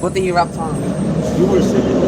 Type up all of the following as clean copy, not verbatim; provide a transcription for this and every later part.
Buti hirap sa akin. You were sitting.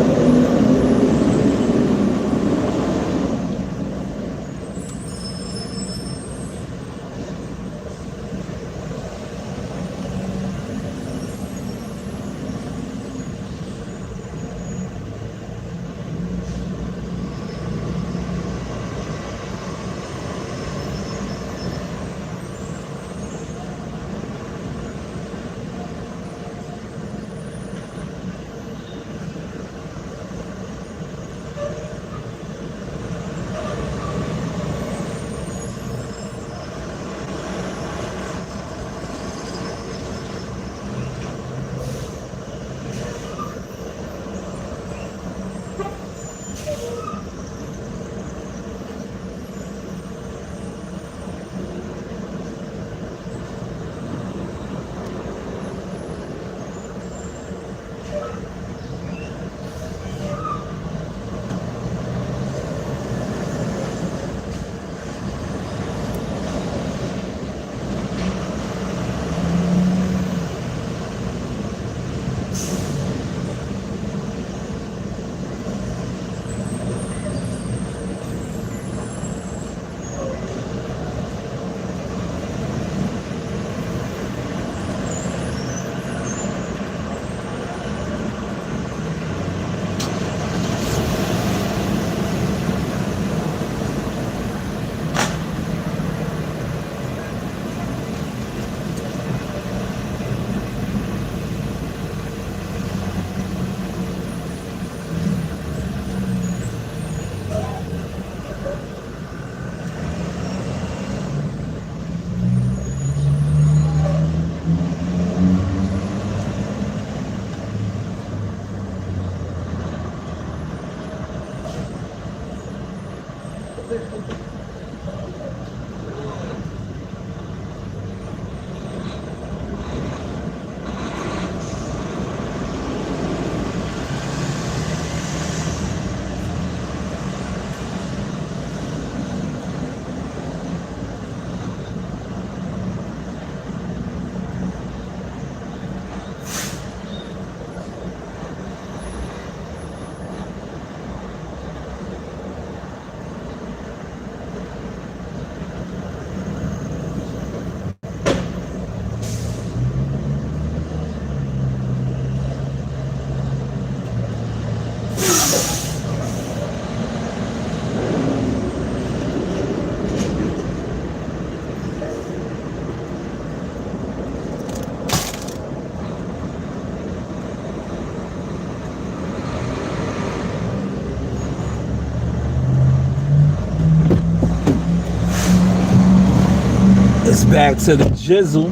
It's back to the jizzle.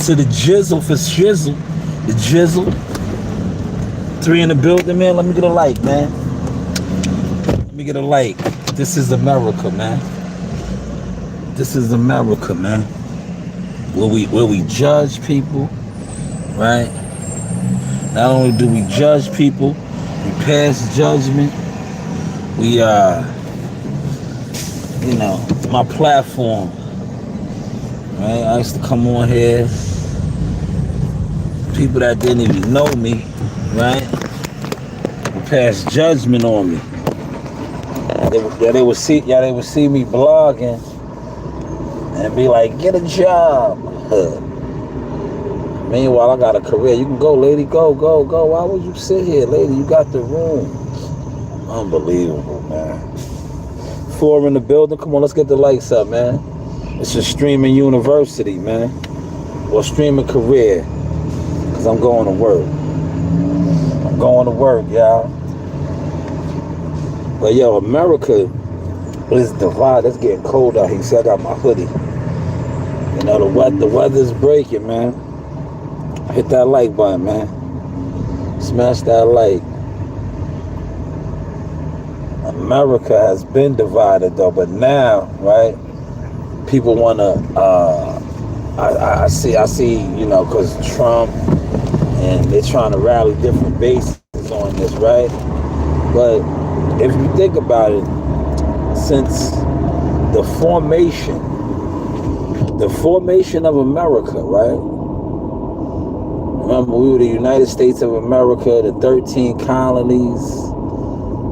To the jizzle for shizzle. The jizzle. 3 in the building, man. Let me get a like, man. Let me get a like. This is America, man. This is America, man. Where we judge people, right? Not only do we judge people, we pass judgment. We my platform. Right? I used to come on here, people that didn't even know me, right? Would pass judgment on me. They would see me blogging and be like, get a job. Meanwhile, I got a career. You can go, lady, go. Why would you sit here, lady? You got the room. Unbelievable, man. 4 in the building. Come on, let's get the lights up, man. It's a streaming university, man. Or streaming career. Because I'm going to work. I'm going to work, y'all. But yo, America is divided. It's getting cold out here. See, I got my hoodie. You know, the weather's breaking, man. Hit that like button, man. Smash that like. America has been divided, though. But now, right? People want to, I see, you know, because Trump, and they're trying to rally different bases on this, right? But if you think about it, since the formation of America, right? Remember, we were the United States of America, the 13 colonies,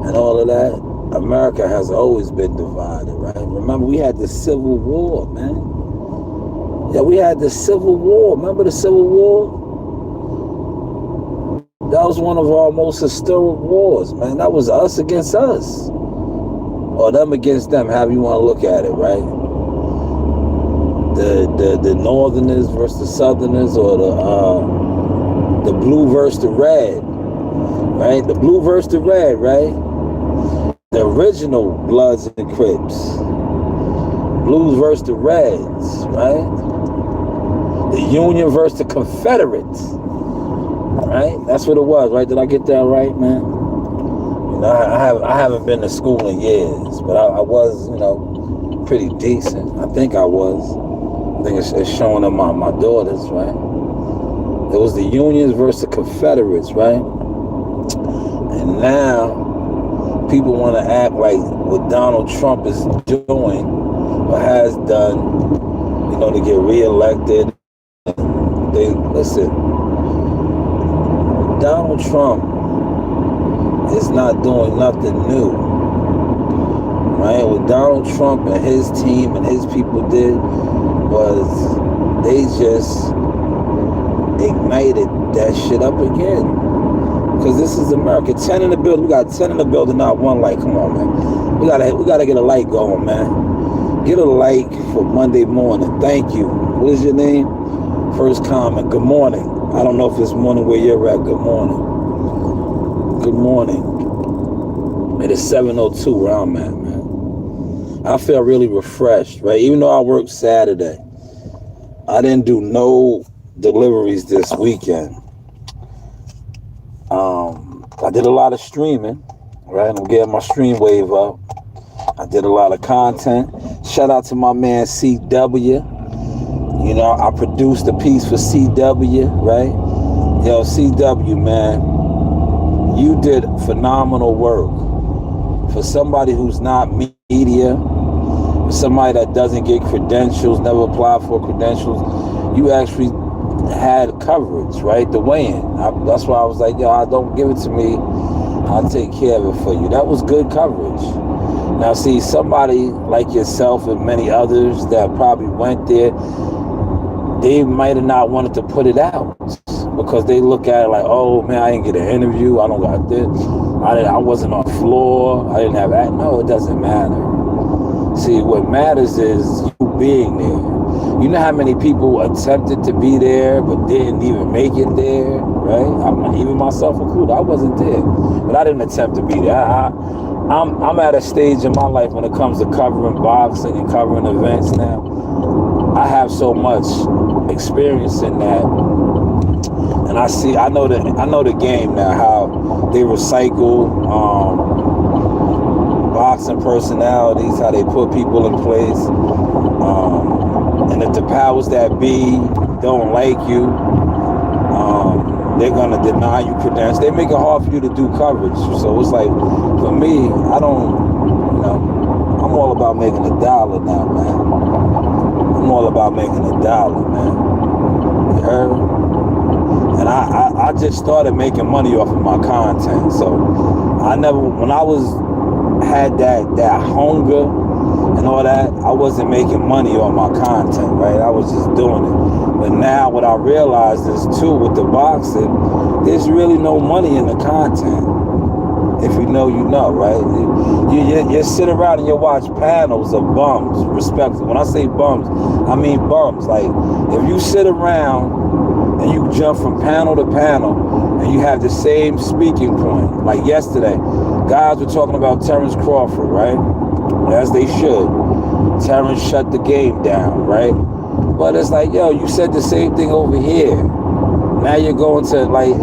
and all of that. America has always been divided, right? Remember, we had the Civil War, man. Yeah, we had the Civil War. Remember the Civil War? That was one of our most historic wars, man. That was us against us. Or them against them, however you want to look at it, right? The Northerners versus the Southerners, or the blue versus the red, right? The blue versus the red, right? The original Bloods and Crips. Blues versus the Reds, right? The Union versus the Confederates, right? That's what it was, right? Did I get that right, man? You know, I haven't been to school in years, but I was, you know, pretty decent. I think I was. I think it's showing up my daughters, right? It was the Unions versus the Confederates, right? And now people want to act like what Donald Trump is doing or has done, you know, to get reelected. They listen. Donald Trump is not doing nothing new, right? What Donald Trump and his team and his people did was they just ignited that shit up again. Because this is America. 10 in the building. We got 10 in the building, not one light. Come on, man. We gotta get a light going, man. Get a light for Monday morning. Thank you. What is your name? First comment. Good morning. I don't know if it's morning where you're at. Good morning. Good morning. It is 7:02 where I'm at, man. I feel really refreshed, right? Even though I worked Saturday, I didn't do no deliveries this weekend. I did a lot of streaming, right? I'm getting my stream wave up. I did a lot of content. Shout out to my man CW. You know, I produced a piece for CW, right? Yo, CW, man, you did phenomenal work. For somebody who's not media, for somebody that doesn't get credentials, never apply for credentials, you actually had coverage, right? The weigh-in. That's why I was like, yo, don't give it to me. I'll take care of it for you. That was good coverage. Now, see, somebody like yourself and many others that probably went there, they might have not wanted to put it out because they look at it like, oh, man, I didn't get an interview. I don't got this. I wasn't on floor. I didn't have that. No, it doesn't matter. See, what matters is you being there. You know how many people attempted to be there but didn't even make it there, right? Even myself included. I wasn't there, but I didn't attempt to be there. I'm at a stage in my life when it comes to covering boxing and covering events now. I have so much experience in that, and I know the game now, how they recycle boxing personalities, how they put people in place. And if the powers that be don't like you, they're gonna deny you credentials. They make it hard for you to do coverage. So it's like, for me, I don't, you know, I'm all about making a dollar now, man. I'm all about making a dollar, man. You heard? And I just started making money off of my content. So when I had that hunger and all that, I wasn't making money on my content, right? I was just doing it. But now what I realized is too, with the boxing, there's really no money in the content. If you know, you know, right? You sit around and you watch panels of bums, respectfully. When I say bums, I mean bums. Like, if you sit around and you jump from panel to panel and you have the same speaking point, like yesterday, guys were talking about Terence Crawford, right? As they should. Terence shut the game down, right? But it's like, yo, you said the same thing over here. Now you're going to, like,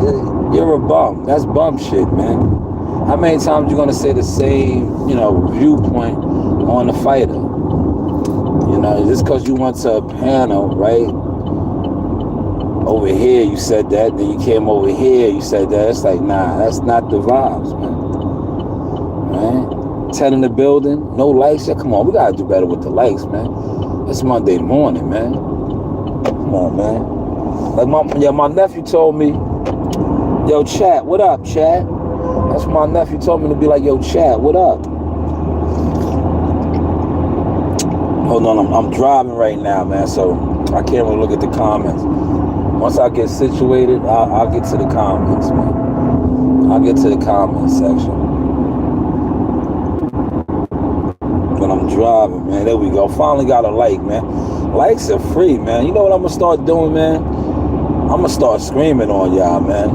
you're a bum. That's bum shit, man. How many times you gonna say the same, you know, viewpoint on the fighter? You know, just because you went to a panel, right? Over here you said that, then you came over here, you said that. It's like, nah, that's not the vibes, man. Right? 10 in the building, no likes. Yeah, come on, we gotta do better with the likes, man. It's Monday morning, man. Come on, man. Like my nephew told me, yo, chat, what up, chat? That's my nephew told me to be like, yo, chat, what up? Hold on, I'm driving right now, man, so I can't really look at the comments. Once I get situated, I'll get to the comments, man. I'll get to the comments section. But I'm driving, man. There we go. Finally got a like, man. Likes are free, man. You know what I'm going to start doing, man? I'm going to start screaming on y'all, man.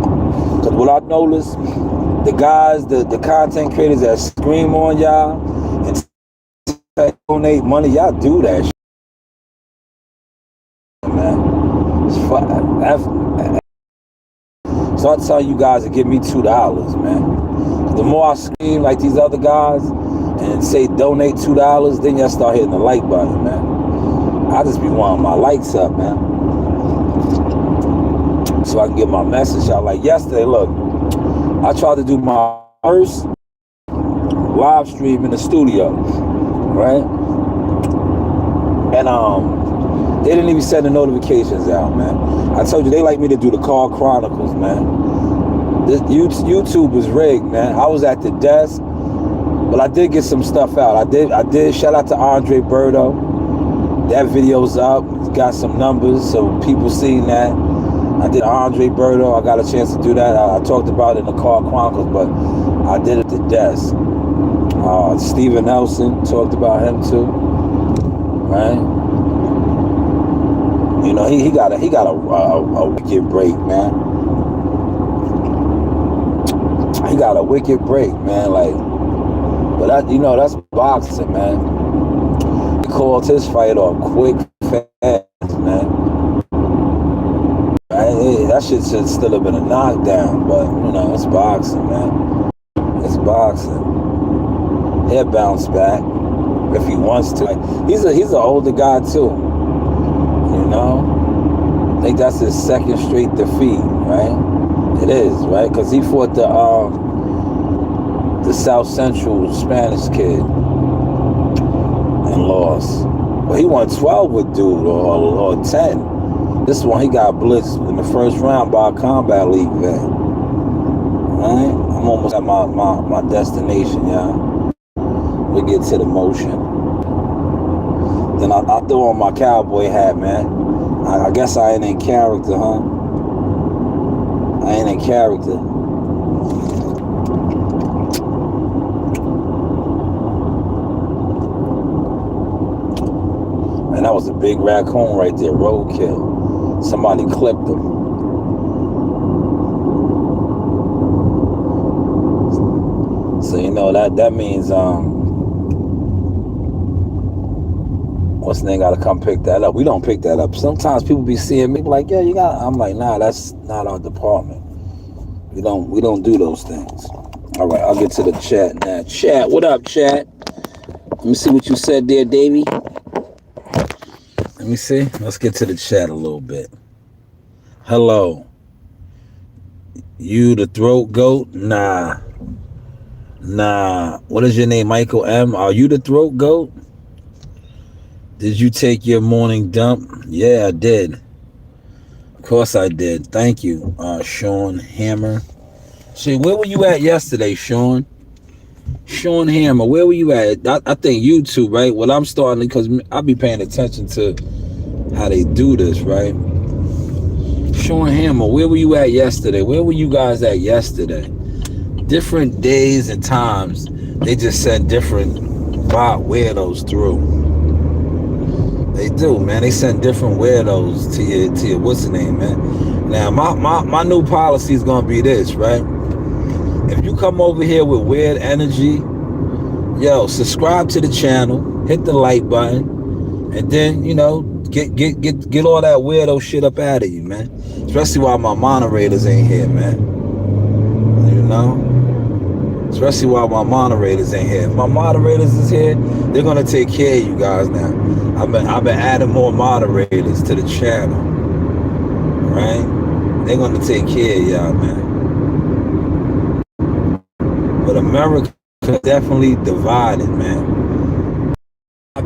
Because what I noticed, the guys, the content creators that scream on y'all and donate money, y'all do that shit, man. So I tell you guys to give me $2, man. The more I scream like these other guys and say donate $2, then y'all start hitting the like button, man. I just be wanting my likes up, man. So I can get my message out. Like yesterday, look, I tried to do my first live stream in the studio, right? And they didn't even send the notifications out, man. I told you they like me to do the Car Chronicles, man. This YouTube is rigged, man. I was at the desk, but I did get some stuff out. I did. Shout out to Andre Berto. That video's up. Got some numbers, so people seen that. I did Andre Berto. I got a chance to do that. I talked about it in the Car Chronicles, but I did it at the desk. Steven Nelson, talked about him too, right? You know, he got a wicked break, man. He got a wicked break, man. Like, but that, you know, that's boxing, man. He called his fight off quick, fast, man. Right? That shit should still have been a knockdown, but you know, it's boxing, man. It's boxing. He'll bounce back if he wants to. Like, he's an older guy too. You know, I think that's his second straight defeat, right? It is, right? Because he fought the South Central Spanish kid and lost. Well, he won 12 with dude, or 10. This one, he got blitzed in the first round by a Combat League vet. Right? I'm almost at my destination, y'all. We get to the motion. Then I throw on my cowboy hat, man. I guess I ain't in character, huh? I ain't in character. And that was a big raccoon right there, roadkill. Somebody clipped him. So you know that means what's the name gotta come pick that up. We don't pick that up. Sometimes people be seeing me like, yeah, you got. I'm like, nah, that's not our department. We don't do those things. All right, I'll get to the chat now. Chat, what up, chat? Let me see what you said there, Davey. Let me see. Let's get to the chat a little bit. Hello. You the throat goat? Nah. What is your name, Michael M? Are you the throat goat? Did you take your morning dump? Yeah, I did. Of course I did. Thank you, Sean Hammer. See, where were you at yesterday, Sean? Sean Hammer, where were you at? I think YouTube, right? Well, I'm starting because I be paying attention to how they do this, right? Sean Hammer, where were you at yesterday? Where were you guys at yesterday? Different days and times, they just send different weirdos through. They do, man. They send different weirdos to your what's the name, man? Now, my new policy is gonna be this, right? If you come over here with weird energy, yo, subscribe to the channel, hit the like button, and then, you know, get all that weirdo shit up out of you, man. Especially while my moderators ain't here, man. You know? Especially while my moderators ain't here. If my moderators is here, they're gonna take care of you guys now. I've been adding more moderators to the channel. Right? They're gonna take care of y'all, man. But America is definitely divided, man.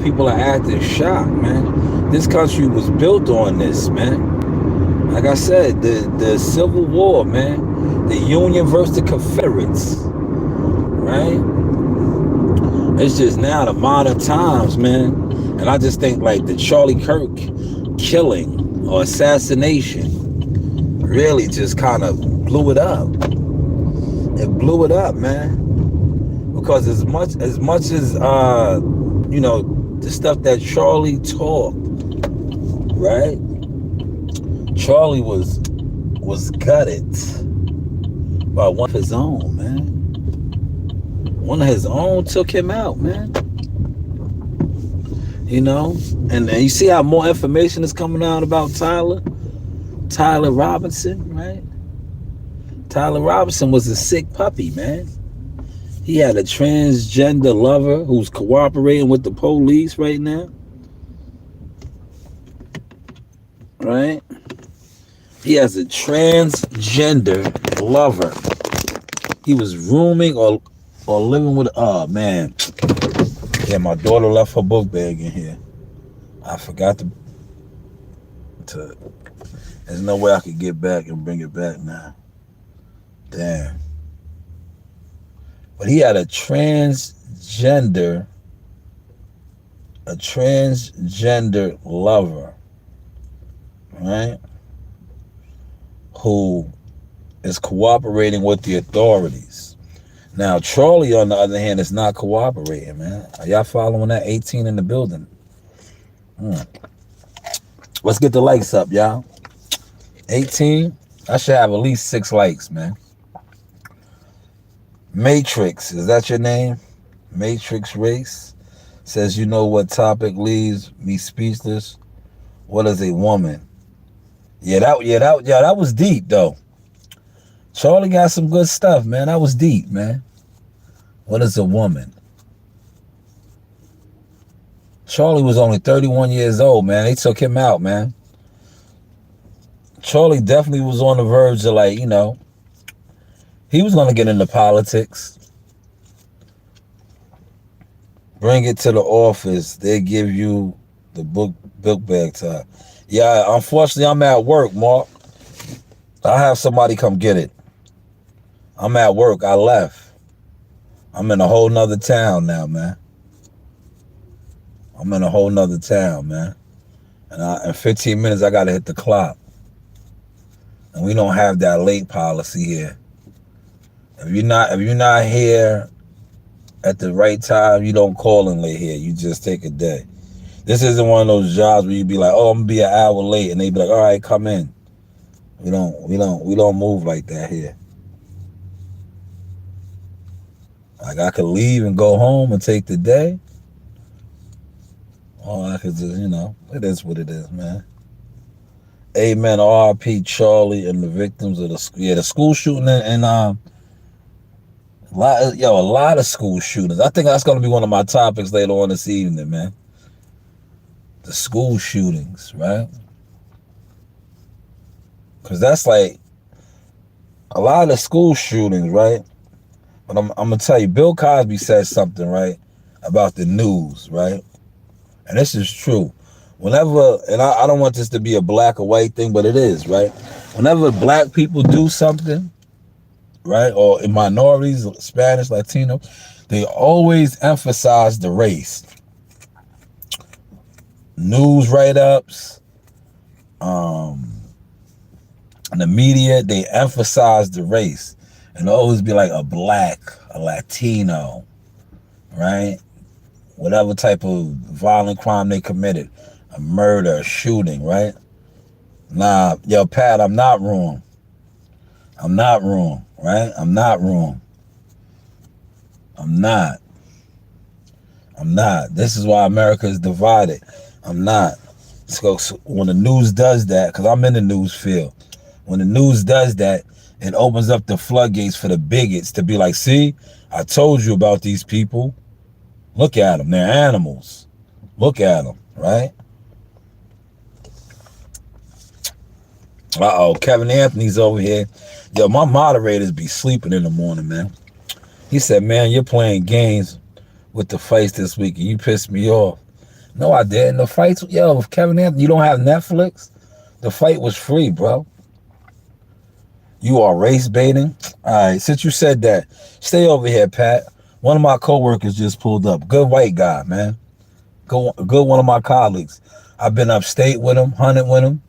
People are acting shocked, man. This country was built on this, man. Like I said, the Civil War, man. The Union versus the Confederates. Right? It's just now the modern times, man. And I just think like the Charlie Kirk killing or assassination really just kind of blew it up. It blew it up, man. Because as much as you know, the stuff that Charlie taught, right? Charlie was gutted by one of his own, man. One of his own took him out, man. You know? And you see how more information is coming out about Tyler Robinson, right? Tyler Robinson was a sick puppy, man. He had a transgender lover who's cooperating with the police right now. Right? He has a transgender lover. He was rooming or living with, oh man. Yeah, my daughter left her book bag in here. I forgot to there's no way I could get back and bring it back now. Damn. But he had a transgender lover, right? Who is cooperating with the authorities. Now, Charlie, on the other hand, is not cooperating, man. Are y'all following that? 18 in the building. Let's get the likes up, y'all. 18. I should have at least 6 likes, man. Matrix, is that your name? Matrix Race says, you know what topic leaves me speechless? What is a woman? Yeah, that was deep though. Charlie got some good stuff, man. That was deep, man. What is a woman? Charlie was only 31 years old, man. They took him out, man. Charlie definitely was on the verge of, like, you know, he was going to get into politics. Bring it to the office. They give you the book bag time. Yeah, unfortunately, I'm at work, Mark. I'll have somebody come get it. I'm at work. I left. I'm in a whole nother town now, man. I'm in a whole nother town, man. And in 15 minutes, I got to hit the clock. And we don't have that late policy here. If you're not here at the right time, you don't call in late here. You just take a day. This isn't one of those jobs where you be like, oh, I'm gonna be an hour late, and they be like, all right, come in. We don't move like that here. Like, I could leave and go home and take the day. Or I could just, you know, it is what it is, man. Amen. R.I.P. Charlie and the victims of the school shooting and a lot of school shootings. I think that's gonna be one of my topics later on this evening, man. The school shootings, right? Because that's like a lot of the school shootings, right? But I'm gonna tell you, Bill Cosby said something, right, about the news, right? And this is true. Whenever, and I don't want this to be a black or white thing, but it is, right? Whenever black people do something, right, or in minorities, Spanish, Latino, they always emphasize the race. News write-ups, the media, they emphasize the race. And always be like a black, a Latino, right? Whatever type of violent crime they committed, a murder, a shooting, right? Nah, yo, Pat, I'm not wrong. I'm not wrong, right? I'm not wrong. I'm not. This is why America is divided. I'm not. So when the news does that, because I'm in the news field, when the news does that, it opens up the floodgates for the bigots to be like, see, I told you about these people. Look at them. They're animals. Look at them, right? Uh-oh, Kevin Anthony's over here. Yo, my moderators be sleeping in the morning, man. He said, man, you're playing games with the fights this week, and you pissed me off. No, I didn't. The fights, yo, with Kevin Anthony, you don't have Netflix? The fight was free, bro. You are race baiting? All right, since you said that, stay over here, Pat. One of my coworkers just pulled up. Good white guy, man. Good one of my colleagues. I've been upstate with him, hunted with him.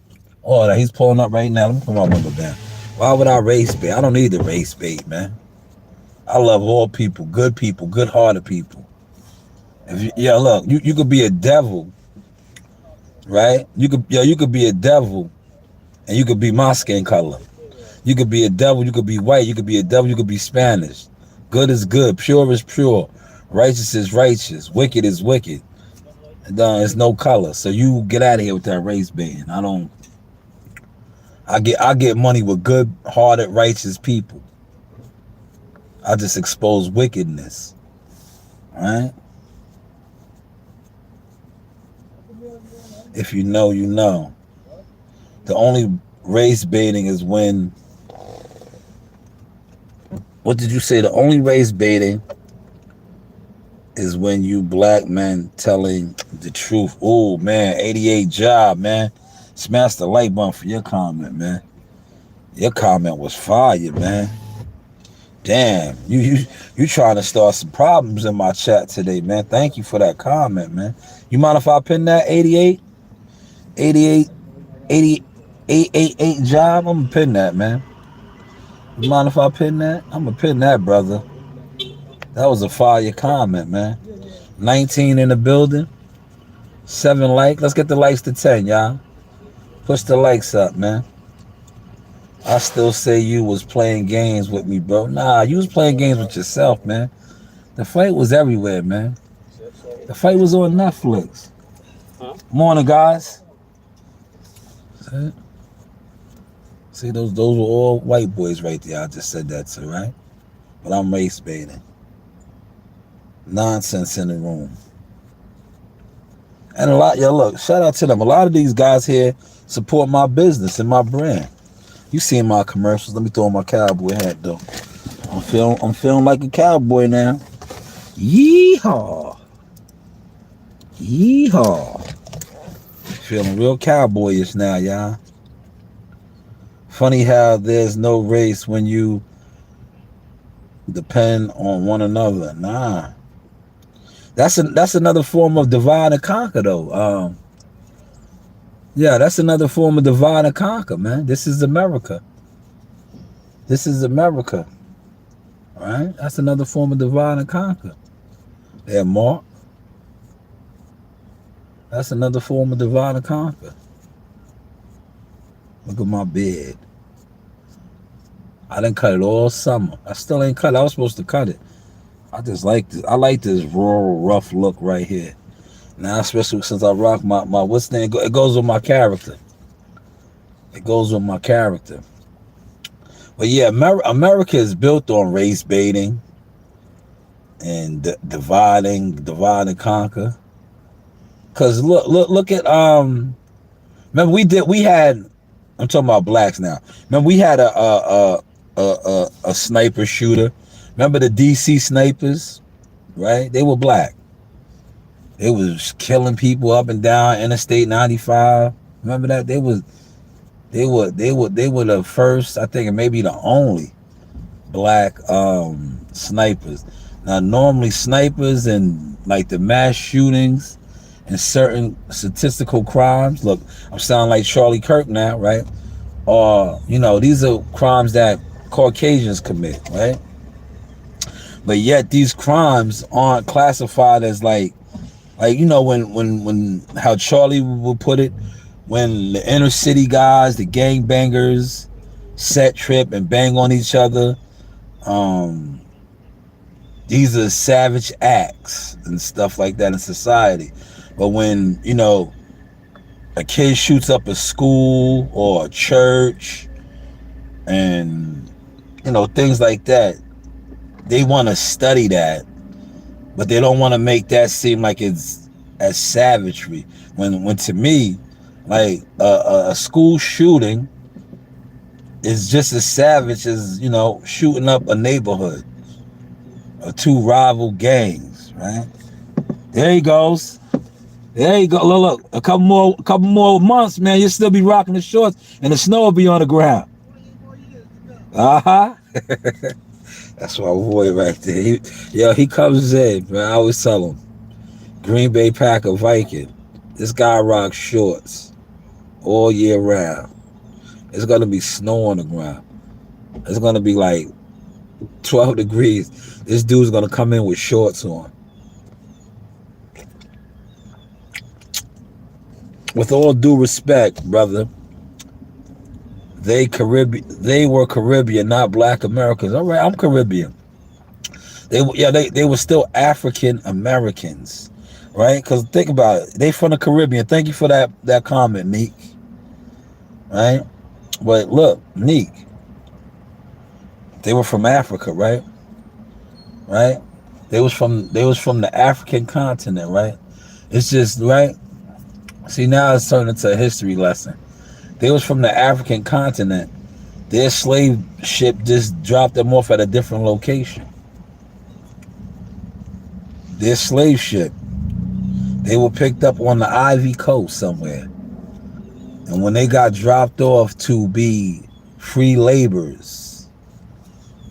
Oh, he's pulling up right now. Let me put my window down. Why would I race bait? I don't need to race bait, man. I love all people, good-hearted people. Look, you could be a devil, right? You could be a devil, and you could be my skin color. You could be a devil, you could be white, you could be a devil, you could be Spanish. Good is good, pure is pure, righteous is righteous, wicked is wicked. There's no color. So you get out of here with that race baiting. I get money with good-hearted, righteous people. I just expose wickedness. Alright? If you know, you know. The only race baiting is when... What did you say? The only race baiting is when you black men telling the truth. Oh, man. 88 job, man. Smash the like button for your comment, man. Your comment was fire, man. Damn. You trying to start some problems in my chat today, man. Thank you for that comment, man. You mind if I pin that 88 job? I'm going to pin that, man. You mind if I pin that? I'm going to pin that, brother. That was a fire comment, man. 19 in the building. 7 likes. Let's get the likes to 10, y'all. Push the likes up, man. I still say you was playing games with me, bro. Nah, you was playing games with yourself, man. The fight was everywhere, man. The fight was on Netflix. Morning, guys. See, those were all white boys right there. I just said that too, right? But I'm race baiting. Nonsense in the room. And a lot, look, shout out to them. A lot of these guys here support my business and my brand. You seen my commercials. Let me throw on my cowboy hat, though. I'm feeling like a cowboy now. Yeehaw. Yeehaw. Feeling real cowboyish now, y'all. Funny how there's no race when you depend on one another. Nah. That's another form of divide and conquer, though. Yeah, that's another form of divide and conquer, man. This is America. This is America. All right? That's another form of divide and conquer. Yeah, Mark. That's another form of divide and conquer. Look at my beard. I didn't cut it all summer. I still ain't cut it. I was supposed to cut it. I just like this. I like this rural, rough look right here. Now, especially since I rock my what's name? It goes with my character. It goes with my character. But yeah, America is built on race baiting and divide and conquer. Cause look at remember we had. I'm talking about blacks now. Remember we had a sniper shooter. Remember the DC snipers, right? They were black. They was killing people up and down Interstate 95. Remember that? They were the first, I think, and maybe the only black snipers. Now normally snipers and like the mass shootings and certain statistical crimes. Look, I'm sounding like Charlie Kirk now, right? Or these are crimes that Caucasians commit, right? But yet these crimes aren't classified as like when how Charlie would put it, when the inner city guys, the gangbangers, set trip and bang on each other. These are savage acts and stuff like that in society. But when a kid shoots up a school or a church and things like that, they want to study that, but they don't want to make that seem like it's as savagery. When to me, like a school shooting is just as savage as shooting up a neighborhood or two rival gangs, right? There he goes. There you go. Look. A couple more months, man. You'll still be rocking the shorts, and the snow will be on the ground. Uh-huh. That's my boy right there. He comes in, man. I always tell him, Green Bay Packer Viking. This guy rocks shorts all year round. It's gonna be snow on the ground. It's gonna be like 12 degrees. This dude's gonna come in with shorts on. With all due respect, brother, they were Caribbean, not Black Americans. All right, I'm Caribbean. They were still African Americans, right? Because think about it, they from the Caribbean. Thank you for that comment, Neek. Right, but look, Neek, they were from Africa, right? Right, they was from the African continent, right? It's just right. See, now it's turning into a history lesson. They was from the African continent. Their slave ship just dropped them off at a different location. Their slave ship. They were picked up on the Ivy Coast somewhere. And when they got dropped off to be free laborers,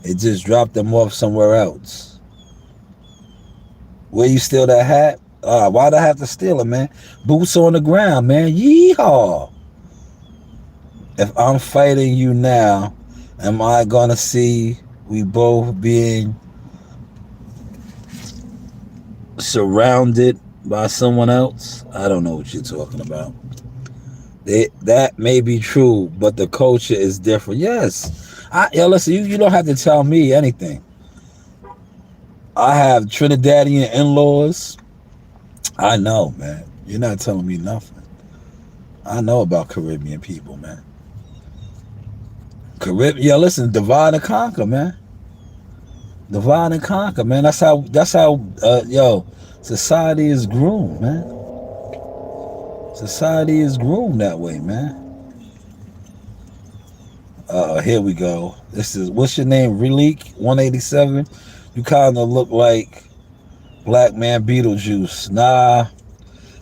it just dropped them off somewhere else. Where you steal that hat? Why'd I have to steal it, man? Boots on the ground, man. Yeehaw. If I'm fighting you now, am I gonna see we both being surrounded by someone else? I don't know what you're talking about. That may be true, but the culture is different. Yes. Listen, you don't have to tell me anything. I have Trinidadian in-laws. I know, man. You're not telling me nothing. I know about Caribbean people, man. Listen, divide and conquer, man. Divide and conquer, man. That's how society is groomed, man. Society is groomed that way, man. Here we go. What's your name? Relique 187. You kind of look like Black Man Beetlejuice. Nah,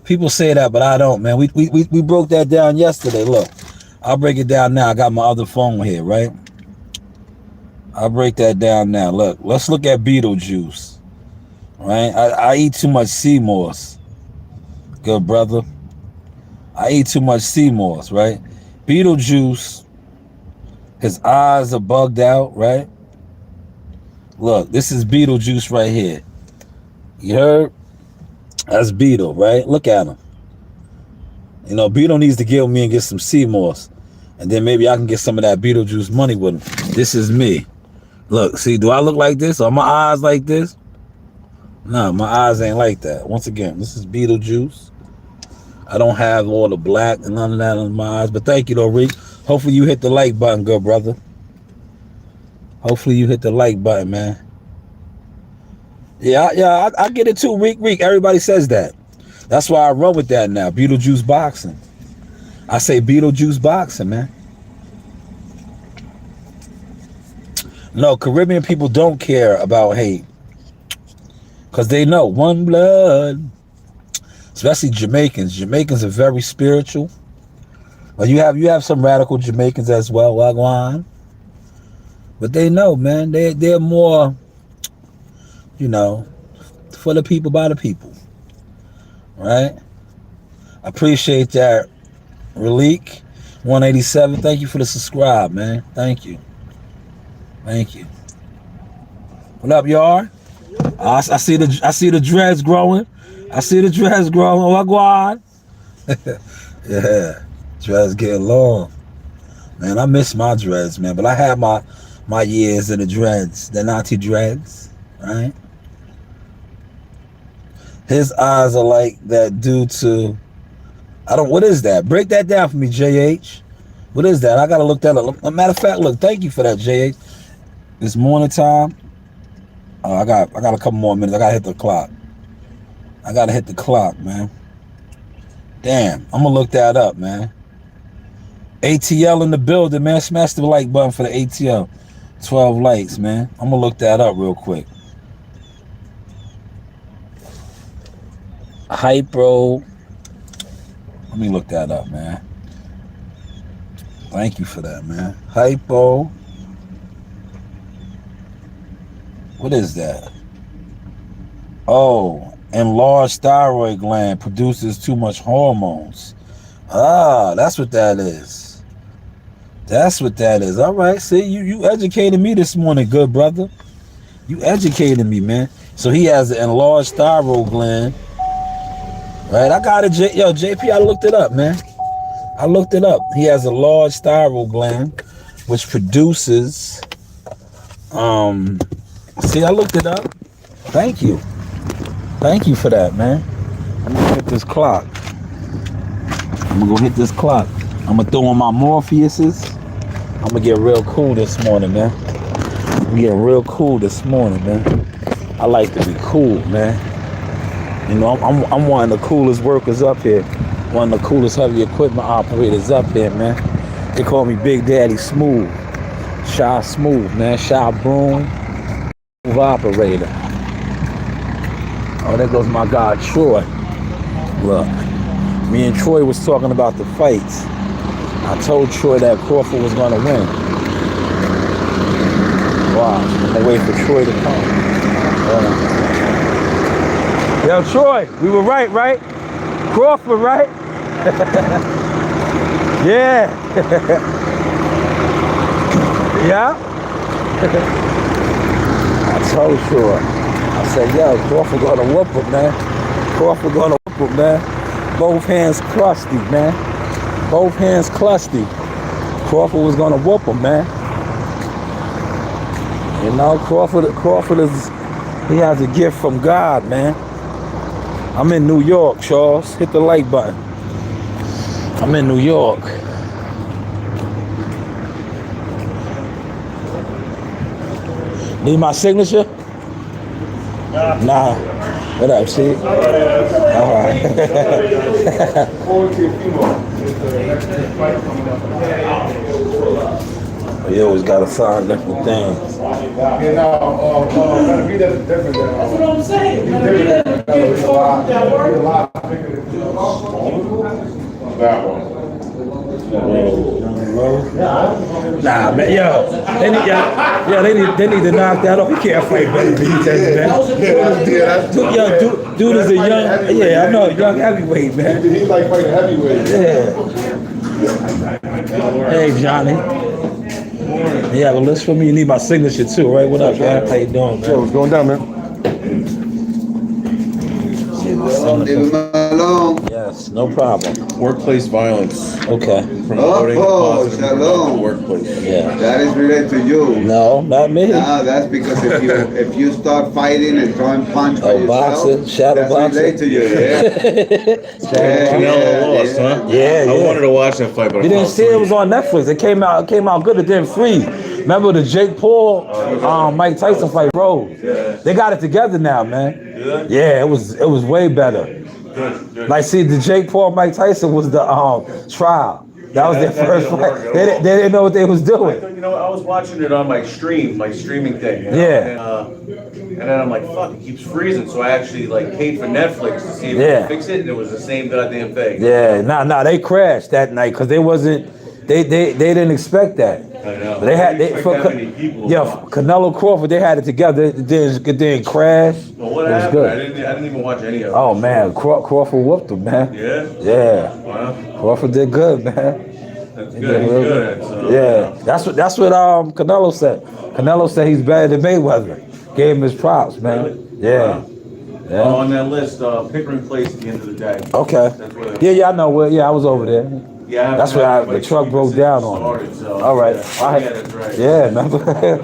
people say that, but I don't, man. We broke that down yesterday. Look, I'll break it down now. I got my other phone here, right? I'll break that down now. Look, let's look at Beetlejuice, right? I eat too much sea moss. Good brother. I eat too much sea moss, right? Beetlejuice, his eyes are bugged out, right? Look, this is Beetlejuice right here. You heard? That's Beetle, right? Look at him. You know, Beetle needs to get with me and get some sea moss. And then maybe I can get some of that Beetlejuice money with him. This is me. Look, see, do I look like this? Are my eyes like this? No, my eyes ain't like that. Once again, this is Beetlejuice. I don't have all the black and none of that on my eyes. But thank you, though, Rick. Hopefully you hit the like button, good brother. Hopefully you hit the like button, man. Yeah, I get it too, Reek. Everybody says that. That's why I run with that now. Beetlejuice boxing. I say Beetlejuice boxing, man. No, Caribbean people don't care about hate. Because they know one blood. Especially Jamaicans. Jamaicans are very spiritual. Well, you have some radical Jamaicans as well, Wagwan. But they know, man, they're more, you know, for the people, by the people. Right? I appreciate that. Relique 187. Thank you for the subscribe, man. Thank you. Thank you. What up, y'all? I see the dreads growing. I see the dreads growing. Wagwan. Yeah. Dreads getting long. Man, I miss my dreads, man. But I had my years in the dreads. The Nazi dreads. Right? His eyes are like that due to... what is that? Break that down for me, JH. What is that? I gotta look that up. Matter of fact, look, thank you for that, JH. It's morning time. I got a couple more minutes. I gotta hit the clock. I gotta hit the clock, man. Damn, I'm gonna look that up, man. ATL in the building, man. Smash the like button for the ATL. 12 likes, man. I'm gonna look that up real quick. Hypro Let me look that up, man. Thank you for that, man. Hypo. What is that? Oh, enlarged thyroid gland produces too much hormones. Ah, that's what that is. That's what that is. All right, see, you educated me this morning, good brother. You educated me, man. So he has an enlarged thyroid gland. Right, I got it, yo, JP, I looked it up, man. I looked it up. He has a large thyroid gland, which produces, see, I looked it up. Thank you. Thank you for that, man. I'm gonna hit this clock. I'm gonna go hit this clock. I'm gonna throw on my Morpheuses. I'm gonna get real cool this morning, man. I'm getting real cool this morning, man. I like to be cool, man. You know, I'm one of the coolest workers up here. One of the coolest heavy equipment operators up here, man. They call me Big Daddy Smooth. Shy Smooth, man. Shy Broom. Smooth operator. Oh, there goes my guy, Troy. Look, me and Troy was talking about the fights. I told Troy that Crawford was gonna win. Wow, I'm gonna wait for Troy to come. Yo, Troy, we were right? Crawford, right? Yeah. Yeah? I told Troy. I said, yo, Crawford gonna whoop him, man. Crawford gonna whoop him, man. Both hands crusty, man. Both hands crusty. Crawford was gonna whoop him, man. You know, Crawford is, he has a gift from God, man. I'm in New York, Charles. Hit the like button. I'm in New York. Need my signature? Nah. What up, see? All right. You always gotta sign different things. That's what I'm saying. That one. Nah, man, yo, they need to knock that off. He can't fight better than he does, man. Dude is a young, I know, young heavyweight, man. He like fighting heavyweight. Yeah. Hey, Johnny. You have a list for me? You need my signature too, right? What up, man? How you doing, man? Yo, what's going down, man? Yes, no problem. Workplace violence. Okay. Promoting positive shalom. workplace. Yeah. That is related to you. No, not me. No, that's because if you start fighting and throwing punch for yourself, boxing, shadow that's boxing. related to you, yeah. Canelo lost, huh? Yeah. I wanted to watch that fight, but You didn't see it was on Netflix. It came out good. It didn't freeze. Remember the Jake Paul, Mike Tyson fight, bro? They got it together now, man. Yeah, it was way better. Like, see, the Jake Paul, Mike Tyson was the trial. That was their first fight. They didn't know what they was doing. You know, I was watching it on my streaming thing. You know? Yeah. And then I'm like, fuck, it keeps freezing. So I actually paid for Netflix to see if we could fix it, and it was the same goddamn thing. Yeah, nah, they crashed that night because they didn't expect that. I know. They had Canelo Crawford. They had it together. It didn't crash. Well, what it was happened? good. I didn't even watch any of it. Oh man, Crawford whooped him, man. Yeah. Yeah. Wow. Crawford did good, man. That's good. He's good. So. Yeah, that's what Canelo said. Canelo said he's better than Mayweather. Gave him his props, man. Really? Yeah. Wow. Yeah. On that list, Pickering Place at the end of the day. Okay. That's what Yeah, I know where. Yeah, I was over there. Yeah, That's where the truck broke down on me. So, All right. Yeah, that's right. Yeah, remember? All right,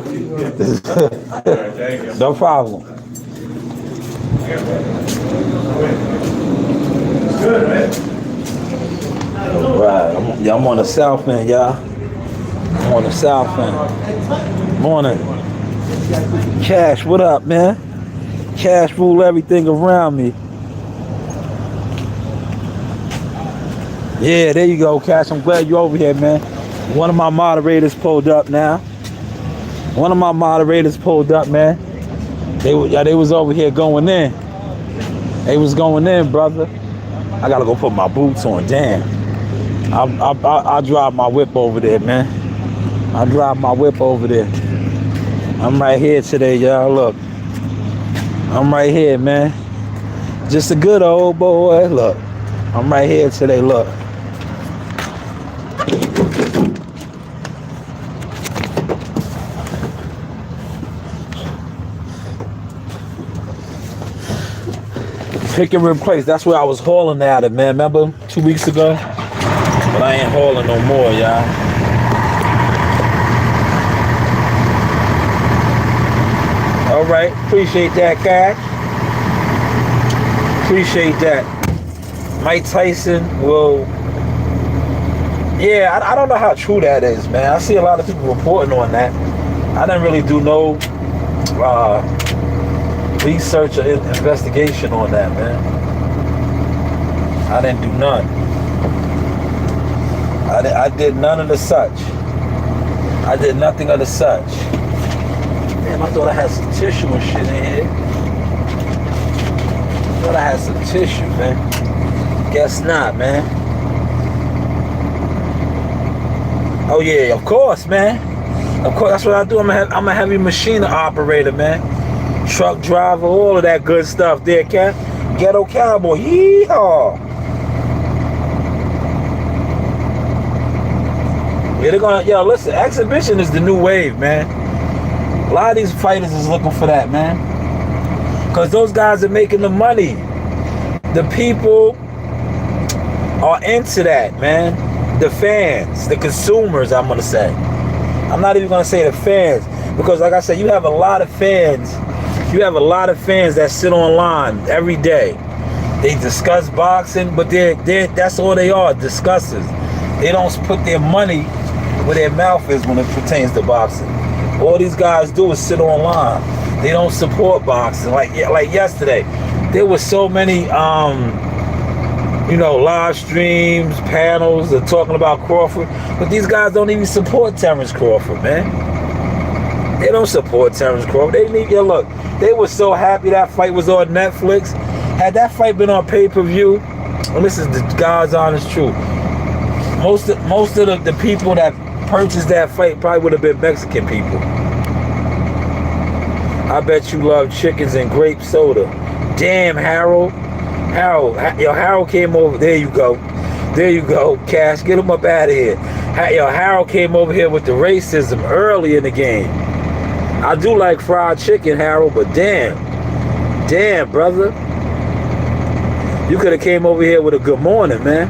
thank you. No problem. It's good, right? Right. I'm on the south end, y'all. I'm on the south end. Morning. Cash, what up, man? Cash rule everything around me. Yeah, there you go, Cash. I'm glad you're over here, man. One of my moderators pulled up now. Man. They was over here going in. They was going in, brother. I gotta go put my boots on. Damn. I'll drive my whip over there, man. I'll drive my whip over there. I'm right here today, y'all. Look. I'm right here, man. Just a good old boy. Look. I'm right here today. Look. Pick and replace. That's where I was hauling at it, man. Remember 2 weeks ago? But I ain't hauling no more, y'all. All right. Appreciate that, Cash. Appreciate that. Mike Tyson will... Yeah, I don't know how true that is, man. I see a lot of people reporting on that. I didn't really do no research or investigation on that, man. I didn't do none. I did none of the such. I did nothing of the such. Damn, I thought I had some tissue and shit in here. I thought I had some tissue, man. Guess not, man. Oh yeah, of course, man. Of course, that's what I do. I'm a heavy machine operator, man. Truck driver, all of that good stuff there, cat. Ghetto cowboy, yeehaw. Yeah, they're gonna, yo, listen, exhibition is the new wave, man. A lot of these fighters is looking for that, man. Because those guys are making the money. The people are into that, man. The fans, the consumers, I'm gonna say. I'm not even gonna say the fans. Because like I said, you have a lot of fans. You have a lot of fans that sit online every day. They discuss boxing, but that's all they are, discussers. They don't put their money where their mouth is when it pertains to boxing. All these guys do is sit online. They don't support boxing. Like yesterday, there were so many live streams, panels, they're talking about Crawford, but these guys don't even support Terence Crawford, man. They don't support Terence Crawford. They didn't even, look, they were so happy that fight was on Netflix. Had that fight been on pay-per-view, and this is the God's honest truth, most of the people that purchased that fight probably would have been Mexican people. I bet you love chickens and grape soda. Damn, Harold, Harold came over. There you go, Cash. Get him up out of here. Harold came over here with the racism early in the game. I do like fried chicken, Harold, but damn, brother, you could have came over here with a good morning, man.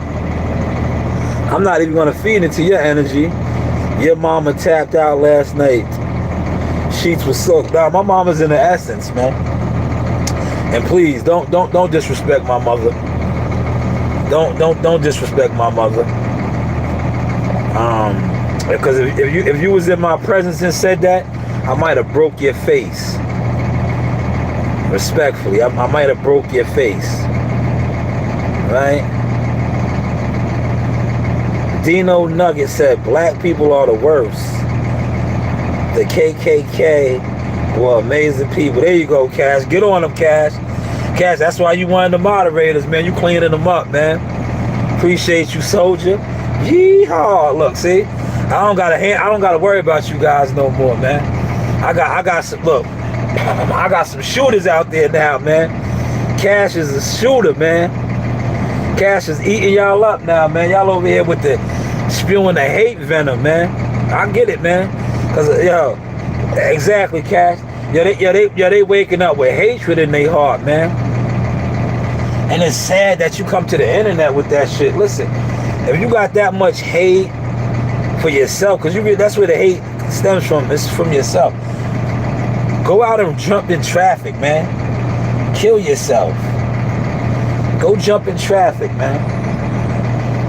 I'm not even gonna feed into your energy. Your mama tapped out last night. Sheets was soaked. Nah, my mama's in the essence, man. And please don't disrespect my mother. Don't disrespect my mother. Because if you was in my presence and said that, I might have broke your face. Respectfully, I might have broke your face. Right? Dino Nugget said black people are the worst. The KKK were amazing people. There you go, Cash. Get on them, Cash. Cash, that's why you one of the moderators, man. You cleaning them up, man. Appreciate you, soldier. Yeehaw. Look, see? I don't gotta worry about you guys no more, man. I got some shooters out there now, man. Cash is a shooter, man. Cash is eating y'all up now, man. Y'all over here with the spewing the hate venom, man. I get it, man. Cause exactly, Cash. They waking up with hatred in their heart, man. And it's sad that you come to the internet with that shit. Listen, if you got that much hate for yourself, cause that's where the hate stems from. It's from yourself. Go out and jump in traffic, man. Kill yourself. Go jump in traffic, man.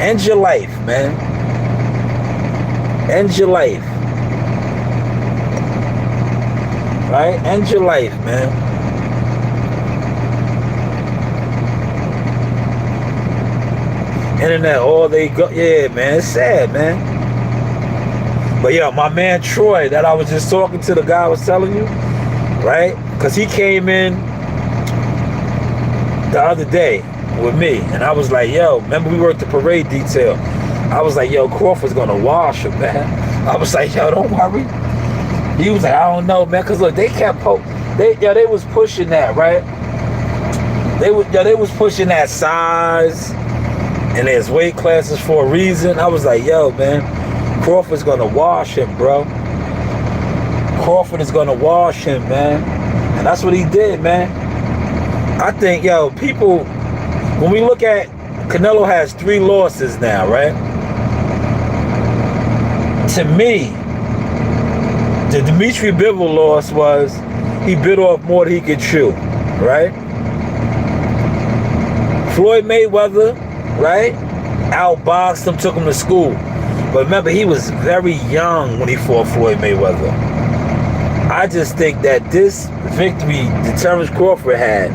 End your life, man. End your life. Right? End your life, man. Internet, all they go, yeah, man. It's sad, man. But yeah, my man Troy, that I was just talking to, the guy I was telling you, right? Because he came in the other day, with me. And I was like, yo, remember we worked the parade detail. I was like, yo, Crawford's gonna wash him, man. I was like, yo, don't worry. He was like, I don't know, man, cause look, they kept they was pushing that, right? They was pushing that size and there's weight classes for a reason. I was like, yo, man, Crawford's gonna wash him, bro. Crawford is gonna wash him, man. And that's what he did, man. I think, yo, people, when we look at, Canelo has 3 losses now, right? To me, the Dimitri Bivol loss was he bit off more than he could chew, right? Floyd Mayweather, right? Outboxed him, took him to school. But remember, he was very young when he fought Floyd Mayweather. I just think that this victory that Terence Crawford had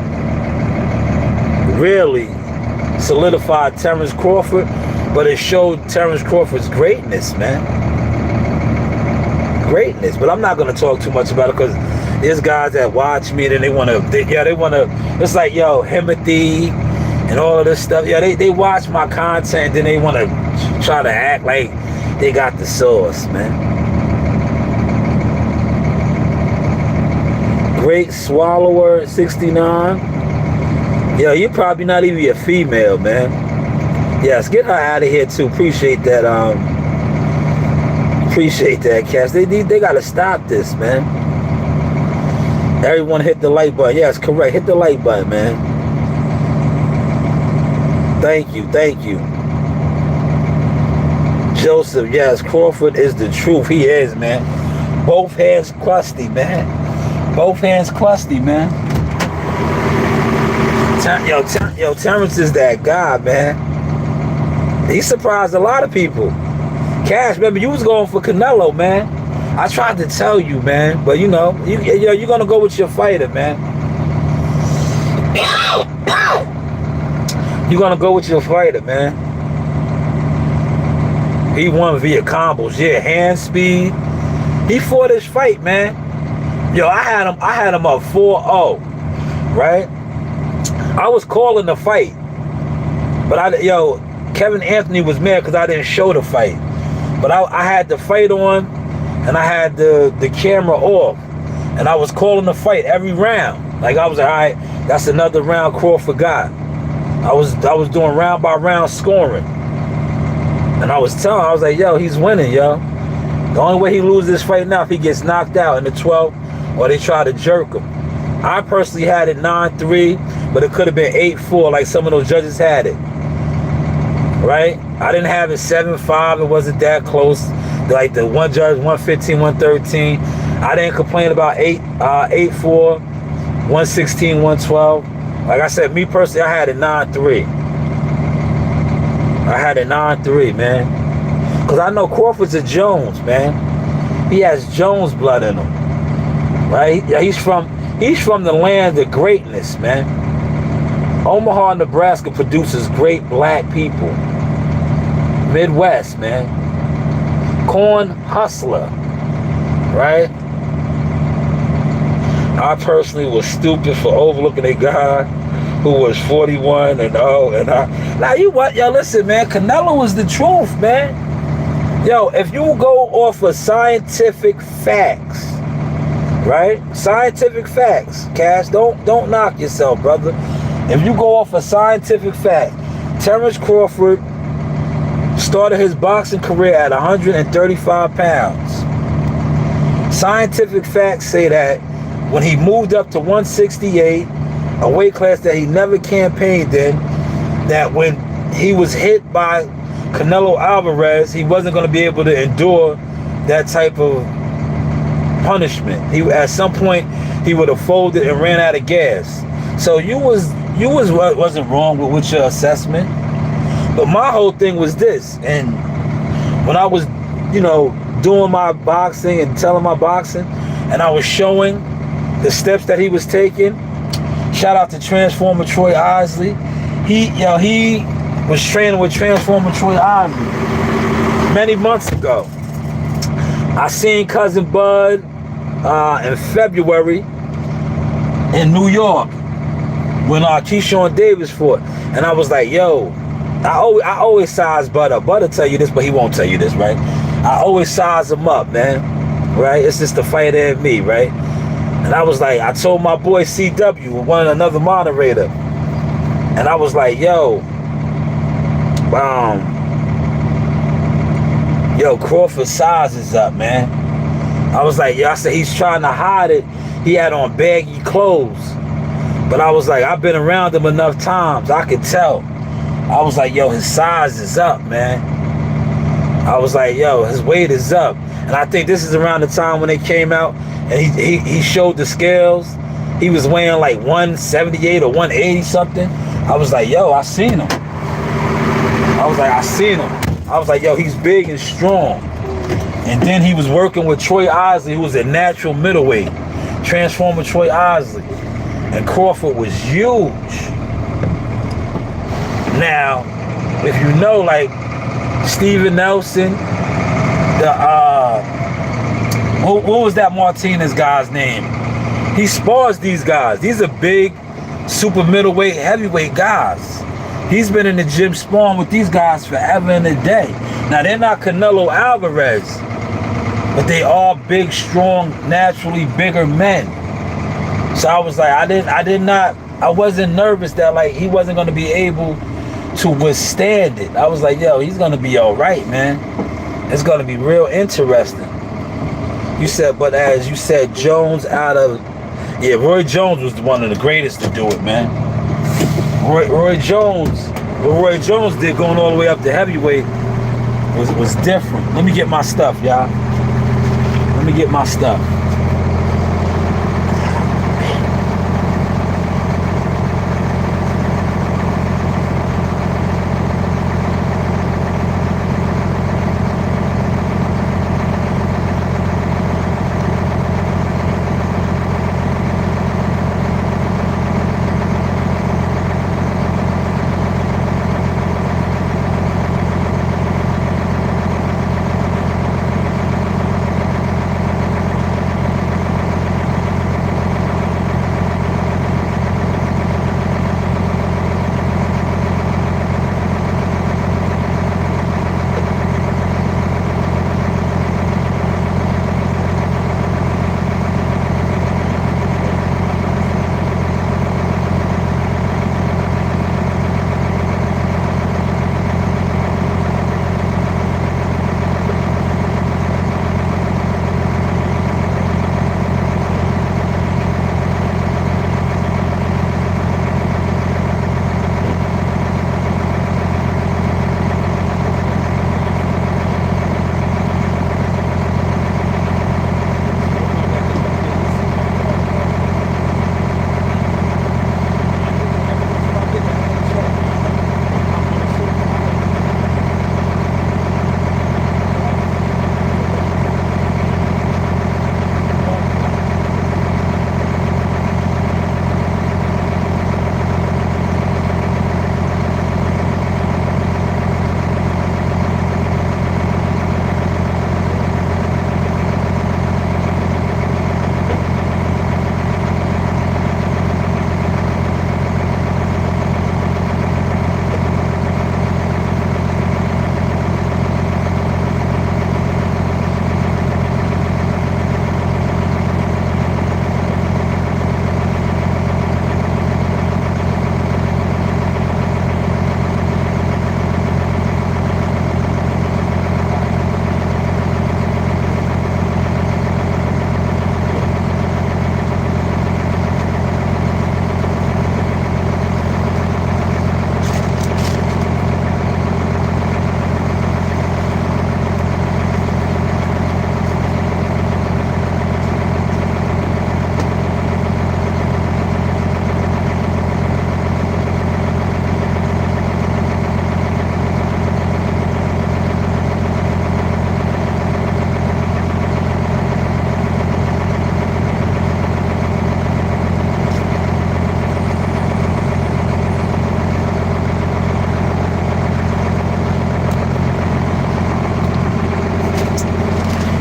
really solidified Terence Crawford, but it showed Terence Crawford's greatness, man. Greatness. But I'm not going to talk too much about it because there's guys that watch me and they want to, it's like, yo, Himothy and all of this stuff. Yeah, they watch my content and then they want to try to act like they got the sauce, man. Great Swallower 69. Yo, you're probably not even a female, man. Yes, get her out of here too. Appreciate that, Cass. They gotta stop this, man. Everyone hit the like button. Yes, correct. Hit the like button, man. Thank you. Joseph, yes, Crawford is the truth. He is, man. Both hands crusty, man. Both hands crusty, man. Yo, Terence is that guy, man. He surprised a lot of people. Cash, remember, you was going for Canelo, man. I tried to tell you, man. But, you know, you're going to go with your fighter, man. You're going to go with your fighter, man. He won via combos. Yeah, hand speed. He fought his fight, man. Yo, I had him up 4-0, right? I was calling the fight, but Kevin Anthony was mad because I didn't show the fight. But I had the fight on, and I had the camera off, and I was calling the fight every round. Like I was like, all right, that's another round Crawford got. I was doing round by round scoring, and I was like, yo, he's winning, yo. The only way he loses this fight now if he gets knocked out in the 12th or they try to jerk him. I personally had it 9-3, but it could have been 8-4 like some of those judges had it. Right? I didn't have it 7-5. It wasn't that close. Like the one judge, 115, 113. I didn't complain about 8-4, 116, 112. Like I said, me personally, I had it 9-3. I had it 9-3, man. Because I know Crawford's a Jones, man. He has Jones blood in him. Right? Yeah, he's from the land of greatness, man. Omaha, Nebraska produces great black people. Midwest, man. Corn hustler. Right? I personally was stupid for overlooking a guy who was 41 and now you what? Yo, listen, man. Canelo was the truth, man. Yo, if you go off of scientific facts, right? Scientific facts, Cash. Don't knock yourself, brother. If you go off of scientific fact, Terence Crawford started his boxing career at 135 pounds. Scientific facts say that when he moved up to 168, a weight class that he never campaigned in, that when he was hit by Canelo Alvarez, he wasn't going to be able to endure that type of punishment. At some point he would have folded and ran out of gas. So you wasn't wrong with your assessment. But my whole thing was this, and when I was, doing my boxing and telling my boxing, and I was showing the steps that he was taking. Shout out to Transformer Troy Isley. He was training with Transformer Troy Isley many months ago. I seen Cousin Bud in February in New York when Keyshawn Davis fought. And I was like, yo, I always size Butter. Butter tell you this, but he won't tell you this, right? I always size him up, man. Right? It's just the fighter in me, right? And I was like, I told my boy CW, another moderator, and I was like, yo, Crawford size is up, man. I was like, yo, I said, he's trying to hide it. He had on baggy clothes. But I was like, I've been around him enough times. I could tell. I was like, yo, his size is up, man. I was like, yo, his weight is up. And I think this is around the time when they came out and he showed the scales. He was weighing like 178 or 180 something. I was like, yo, I seen him. I was like, I seen him. I was like, yo, he's big and strong. And then he was working with Troy Isley, who was a natural middleweight. Transformer Troy Isley. And Crawford was huge. Now, if you know, like, Steven Nelson, what was that Martinez guy's name? He spars these guys. These are big, super middleweight, heavyweight guys. He's been in the gym sparring with these guys forever and a day. Now, they're not Canelo Alvarez, but they are big, strong, naturally bigger men. So I was like, I wasn't nervous that like he wasn't going to be able to withstand it. I was like, yo, he's going to be all right, man. It's going to be real interesting. You said, but as you said, Jones Roy Jones was one of the greatest to do it, man. Roy Jones, what Roy Jones did going all the way up to heavyweight was different. Let me get my stuff, y'all. Let me get my stuff.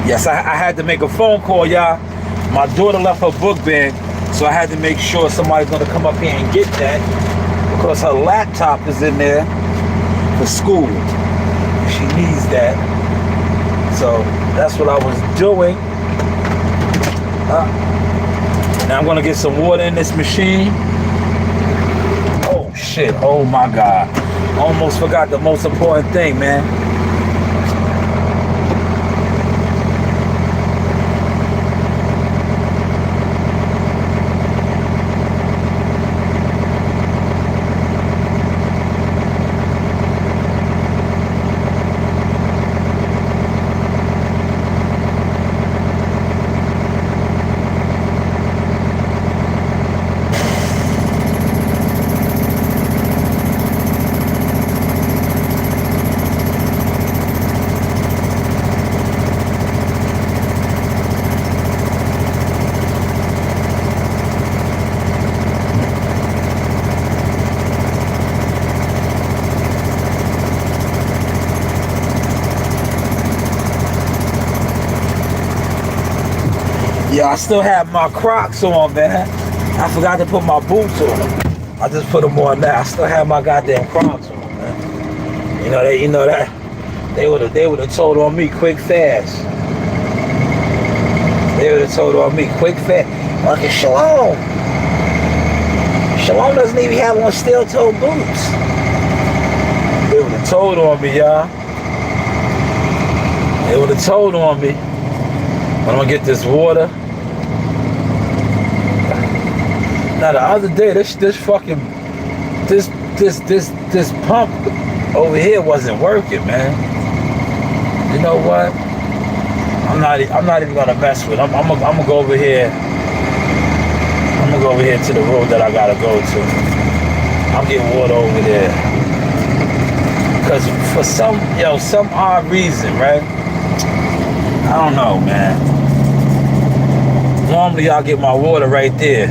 Yes, I had to make a phone call, y'all. My daughter left her book bag, so I had to make sure somebody's gonna come up here and get that. because her laptop is in there for school. She needs that. So that's what I was doing. Now I'm gonna get some water in this machine. Oh shit, oh my God. Almost forgot the most important thing, man. Yeah, I still have my Crocs on, man. I forgot to put my boots on. I just put them on now. I still have my goddamn Crocs on, man. You know that they would have told on me quick fast. They would have told on me quick fast. Look at Shalom. Shalom doesn't even have on steel-toe boots. They would have told on me, y'all. They would have told on me. I'm gonna get this water. Now the other day, this pump over here wasn't working, man. You know what? I'm not even gonna mess with it. I'm gonna go over here. I'm gonna go over here to the road that I gotta go to. I'm getting water over there. Cause for some odd reason, right? I don't know, man. Normally I'll get my water right there.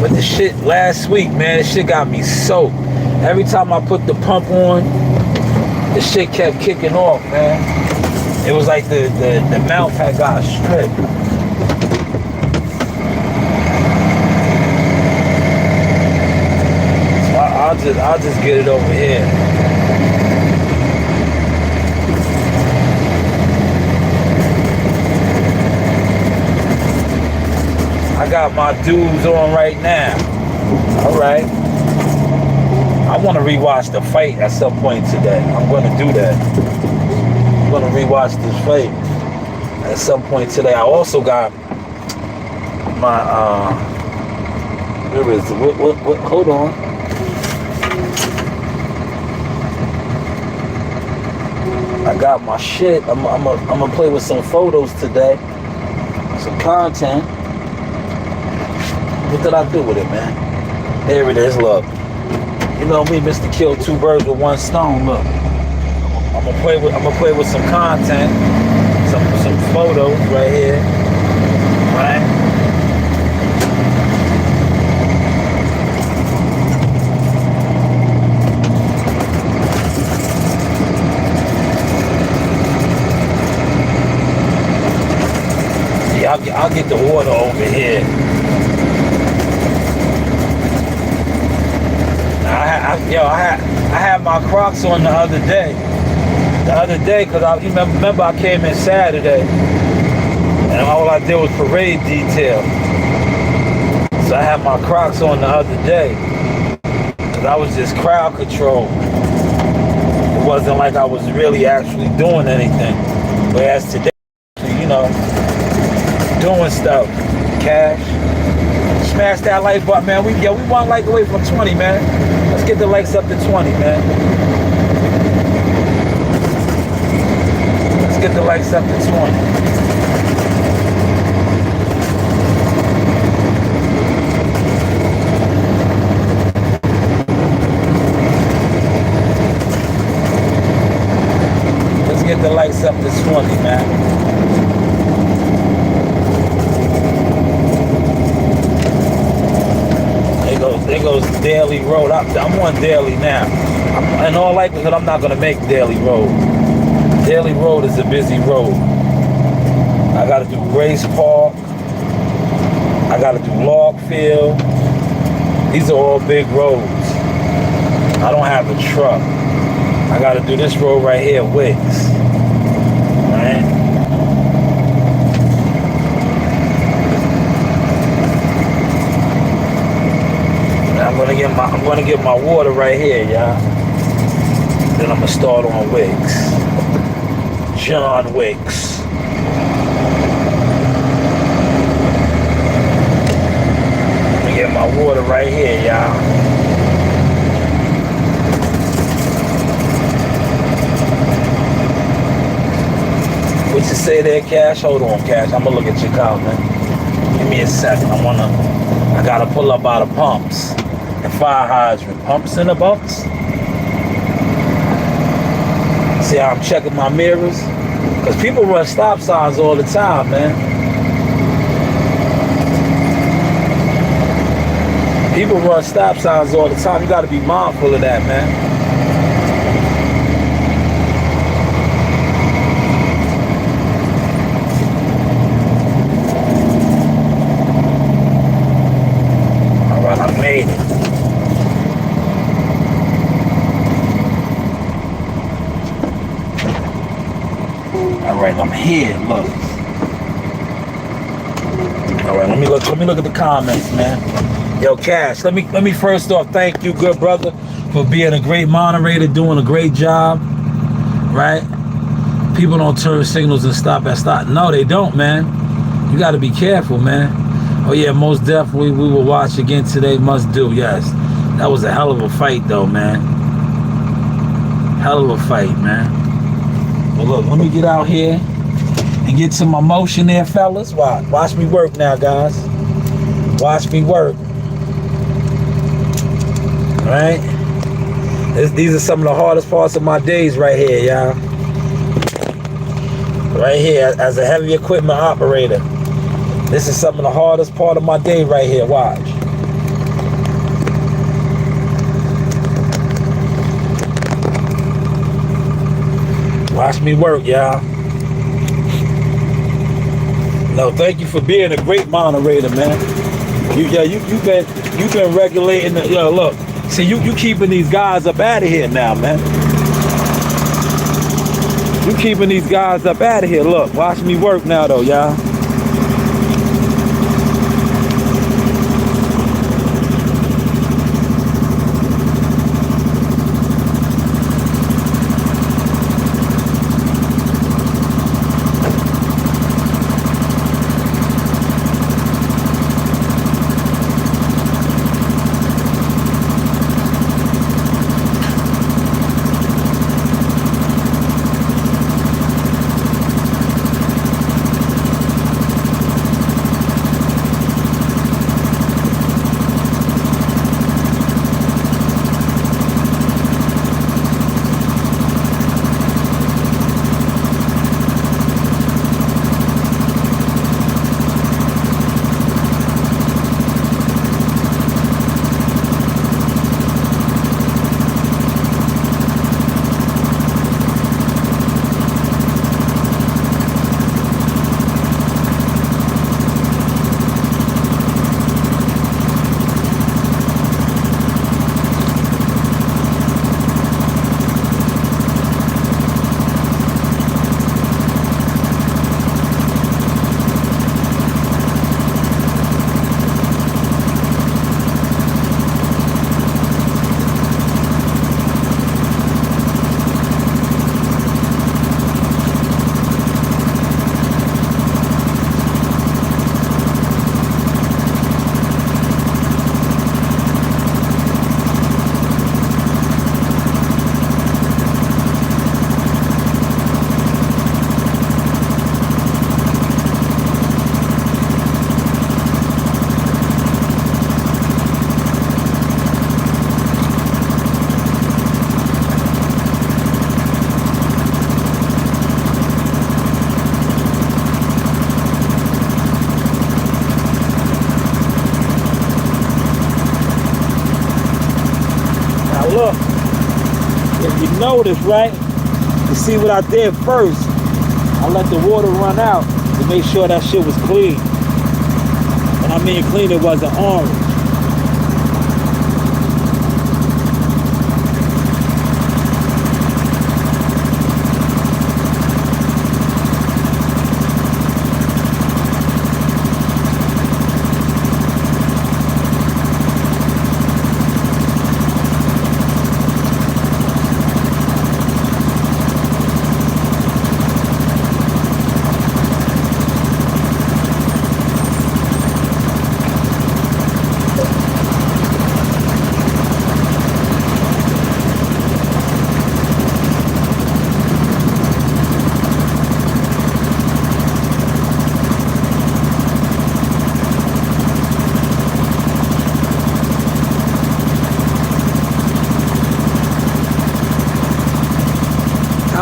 But the shit last week, man, this shit got me soaked. Every time I put the pump on, the shit kept kicking off, man. It was like the mouth had got stripped. So I'll just get it over here. I got my dudes on right now. All right. I want to rewatch the fight at some point today. I'm going to do that. I'm going to rewatch this fight at some point today. I also got my where is it? What hold on. I got my shit. I'm gonna play with some photos today. Some content. What did I do with it, man? There it is, look. You know me, Mr. Kill two birds with one stone, look. I'm gonna play with some content, some photos right here. Right? Yeah, I'll get the water over here. I had my Crocs on the other day. Because I remember I came in Saturday, and all I did was parade detail. So I had my Crocs on the other day, because I was just crowd control. It wasn't like I was really actually doing anything. Whereas today, you know, doing stuff, cash. Smash that like button, man. We one like away from 20, man. Let's get the likes up to 20, man. Let's get the likes up to 20. Let's get the likes up to 20, man. There goes Daily Road. I'm on Daily now. In all likelihood, I'm not going to make Daily Road. Daily Road is a busy road. I got to do Grace Park. I got to do Logfield. These are all big roads. I don't have a truck. I gotta do this road right here, Wicks. Right? I'm gonna get my water right here, y'all. Then I'm gonna start on Wicks. John Wicks. I'm gonna get my water right here, y'all. What you say there, Cash? Hold on, Cash. I'm gonna look at your comment. Give me a second. I gotta pull up out of pumps and fire hydrant. Pumps in the bumps. See how I'm checking my mirrors? Because people run stop signs all the time, man. People run stop signs all the time. You gotta be mindful of that, man. Made it. All right, I'm here. Look. All right, let me look at the comments, man. Yo, Cash, let me first off thank you, good brother, for being a great moderator, doing a great job. Right? People don't turn signals and stop at stop. No, they don't, man. You got to be careful, man. Oh yeah, most definitely we will watch again today. Must do, yes. That was a hell of a fight though, man. Hell of a fight, man. Well look, let me get out here and get to my motion there, fellas. Watch me work now, guys. Watch me work. Alright? These are some of the hardest parts of my days right here, y'all. Right here, as a heavy equipment operator. This is some of the hardest part of my day right here. Watch. Watch me work, y'all. No, thank you for being a great moderator, man. You've been regulating the, look. See, you keeping these guys up out of here now, man. You keeping these guys up out of here. Look, watch me work now though, y'all. Look, if you notice, right, you see what I did first. I let the water run out to make sure that shit was clean. When I mean clean, it wasn't orange.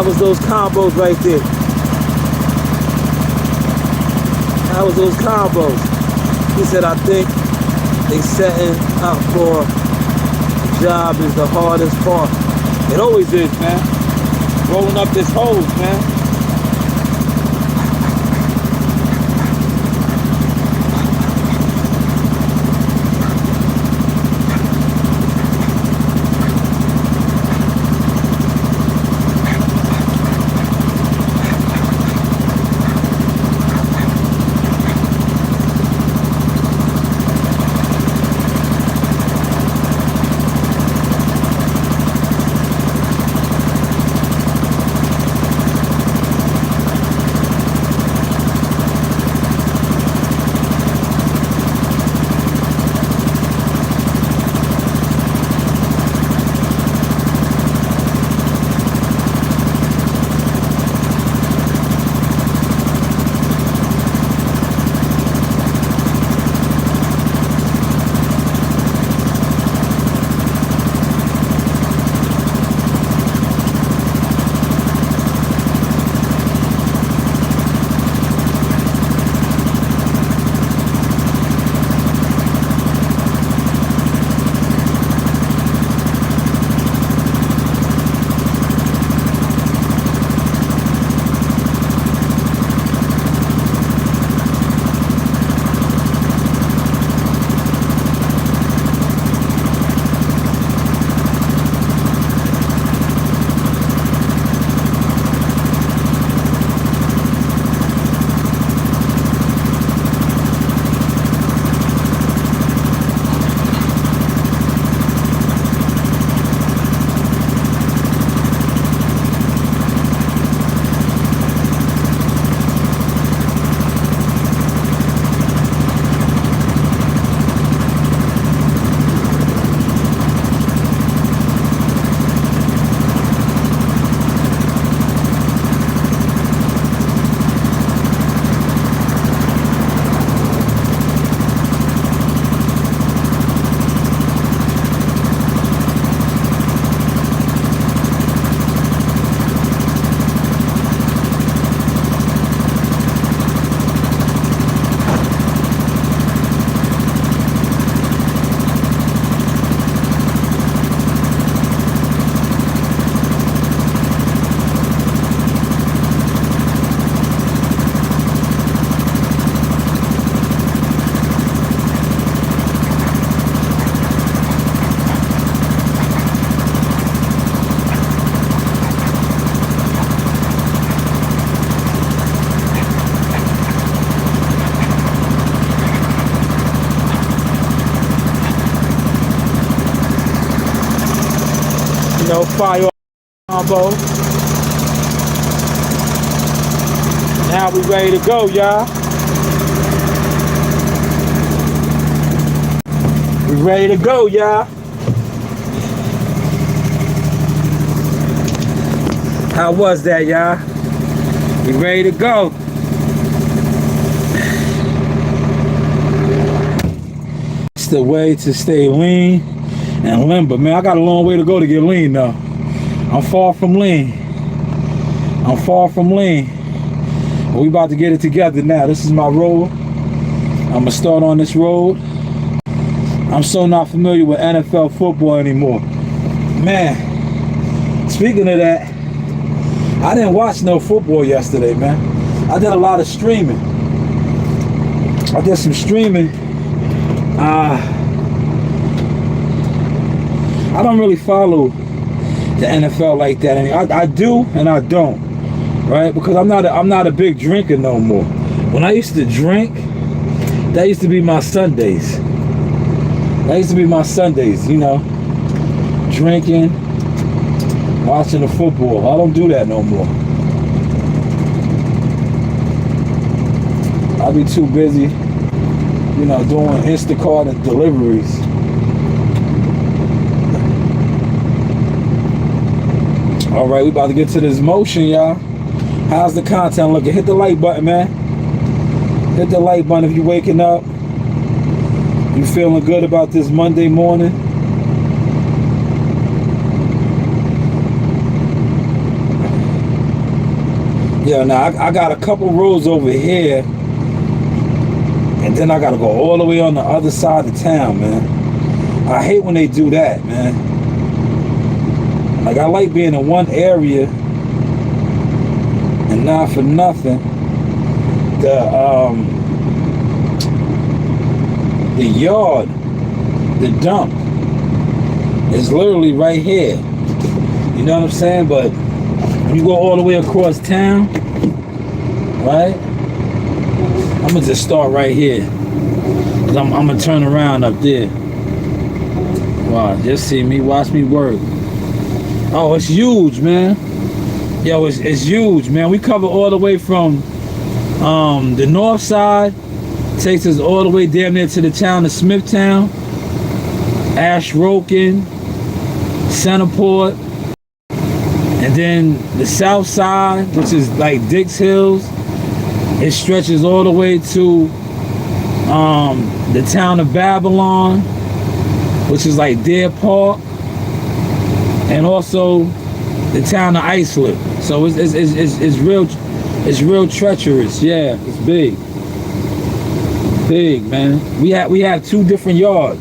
How was those combos right there? How was those combos? He said, I think they setting up for the job is the hardest part. It always is, man. Rolling up this hose, man. know, fire combo. Now we ready to go, y'all. We ready to go, y'all. How was that, y'all? We ready to go. It's the way to stay lean and limber. Man, I got a long way to go to get lean though. I'm far from lean. I'm far from lean. But we about to get it together now. This is my road. I'm gonna start on this road. I'm so not familiar with NFL football anymore. Man, speaking of that, I didn't watch no football yesterday, man. I did a lot of streaming. I did some streaming. I don't really follow the NFL like that. I do and I don't, right? Because I'm not a big drinker no more. When I used to drink, that used to be my Sundays. That used to be my Sundays, you know, drinking, watching the football. I don't do that no more. I'll be too busy, you know, doing Instacart and deliveries. All right, we about to get to this motion, y'all. How's the content looking? Hit the like button, man. Hit the like button if you're waking up. You feeling good about this Monday morning? Yeah, now I got a couple roads over here, and then I gotta go all the way on the other side of town, man. I hate when they do that, man. Like, I like being in one area, and not for nothing, the yard, the dump, is literally right here. You know what I'm saying? But when you go all the way across town, right? I'm gonna just start right here. Cause I'm gonna turn around up there. Wow, just see me, watch me work. Oh, it's huge, man. Yo, it's huge, man. We cover all the way from the north side, takes us all the way damn near to the town of Smithtown, Ashroken, Centerport, and then the south side, which is like Dix Hills, it stretches all the way to the town of Babylon, which is like Deer Park, and also the town of Islip. So it's real treacherous. Yeah, it's big, man. We have two different yards,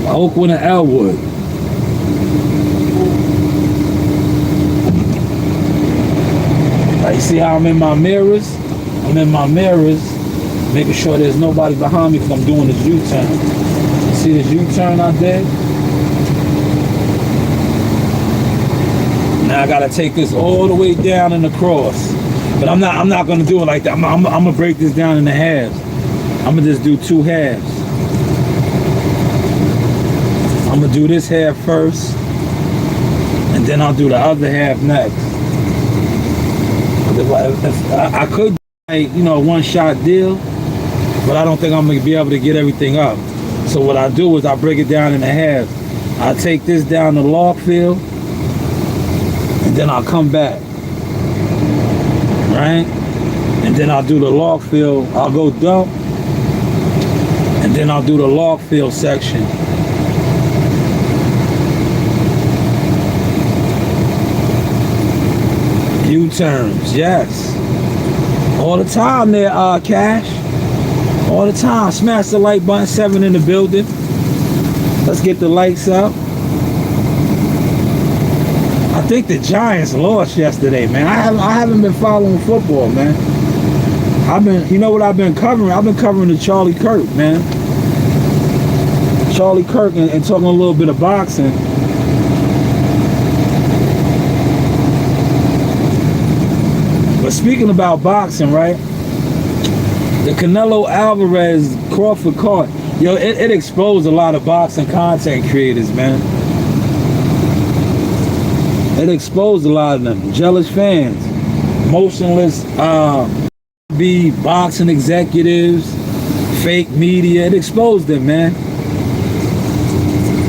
Oakwood and Elwood. You see how I'm in my mirrors? I'm in my mirrors, making sure there's nobody behind me because I'm doing this U-turn. You see this U-turn I did? Now I gotta take this all the way down and across. But I'm not gonna do it like that. I'm gonna break this down into halves. I'm gonna just do two halves. I'm gonna do this half first, and then I'll do the other half next. If I could, one-shot deal, but I don't think I'm gonna be able to get everything up. So what I do is I break it down into half. I take this down to Lockfield, and then I'll come back, right? And then I'll do the Lockfield. I'll go dump, and then I'll do the Lockfield section. U-turns, yes. All the time there, Cash. All the time. Smash the like button, 7 in the building. Let's get the lights up. I think the Giants lost yesterday, man. I haven't been following football, man. You know what I've been covering? I've been covering the Charlie Kirk, man. Charlie Kirk and talking a little bit of boxing. But speaking about boxing, right? The Canelo Alvarez Crawford card, yo, it exposed a lot of boxing content creators, man. It exposed a lot of them. Jealous fans, motionless boxing executives, fake media. It exposed them, man.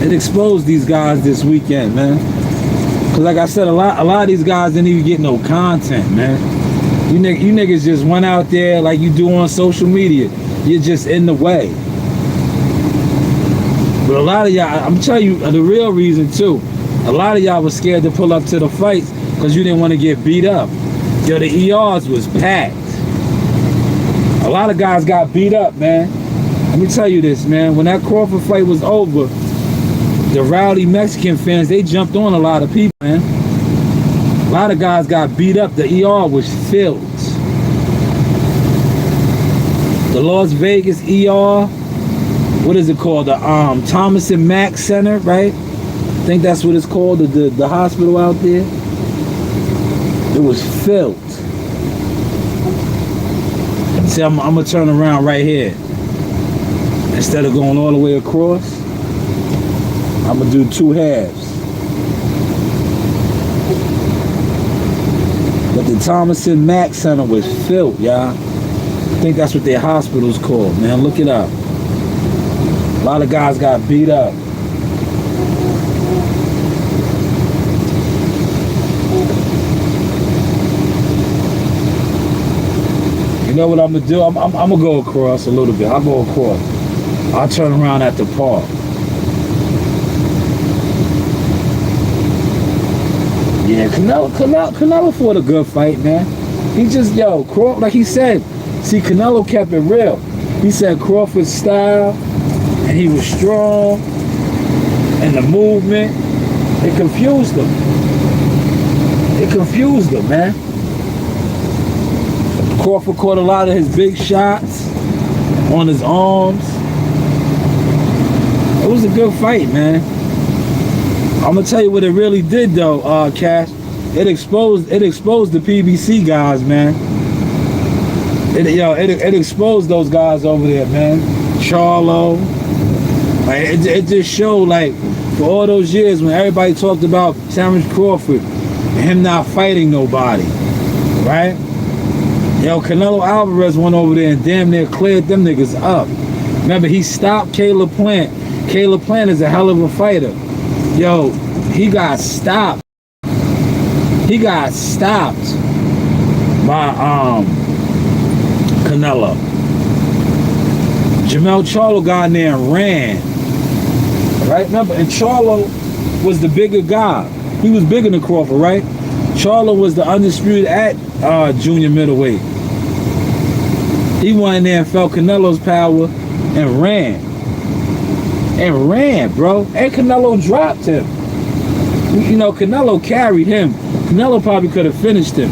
It exposed these guys this weekend, man. Cause like I said, a lot of these guys didn't even get no content, man. You niggas just went out there like you do on social media. You're just in the way. But a lot of y'all, I'm telling you the real reason too. A lot of y'all was scared to pull up to the fights because you didn't want to get beat up. Yo, the ERs was packed. A lot of guys got beat up, man. Let me tell you this, man. When that Crawford fight was over, the rowdy Mexican fans, they jumped on a lot of people, man. A lot of guys got beat up. The ER was filled. The Las Vegas ER, what is it called? The Thomas and Mack Center, right? I think that's what it's called, the hospital out there. It was filled. See, I'm gonna turn around right here. Instead of going all the way across, I'm gonna do two halves. But the Thomas and Mack Center was filled, y'all. I think that's what their hospital's called, man. Look it up. A lot of guys got beat up. You know what I'm gonna do? I'm gonna go across a little bit. I'll go across. I'll turn around at the park. Yeah, Canelo fought a good fight, man. He just, yo, Crawford, like he said, see, Canelo kept it real. He said Crawford's style, and he was strong, and the movement, it confused him. It confused him, man. Crawford caught a lot of his big shots on his arms. It was a good fight, man. I'm gonna tell you what it really did, though, Cash. It exposed the PBC guys, man. It exposed those guys over there, man. Charlo. Like, it just showed, like, for all those years when everybody talked about Terence Crawford and him not fighting nobody, right? Yo, Canelo Alvarez went over there and damn near cleared them niggas up. Remember, he stopped Caleb Plant. Caleb Plant is a hell of a fighter. Yo, he got stopped. He got stopped by Canelo. Jamel Charlo got in there and ran. Right? Remember, and Charlo was the bigger guy. He was bigger than Crawford, right? Charlo was the undisputed at junior middleweight. He went in there and felt Canelo's power and ran. And ran, bro. And Canelo dropped him. You know, Canelo carried him. Canelo probably could have finished him.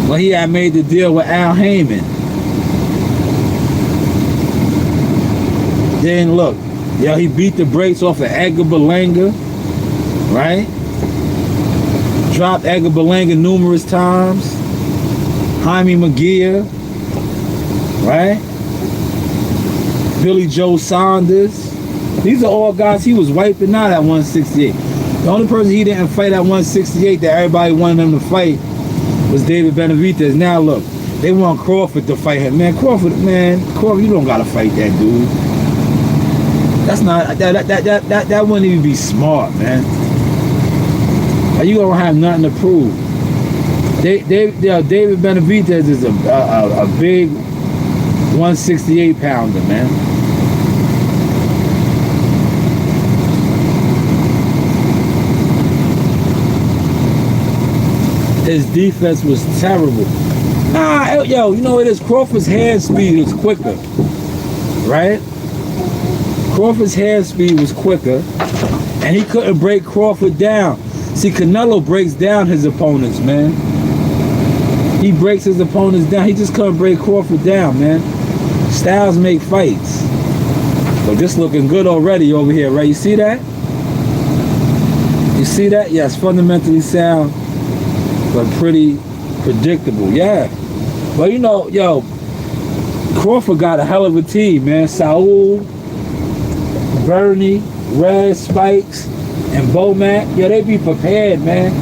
But he had made the deal with Al Heyman. Then look, yo, he beat the brakes off of Edgar Berlanga, right? Dropped Edgar Berlanga numerous times. Jaime Maguire, right? Billy Joe Saunders. These are all guys he was wiping out at 168. The only person he didn't fight at 168 that everybody wanted him to fight was David Benavidez. Now look, they want Crawford to fight him. Man, Crawford, you don't gotta fight that dude. That's not that wouldn't even be smart, man. Like, you don't have nothing to prove. David Benavidez is a big 168 pounder, man. His defense was terrible. Nah, yo, you know what it is? Crawford's hand speed was quicker, right? Crawford's hand speed was quicker, and he couldn't break Crawford down. See, Canelo breaks down his opponents, man. He breaks his opponents down. He just couldn't break Crawford down, man. Styles make fights. But this looking good already over here, right? You see that? You see that? Yes, fundamentally sound, but pretty predictable. Yeah. Well, you know, yo, Crawford got a hell of a team, man. Saul, Bernie, Red, Spikes, and Bomac. Yo, they be prepared, man.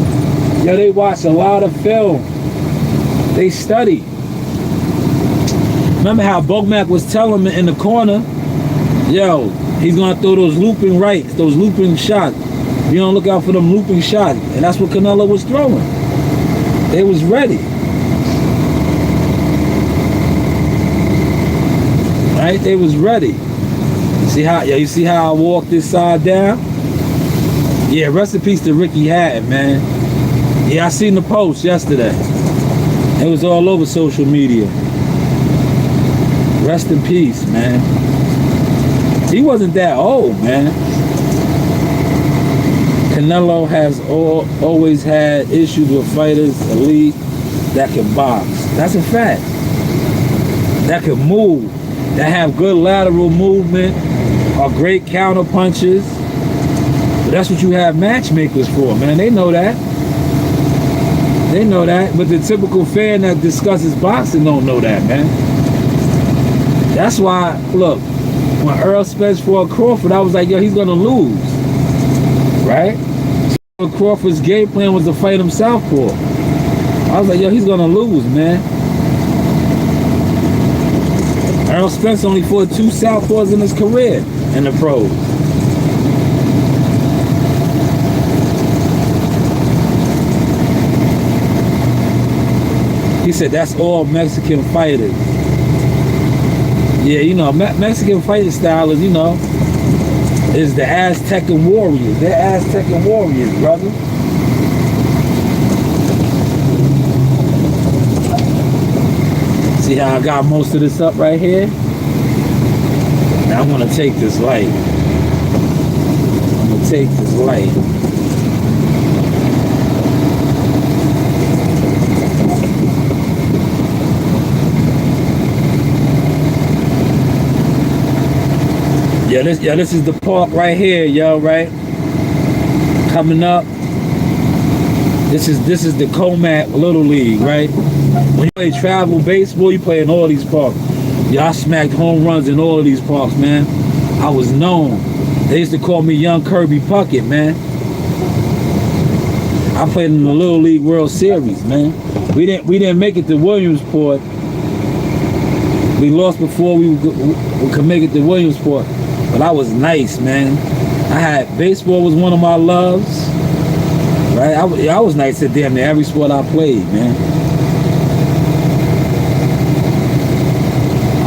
Yo, they watch a lot of film. They study. Remember how Bomac was telling me in the corner, yo, he's gonna throw those looping rights, those looping shots. You don't look out for them looping shots. And that's what Canelo was throwing. They was ready. Right? They was ready. See how, yeah, you see how I walked this side down? Yeah, rest in peace to Ricky Hatton, man. Yeah, I seen the post yesterday. It was all over social media. Rest in peace, man. He wasn't that old, man. Canelo has always had issues with fighters, elite, that can box. That's a fact. That can move, that have good lateral movement, are great counter punches. But that's what you have matchmakers for, man. They know that. They know that. But the typical fan that discusses boxing don't know that, man. That's why, look, when Earl Spence fought Crawford, I was like, yo, he's gonna lose. Right? So Crawford's game plan was to fight him southpaw. I was like, yo, he's gonna lose, man. Earl Spence only fought 2 southpaws in his career in the pros. He said that's all Mexican fighters. Yeah, you know, Mexican fighting style is, you know, is the Aztecan warriors. They're Aztecan warriors, brother. See how I got most of this up right here? Now I'm gonna take this light. I'm gonna take this light. This is the park right here, yo, right? Coming up. This is the Comac Little League, right? When you play travel baseball, you play in all these parks. Yeah, I smacked home runs in all of these parks, man. I was known. They used to call me Young Kirby Puckett, man. I played in the Little League World Series, man. We didn't make it to Williamsport. We lost before we could make it to Williamsport. But I was nice, man. Baseball was one of my loves. Right? I was nice at damn near every sport I played, man.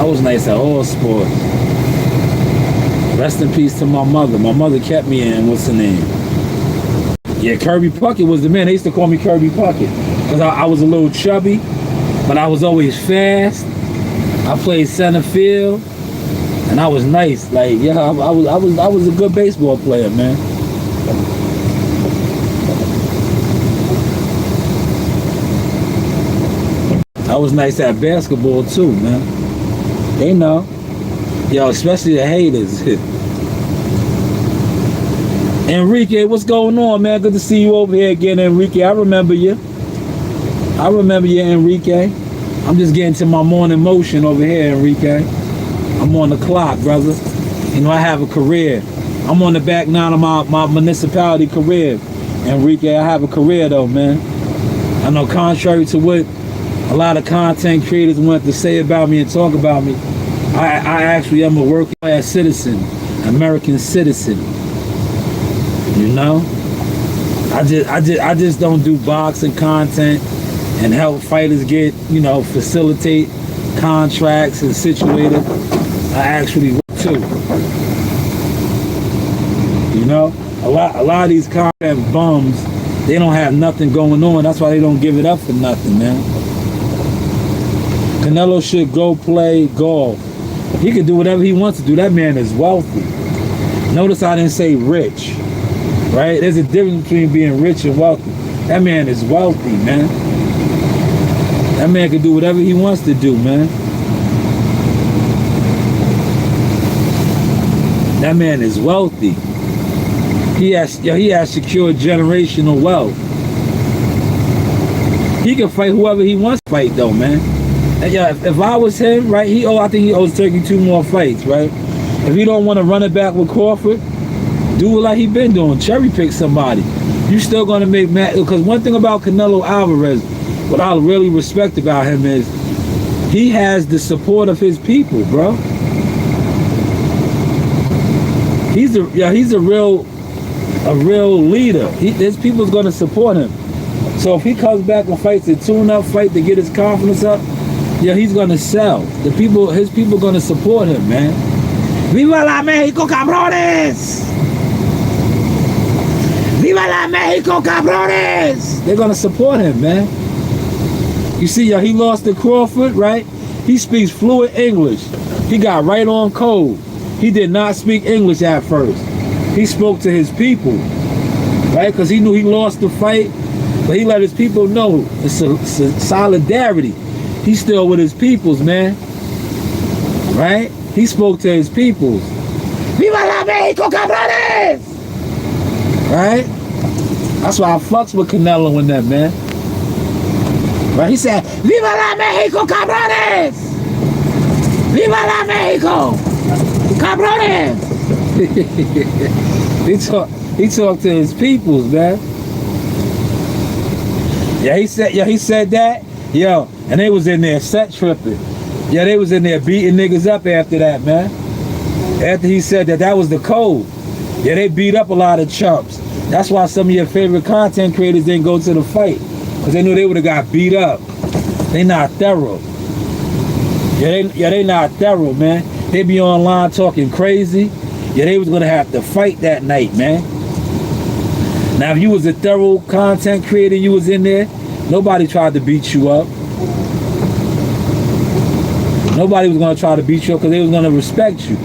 I was nice at all sports. Rest in peace to my mother. My mother kept me in, what's the name? Yeah, Kirby Puckett was the man. They used to call me Kirby Puckett. Because I was a little chubby, but I was always fast. I played center field. And I was nice. Like, yeah, I was a good baseball player, man. I was nice at basketball too, man. They know. Yo, especially the haters. Enrique, what's going on, man? Good to see you over here again, Enrique. I remember you. Enrique. I'm just getting to my morning motion over here, Enrique. I'm on the clock, brother. You know, I have a career. I'm on the back nine of my municipality career. Enrique, I have a career though, man. I know contrary to what a lot of content creators want to say about me and talk about me, I actually am a working class citizen, American citizen. You know? I just don't do boxing content and help fighters get, you know, facilitate contracts and situated. I actually work too. You know, a lot of these content bums, they don't have nothing going on. That's why they don't give it up for nothing, man. Canelo should go play golf. He can do whatever he wants to do. That man is wealthy. Notice I didn't say rich, right? There's a difference between being rich and wealthy. That man is wealthy, man. That man can do whatever he wants to do, man. That man is wealthy. He has secured generational wealth. He can fight whoever he wants to fight though, man. And yeah, if I was him, right, I think he owes Turkey 2 more fights, right? If he don't want to run it back with Crawford, do it like he been doing, cherry pick somebody. You still gonna make mad, because one thing about Canelo Alvarez, what I really respect about him is he has the support of his people, bro. He's a real leader. His people's gonna support him. So if he comes back and fights a tune-up fight to get his confidence up, yeah, he's gonna sell. His people gonna support him, man. Viva la México, cabrones! Viva la México, cabrones! They're gonna support him, man. You see, he lost to Crawford, right? He speaks fluent English. He got right on code. He did not speak English at first. He spoke to his people, right? Because he knew he lost the fight, but he let his people know it's a solidarity. He's still with his peoples, man. Right? He spoke to his peoples. Viva la México, cabrones! Right? That's why I fucks with Canelo in that, man. Right? He said, Viva la México, cabrones! Viva la México! Cabrones! he talked to his peoples, man. Yeah, he said that. Yo, and they was in there set tripping. Yeah, they was in there beating niggas up after that, man. After he said that was the code. Yeah, they beat up a lot of chumps. That's why some of your favorite content creators didn't go to the fight, because they knew they would have got beat up. They not thorough. Yeah, they not thorough, man. They be online talking crazy. Yeah, they was gonna have to fight that night, man. Now, if you was a thorough content creator, you was in there, nobody tried to beat you up. Nobody was gonna try to beat you up because they was gonna respect you.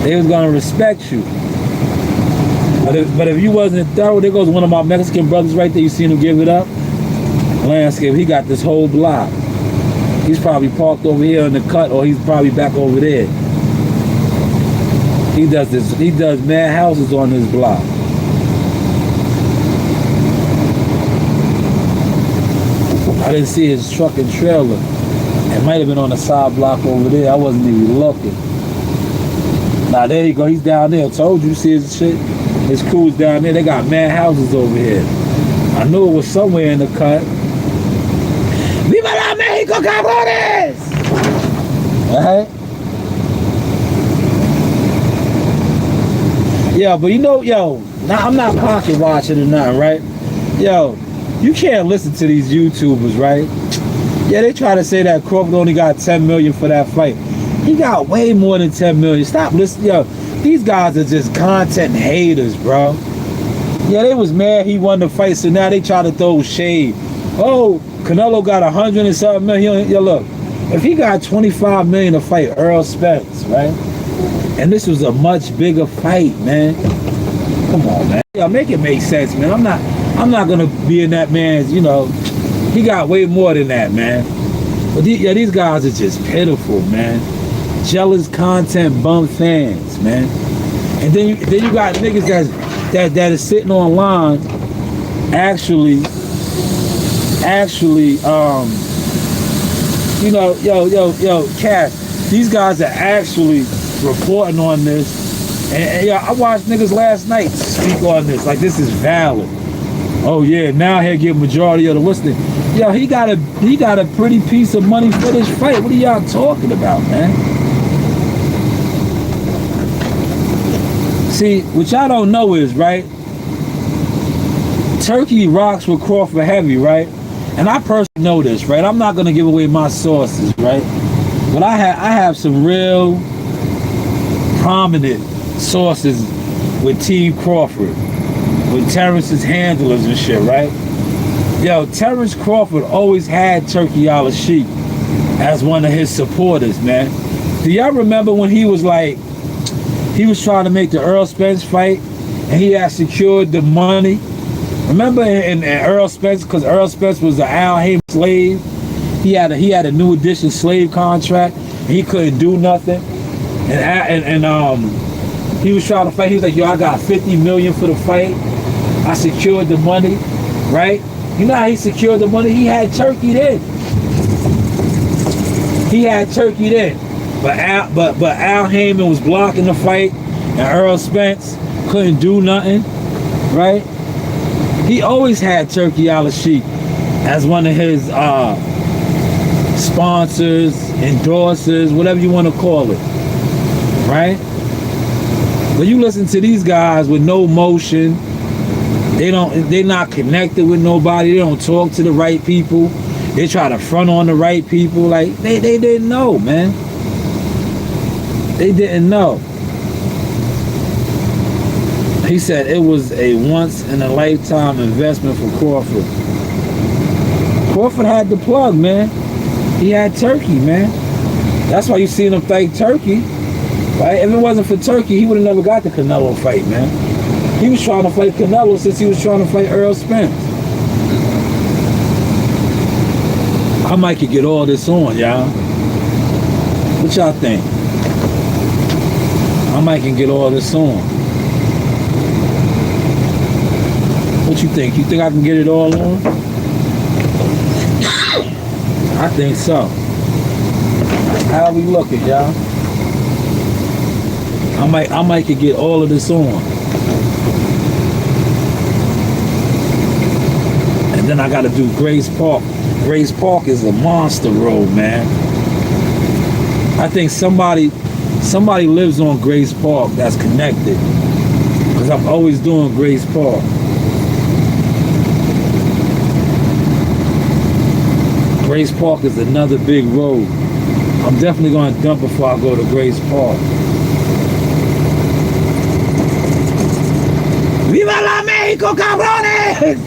They was gonna respect you. But if you wasn't thorough, there goes one of my Mexican brothers right there. You seen him give it up? Landscape. He got this whole block. He's probably parked over here in the cut, or he's probably back over there. He does this. He does mad houses on this block. I didn't see his truck and trailer. It might have been on the side block over there. I wasn't even looking. Now there you go. He's down there. I told you. See his shit? His crew's down there. They got mad houses over here. I knew it was somewhere in the cut. Viva la Mexico, cabrones! Alright? Yo, but you know, now I'm not pocket watching or nothing, right? Yo, you can't listen to these YouTubers, right? Yeah, they try to say that Crawford only got 10 million for that fight. He got way more than 10 million. Stop listening. Yo, these guys are just content haters, bro. Yeah, they was mad he won the fight, so now they try to throw shade. Oh, Canelo got 100 and something million. Yo, look, if he got 25 million to fight Earl Spence, right? And this was a much bigger fight, man. Come on, man. Yo, make it make sense, man. I'm not gonna be in that man's, you know. He got way more than that, man. But these guys are just pitiful, man. Jealous content bum fans, man. And then you got niggas that is sitting online actually you know, yo, Cash, these guys are actually reporting on this. And yo, I watched niggas last night speak on this, like this is valid. Oh yeah, now he'll get majority of the listening. Yo, he got a pretty piece of money for this fight. What are y'all talking about, man? See, what y'all don't know is, right, Turkey rocks with Crawford heavy, right? And I personally know this, right? I'm not gonna give away my sources, right? But I have some real prominent sources with Team Crawford, with Terence's handlers and shit, right? Yo, Terence Crawford always had Turkey Al-Sheikh as one of his supporters, man. Do y'all remember when he was trying to make the Earl Spence fight and he had secured the money? Remember in Earl Spence, because Earl Spence was an Al Haymon slave. He had a new edition slave contract. And he couldn't do nothing. And he was trying to fight. He was like, yo, I got 50 million for the fight. I secured the money, right? You know how he secured the money? He had Turkey then. But Al Haymon was blocking the fight, and Earl Spence couldn't do nothing, right? He always had Turkey Al-Sheikh as one of his sponsors, endorsers, whatever you want to call it, right? But you listen to these guys with no motion. They're not connected with nobody. They don't talk to the right people. They try to front on the right people. Like they didn't know, man. They didn't know. He said it was a once-in-a-lifetime investment for Crawford. Crawford had the plug, man. He had Turkey, man. That's why you seen him fight Turkey. Right? If it wasn't for Turkey, he would have never got the Canelo fight, man. He was trying to fight Canelo since he was trying to fight Earl Spence. I might could get all this on, y'all. What y'all think? I might can get all this on. What you think? You think I can get it all on? I think so. How we looking, y'all? I might could get all of this on. And then I gotta do Grace Park. Grace Park is a monster road, man. I think somebody lives on Grace Park that's connected. Because I'm always doing Grace Park. Grace Park is another big road. I'm definitely going to dump before I go to Grace Park. Viva la Mexico, cabrones!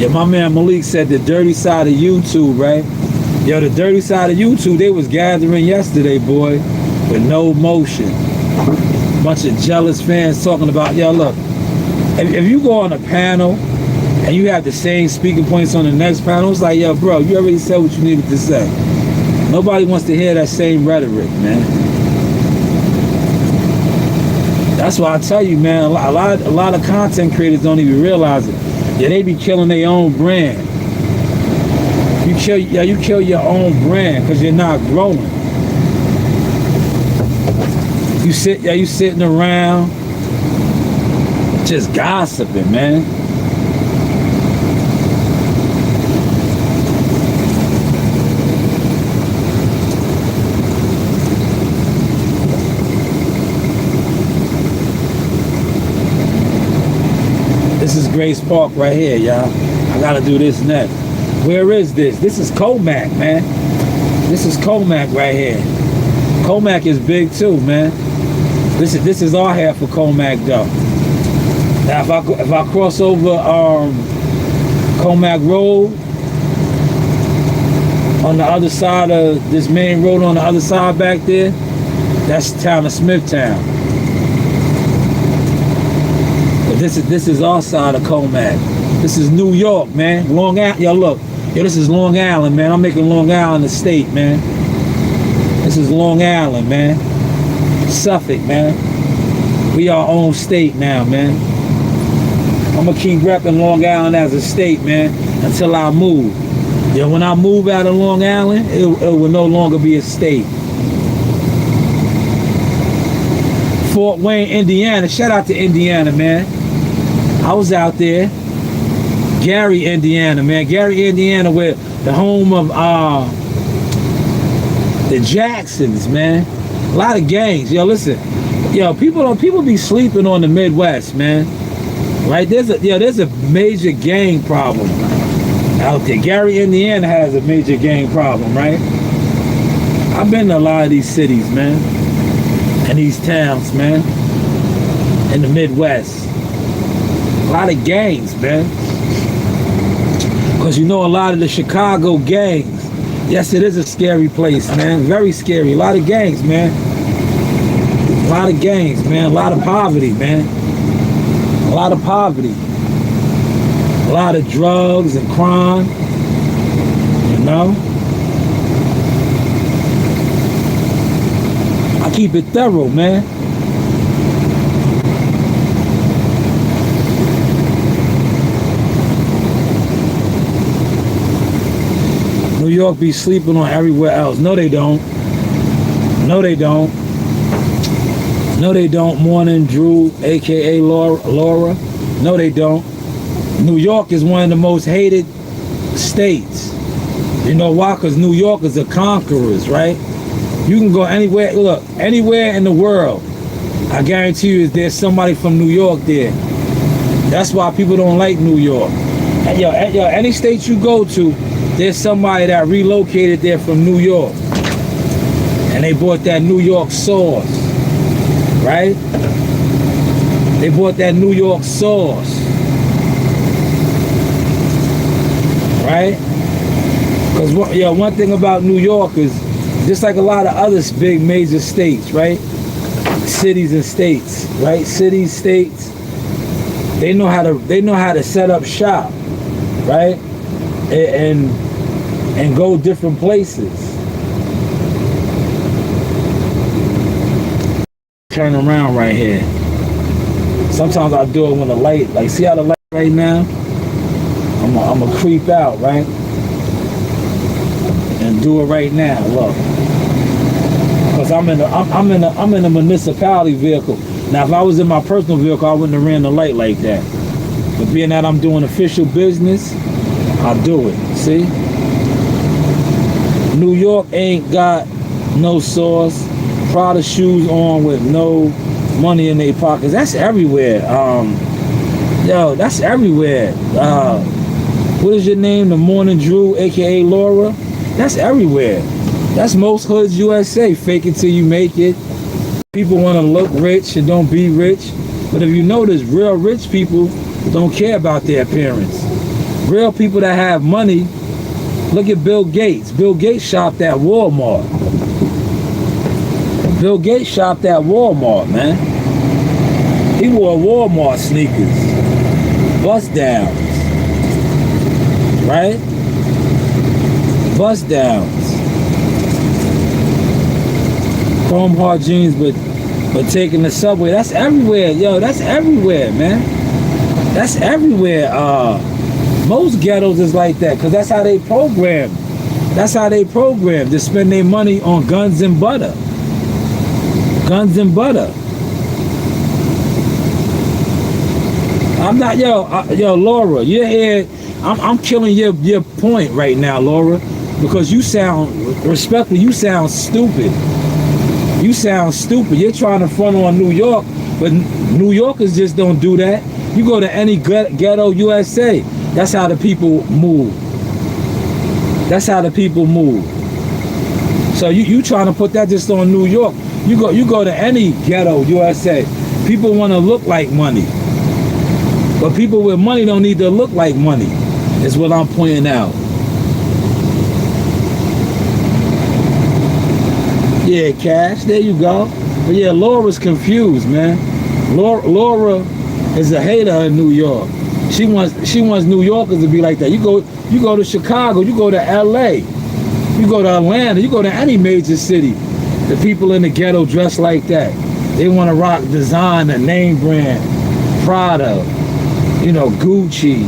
Yeah, my man Malik said the dirty side of YouTube, right? Yo, the dirty side of YouTube, they was gathering yesterday, boy, with no motion. Bunch of jealous fans talking about, yo, look, if you go on a panel and you have the same speaking points on the next panel, it's like, yo, bro, you already said what you needed to say. Nobody wants to hear that same rhetoric, man. That's why I tell you, man, a lot of content creators don't even realize it. Yeah, they be killing their own brand. You kill your own brand because you're not growing. You sitting around just gossiping, man. This is Grace Park right here, y'all. I gotta do this next. Where is this? This is Comac, man. This is Comac right here. Comac is big too, man. This is our half of Comac though. Now if I cross over Comac Road on the other side of this main road on the other side back there, that's the town of Smithtown. But this is our side of Comac. This is New York, man. Long Island, yo, look. Yo, this is Long Island, man. I'm making Long Island a state, man. This is Long Island, man. Suffolk, man. We our own state now, man. I'm gonna keep repping Long Island as a state, man, until I move. Yeah, when I move out of Long Island, it will no longer be a state. Fort Wayne, Indiana. Shout out to Indiana, man. I was out there. Gary, Indiana, man. Gary, Indiana, where the home of the Jacksons, man. A lot of gangs. Yo, listen. Yo, people be sleeping on the Midwest, man. Right? There's a major gang problem out there. Gary, Indiana has a major gang problem, right? I've been to a lot of these cities, man. And these towns, man. In the Midwest. A lot of gangs, man. Because you know a lot of the Chicago gangs, yes, it is a scary place, man. Very scary. A lot of gangs, man. A lot of gangs, man. A lot of poverty, man. A lot of poverty. A lot of drugs and crime. You know? I keep it thorough, man. New York be sleeping on everywhere else. No, they don't. No, they don't. No, they don't. Morning, Drew, a.k.a. Laura. No, they don't. New York is one of the most hated states. You know why? Because New Yorkers are conquerors, right? You can go anywhere. Look, anywhere in the world, I guarantee you there's somebody from New York there. That's why people don't like New York. And yo, any state you go to, there's somebody that relocated there from New York. And they bought that New York sauce. Right? They bought that New York sauce. Right? Because one thing about New York is, just like a lot of other big major states, right? Cities and states, right? Cities, states, they know how to set up shop, right? And go different places. Turn around right here. Sometimes I do it when the light, like see how the light right now? I'm gonna creep out, right? And do it right now, look. Cause I'm in a municipality vehicle. Now if I was in my personal vehicle, I wouldn't have ran the light like that. But being that I'm doing official business, I'll do it. See? New York ain't got no sauce. Prada shoes on with no money in their pockets. That's everywhere. Yo, that's everywhere. What is your name? The Morning Drew, aka Laura. That's everywhere. That's most hoods USA. Fake it till you make it. People want to look rich and don't be rich. But if you notice, real rich people don't care about their appearance. Real people that have money. Look at Bill Gates. Bill Gates shopped at Walmart. Bill Gates shopped at Walmart, man. He wore Walmart sneakers. Bust downs. Right? Bust downs. Chrome heart jeans, but taking the subway. That's everywhere, yo. That's everywhere, man. That's everywhere. Most ghettos is like that, because that's how they program. That's how they program to spend their money on guns and butter. Guns and butter. I'm not, yo, Laura, you're here. I'm killing your point right now, Laura, because you sound, respectfully, you sound stupid. You sound stupid. You're trying to front on New York, but New Yorkers just don't do that. You go to any ghetto USA, that's how the people move. That's how the people move. So you trying to put that just on New York. You go to any ghetto USA, people want to look like money. But people with money don't need to look like money, is what I'm pointing out. Yeah, Cash, there you go. But yeah, Laura's confused, man. Laura is a hater in New York. She wants New Yorkers to be like that. You go to Chicago, you go to LA, you go to Atlanta, you go to any major city. The people in the ghetto dress like that. They want to rock designer, name brand, Prada, Gucci,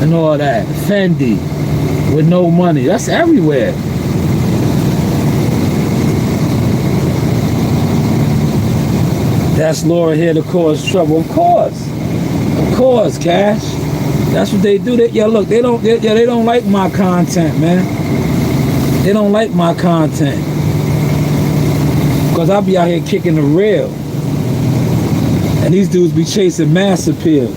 and all that. Fendi, with no money. That's everywhere. That's Laura here to cause trouble. Of course, Cash. That's what they do. Look, they don't like my content, man. They don't like my content. Because I'll be out here kicking the rail. And these dudes be chasing mass appeal.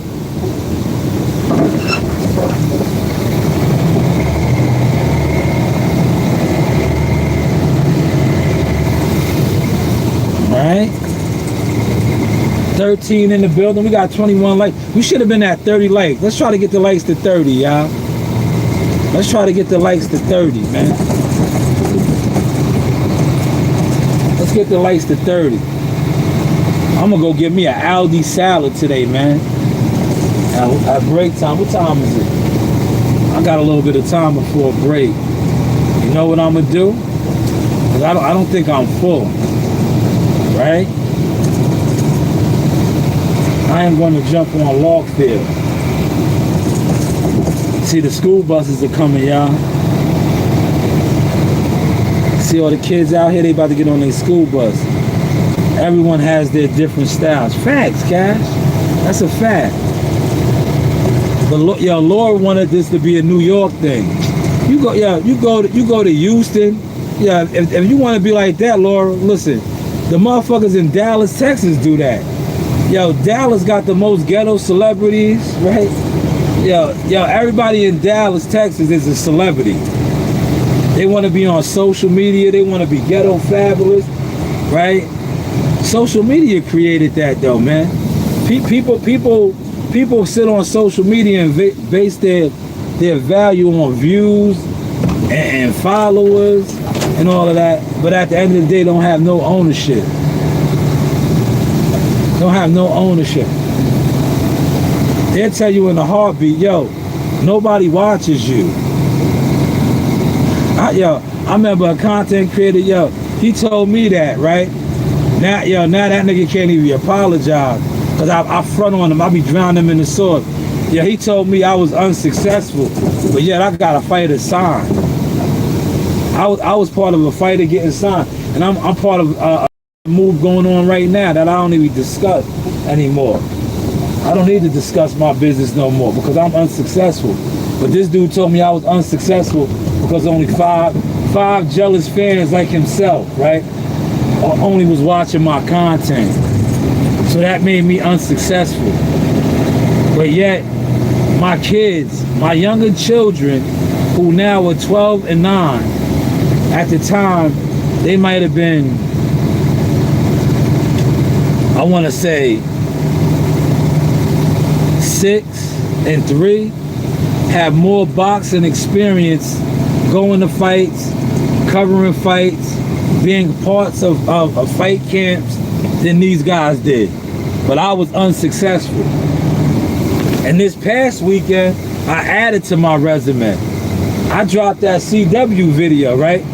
Right? 13 in the building. We got 21 likes. We should have been at 30 likes. Let's try to get the likes to 30, y'all. Let's try to get the likes to 30, man. Let's get the likes to 30. I'm gonna go get me an Aldi salad today, man. At break time. What time is it? I got a little bit of time before a break. You know what I'm gonna do? 'Cause I don't think I'm full. Right? I am going to jump on Logfield. See, the school buses are coming, y'all. See all the kids out here, they about to get on their school bus. Everyone has their different styles. Facts, Cash. That's a fact. But Laura wanted this to be a New York thing. You go to Houston. Yeah, if you want to be like that, Laura, listen. The motherfuckers in Dallas, Texas do that. Dallas got the most ghetto celebrities, right? Everybody in Dallas, Texas is a celebrity. They want to be on social media. They want to be ghetto fabulous, right? Social media created that, though, man. People sit on social media and base their value on views and followers and all of that. But at the end of the day, don't have no ownership. Don't have no ownership. They'll tell you in a heartbeat, nobody watches you. I remember a content creator, he told me that, right? Now that nigga can't even apologize, because I front on him, I be drowning him in the sword. He told me I was unsuccessful, but yet I got a fighter signed. I was part of a fighter getting signed, and I'm part of a move going on right now that I don't even discuss anymore. I don't need to discuss my business no more because I'm unsuccessful. But this dude told me I was unsuccessful because only five jealous fans like himself, right, only was watching my content. So that made me unsuccessful. But yet, my kids, my younger children, who now are 12 and 9, at the time, they might have been, I want to say, 6 and 3 have more boxing experience, going to fights, covering fights, being parts of fight camps than these guys did. But I was unsuccessful. And this past weekend, I added to my resume. I dropped that CW video, right?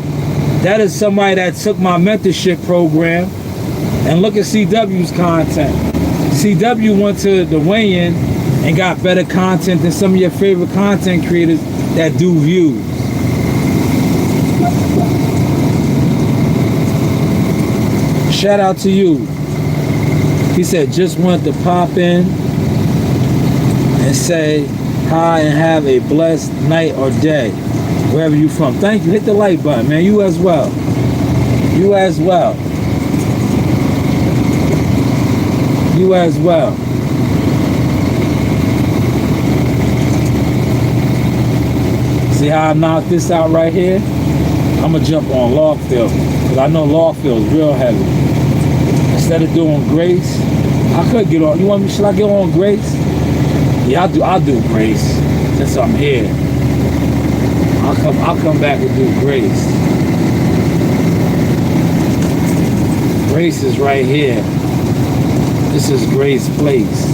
That is somebody that took my mentorship program, and look at CW's content. CW went to the weigh-in and got better content than some of your favorite content creators that do views. Shout out to you. He said, just wanted to pop in and say hi and have a blessed night or day, wherever you from. Thank you. Hit the like button, man. You as well. You as well. You as well. See how I knocked this out right here? I'm gonna jump on Logfield, because I know Logfield's real heavy. Instead of doing Grace, I could get on. You want me? Should I get on Grace? Yeah, I'll do Grace since I'm here. I'll come back and do Grace. Grace is right here. This is Grace Place.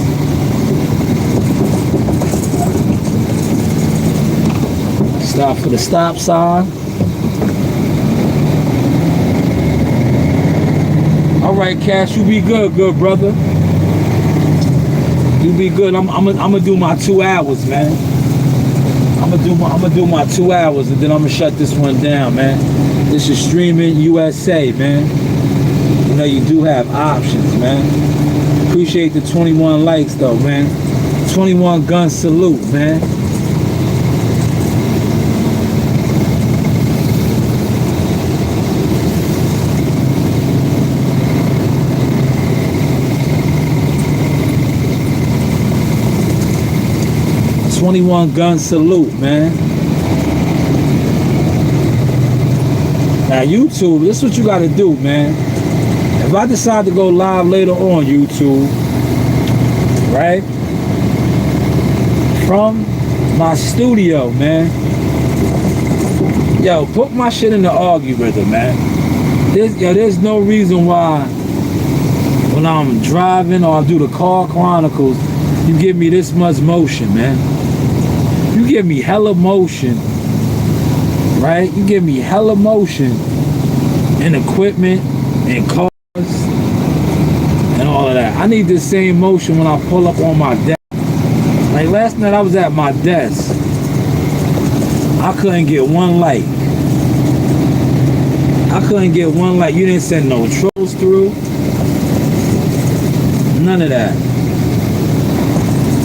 Stop for the stop sign. All right, Cash, you be good, good brother. You be good. I'm gonna do my 2 hours, man. I'm gonna do my 2 hours, and then I'm gonna shut this one down, man. This is Streaming USA, man. You know, you do have options, man. Appreciate the 21 likes, though, man. 21 gun salute, man. .21 gun salute, man. Now YouTube, this is what you gotta do, man. If I decide to go live later on YouTube, right, from my studio, man, yo, put my shit in the algorithm, man. There's no reason why when I'm driving or I do the car chronicles, you give me this much motion, man. You give me hella motion, right? You give me hella motion and equipment and cars and all of that. I need the same motion when I pull up on my desk. Like last night I was at my desk. I couldn't get one like. I couldn't get one like. You didn't send no trolls through. None of that.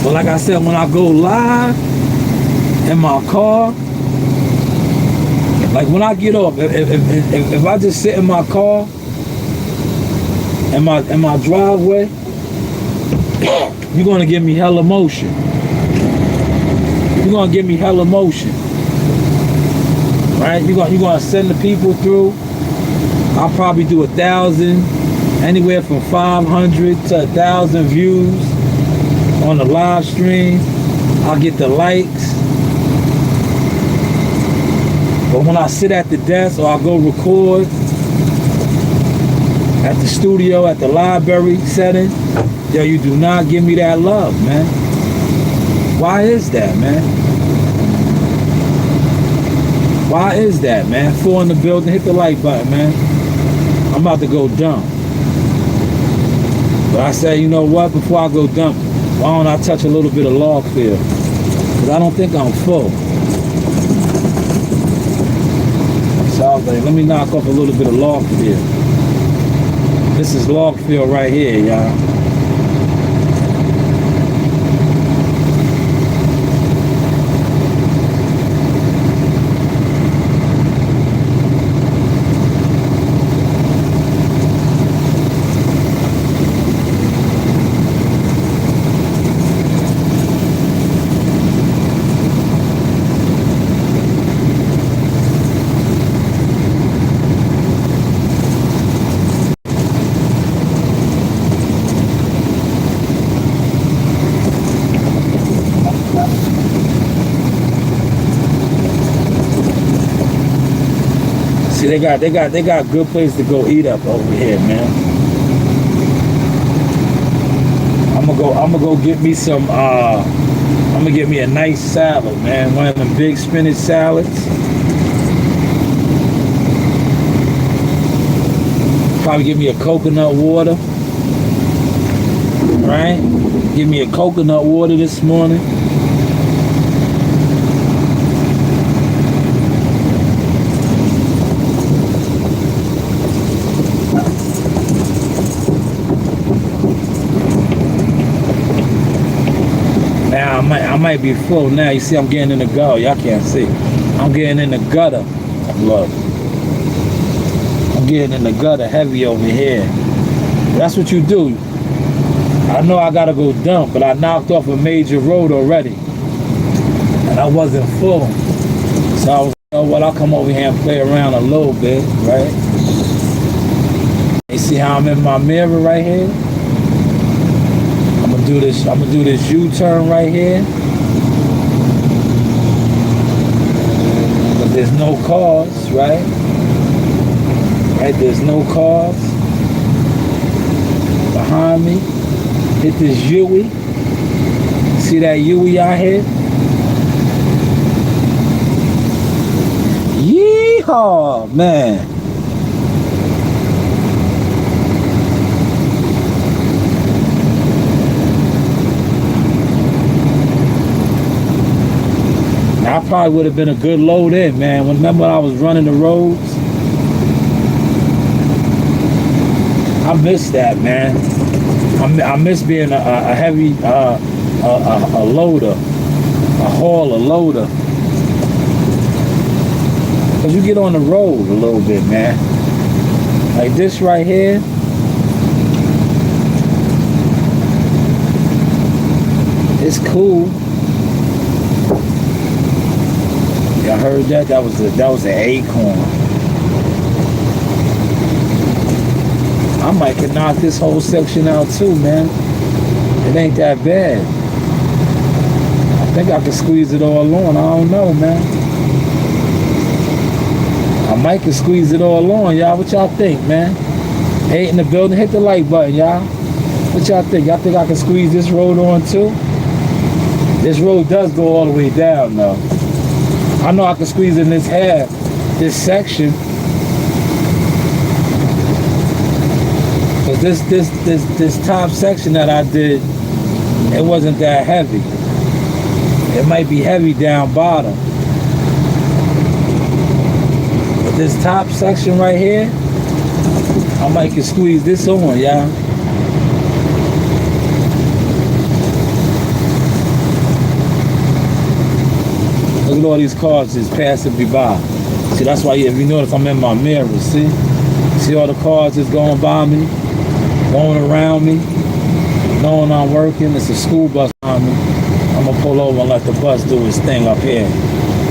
But like I said, when I go live in my car, like when I get off, if I just sit in my car, in my driveway, you're gonna give me hella motion. You're gonna give me hella motion, right? You're gonna send the people through. I'll probably do 1,000, anywhere from 500 to 1,000 views on the live stream. I'll get the likes. But when I sit at the desk or I go record at the studio, at the library setting, yo, you do not give me that love, man. Why is that, man? Why is that, man? 4 in the building, hit the like button, man. I'm about to go dumb. But I say, you know what, before I go dumb, why don't I touch a little bit of log field? Because I don't think I'm full. So I was like, let me knock off a little bit of log field. This is log field right here, y'all. See, they got good place to go eat up over here, man. I'm gonna go get me some. I'm gonna get me a nice salad, man. One of them big spinach salads. Probably give me a coconut water. Right? Give me a coconut water this morning. Now I might be full now. You see, I'm getting in the gutter. Y'all can't see. I'm getting in the gutter. Look. I'm getting in the gutter heavy over here. That's what you do. I know I gotta go dump, but I knocked off a major road already. And I wasn't full. So I was like, oh, well, I'll come over here and play around a little bit, right? You see how I'm in my mirror right here? I'm gonna do this U-turn right here. But there's no cars, right? Right, there's no cars behind me. Hit this Yui. See that Yui out here? Yeehaw, man. Now, I probably would have been a good load in, man. Remember when I was running the roads? I miss that, man. I miss being a heavy a loader, a hauler, loader. Cause you get on the road a little bit, man. Like this right here. It's cool. Y'all heard that? That was an acorn. I might could knock this whole section out too, man. It ain't that bad. I think I can squeeze it all on. I don't know, man. I might can squeeze it all on, y'all. What y'all think, man? 8 in the building. Hit the like button, y'all. What y'all think? Y'all think I can squeeze this road on too? This road does go all the way down, though. I know I can squeeze in this half, this section. But this top section that I did, it wasn't that heavy. It might be heavy down bottom. But this top section right here, I might can squeeze this on, y'all. Look at all these cars just passing me by. See, that's why if you notice I'm in my mirror, see? See all the cars just going by me? Going around me, knowing I'm working. It's a school bus on me. I'm gonna pull over and let the bus do its thing up here.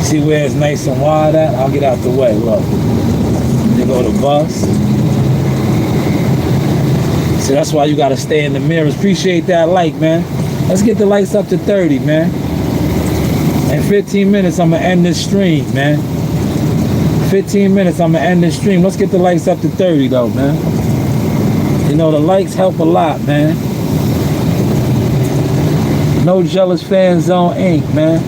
See where it's nice and wide at? I'll get out the way, look. There go the bus. See, that's why you gotta stay in the mirrors. Appreciate that like, man. Let's get the likes up to 30, man. In 15 minutes, I'm gonna end this stream, man. 15 minutes, I'm gonna end this stream. Let's get the likes up to 30 though, man. You know, the likes help a lot, man. No Jealous Fan Zone Inc., man.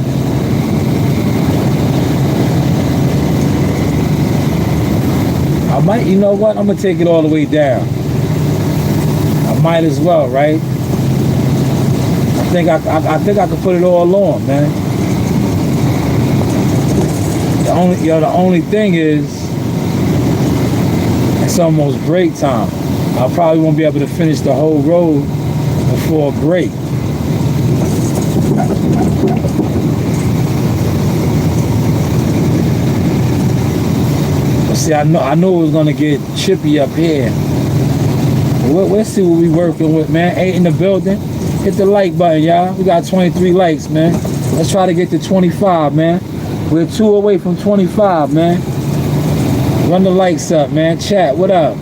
I might, you know what? I'm gonna take it all the way down. I might as well, right? I think I could put it all on, man. The only thing is, it's almost break time. I probably won't be able to finish the whole road before a break. But see, I knew it was gonna get chippy up here. Let's see what we working with, man. 8 in the building. Hit the like button, y'all. We got 23 likes, man. Let's try to get to 25, man. We're 2 away from 25, man. Run the likes up, man. Chat, what up?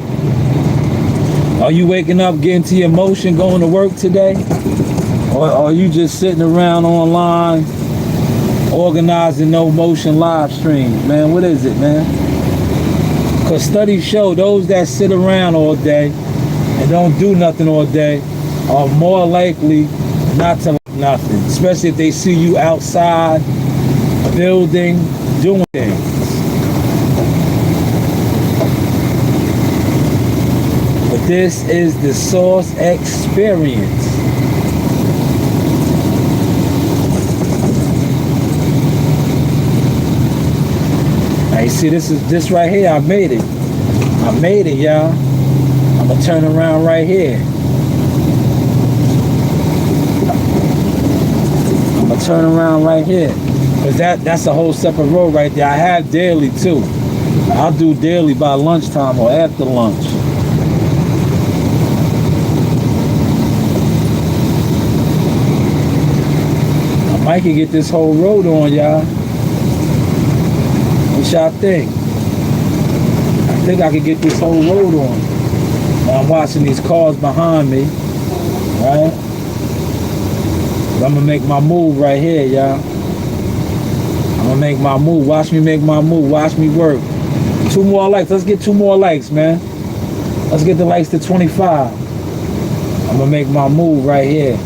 Are you waking up, getting to your motion, going to work today? Or are you just sitting around online, organizing no motion live streams, man? What is it, man? Because studies show those that sit around all day and don't do nothing all day are more likely not to like nothing, especially if they see you outside, building, doing things. But this is the Source experience. Now you see, this right here, I made it. I made it, y'all. I'm gonna turn around right here. I'm gonna turn around right here. Cause that's a whole separate road right there. I have daily too. I'll do daily by lunchtime or after lunch. I might can get this whole road on, y'all. What y'all think? I think I could get this whole road on. Now I'm watching these cars behind me, right? But I'm gonna make my move right here, y'all. I'm gonna make my move. Watch me make my move. Watch me work. 2 more likes. Let's get 2 more likes, man. Let's get the likes to 25. I'm gonna make my move right here.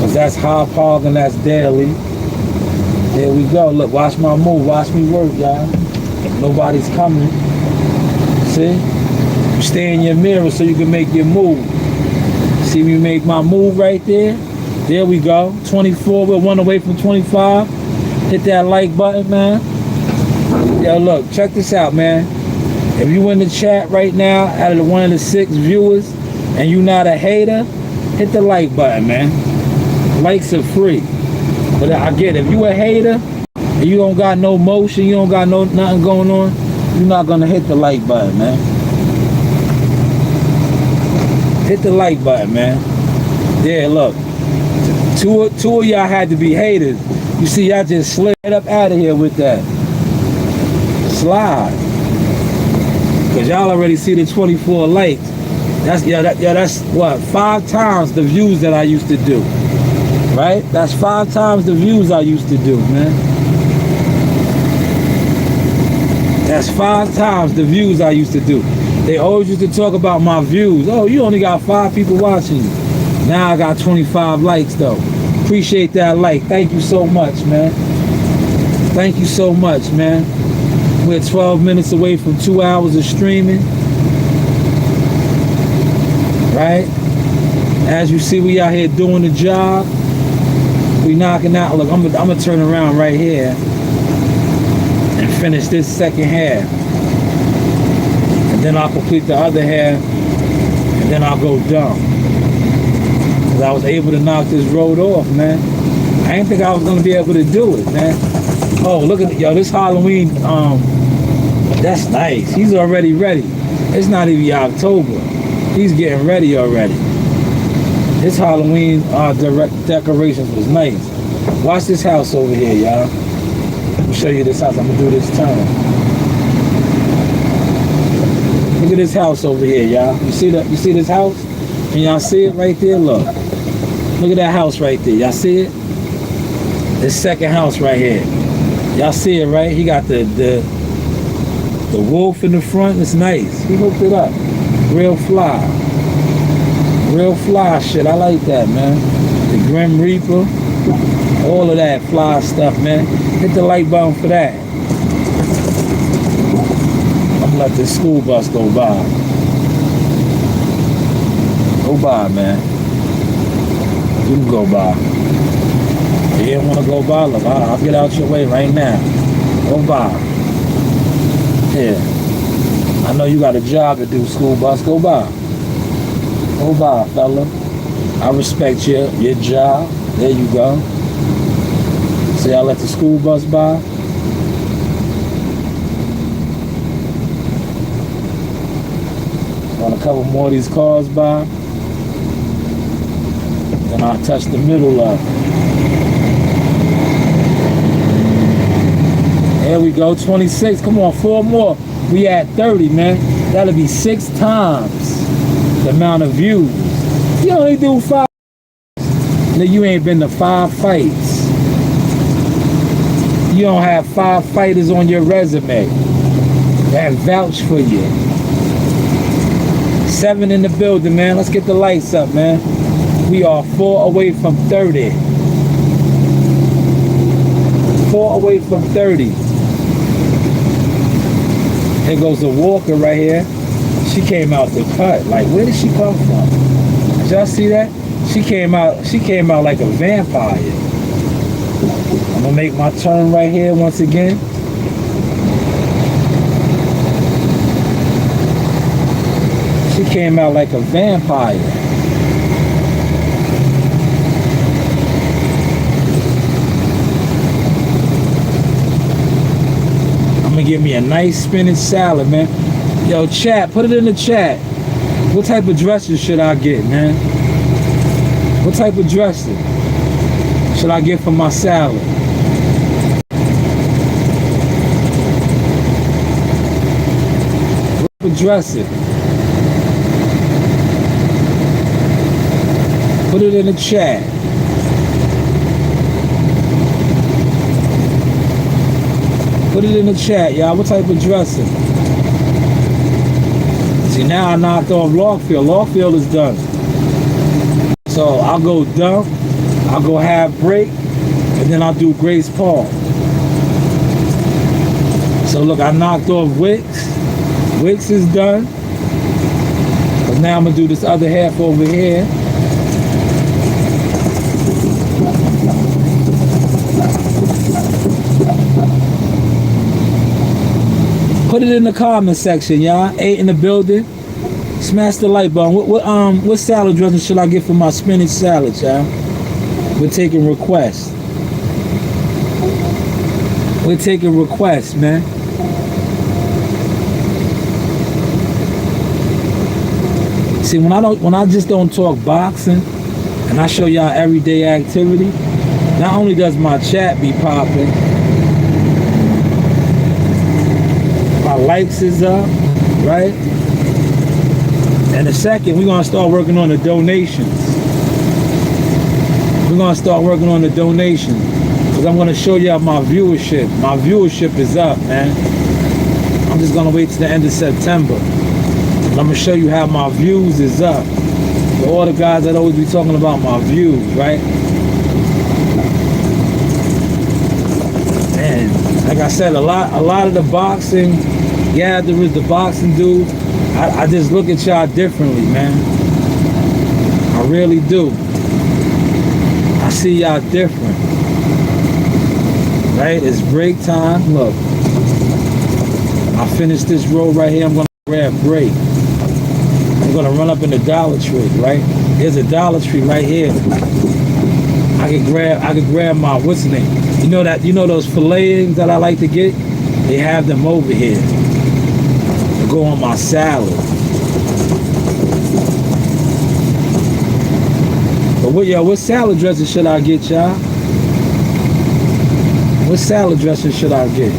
Cause that's High Park and that's daily. There we go. Look, watch my move. Watch me work, y'all. Nobody's coming. See? You stay in your mirror so you can make your move. See me make my move right there? There we go. 24. We're 1 away from 25. Hit that like button, man. Yo, look. Check this out, man. If you in the chat right now, out of the 1 of the 6 viewers, and you not a hater, hit the like button, man. Likes are free. But I get it. If you a hater, and you don't got no motion, you don't got nothing going on, you're not gonna hit the like button, man. Hit the like button, man. Yeah, look. Two of y'all had to be haters. You see, y'all just slid up out of here with that. Slide. Cause y'all already see the 24 likes. That's what, 5 times the views that I used to do. Right? That's 5 times the views I used to do, man. That's 5 times the views I used to do. They always used to talk about my views. Oh, you only got 5 people watching you. Now I got 25 likes though. Appreciate that like. Thank you so much, man. Thank you so much, man. We're 12 minutes away from 2 hours of streaming. Right? As you see, we out here doing the job. We knocking out. Look, I'm gonna turn around right here and finish this second half. And then I'll complete the other half. And then I'll go dumb. Because I was able to knock this road off, man. I didn't think I was gonna be able to do it, man. Oh, look at, yo, this Halloween, that's nice. He's already ready. It's not even October. He's getting ready already. This Halloween decorations was nice. Watch this house over here, y'all. Let me show you this house. I'm gonna do this turn. Look at this house over here, y'all. You see this house? Can y'all see it right there? Look. Look at that house right there. Y'all see it? This second house right here. Y'all see it, right? He got the wolf in the front. It's nice. He hooked it up. Real fly. Real fly shit. I like that, man. The Grim Reaper. All of that fly stuff, man. Hit the like button for that. I'm gonna let this school bus go by. Go by, man. You can go by. If you didn't want to go by, look, I'll get out your way right now. Go by. Yeah. I know you got a job to do, school bus. Go by. Go by, fella. I respect your job. There you go. See, I let the school bus by. Run a couple more of these cars by. Then I'll touch the middle up. There we go, 26. Come on, 4 more. We at 30, man. That'll be 6 times the amount of views. You only do 5. Then you ain't been to 5 fights. You don't have 5 fighters on your resume. that vouch for you. 7 in the building, man. Let's get the lights up, man. We are 4 away from 30. 4 away from 30. Here goes a walker right here. She came out the cut. Like, where did she come from? Did y'all see that? She came out like a vampire. I'm gonna make my turn right here once again. She came out like a vampire. I'm gonna give me a nice spinach salad, man. Yo, chat, put it in the chat. What type of dressing should I get, man? What type of dressing should I get for my salad? What type of dressing? Put it in the chat. Put it in the chat, y'all. What type of dressing? See, now I knocked off Logfield. Logfield is done. So I'll go dump, I'll go half break, and then I'll do Grace Paul. So look, I knocked off Wicks. Wicks is done. But now I'm gonna do this other half over here. Put it in the comment section, y'all. 8 in the building. Smash the like button. What salad dressing should I get for my spinach salad, y'all? We're taking requests. We're taking requests, man. See, when I just don't talk boxing and I show y'all everyday activity, not only does my chat be popping, my likes is up, right? And the second, we're gonna start working on the donations. We're gonna start working on the donations because I'm gonna show y'all my viewership. My viewership is up, man. I'm just gonna wait till the end of September. And I'm gonna show you how my views is up. For all the guys that always be talking about my views, right? And like I said, a lot of the boxing gatherers, the boxing dudes, I just look at y'all differently, man. I really do. I see y'all different. Right? It's break time. Look. I finished this roll right here. I'm gonna grab break. I'm gonna run up in the Dollar Tree, right? There's a Dollar Tree right here. I could grab my, what's the name? You know those filletings that I like to get? They have them over here. Go on my salad. But what salad dressing should I get, y'all? What salad dressing should I get?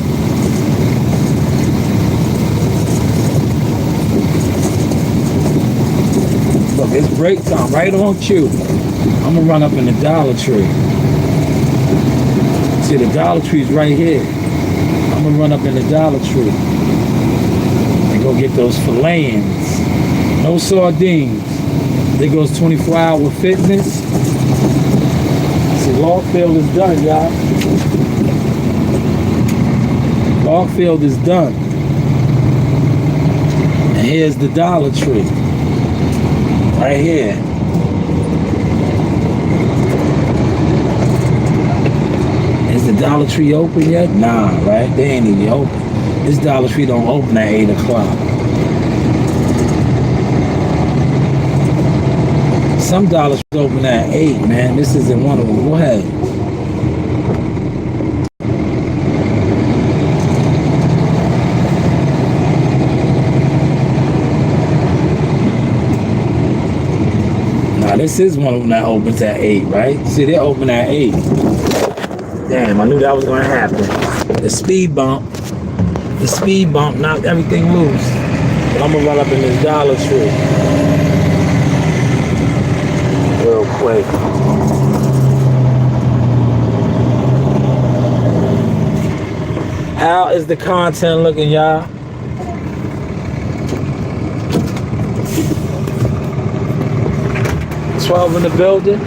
Look, it's break time, right on cue. I'm gonna run up in the Dollar Tree. See, the Dollar Tree's right here. I'm gonna run up in the Dollar Tree. Go get those fillets. No sardines. There goes 24-hour fitness. See, Logfield is done, y'all. Logfield is done. And here's the Dollar Tree. Right here. Is the Dollar Tree open yet? Nah, right? They ain't even open. This Dollar Tree don't open at 8 o'clock. Some Dollar Trees open at 8, man. This isn't one of them. Go ahead. Now, this is one of them that opens at 8, right? See, they open at 8. Damn, I knew that was going to happen. The speed bump knocked everything loose. But I'm gonna run up in this Dollar Tree real quick. How is the content looking, y'all? 12 in the building.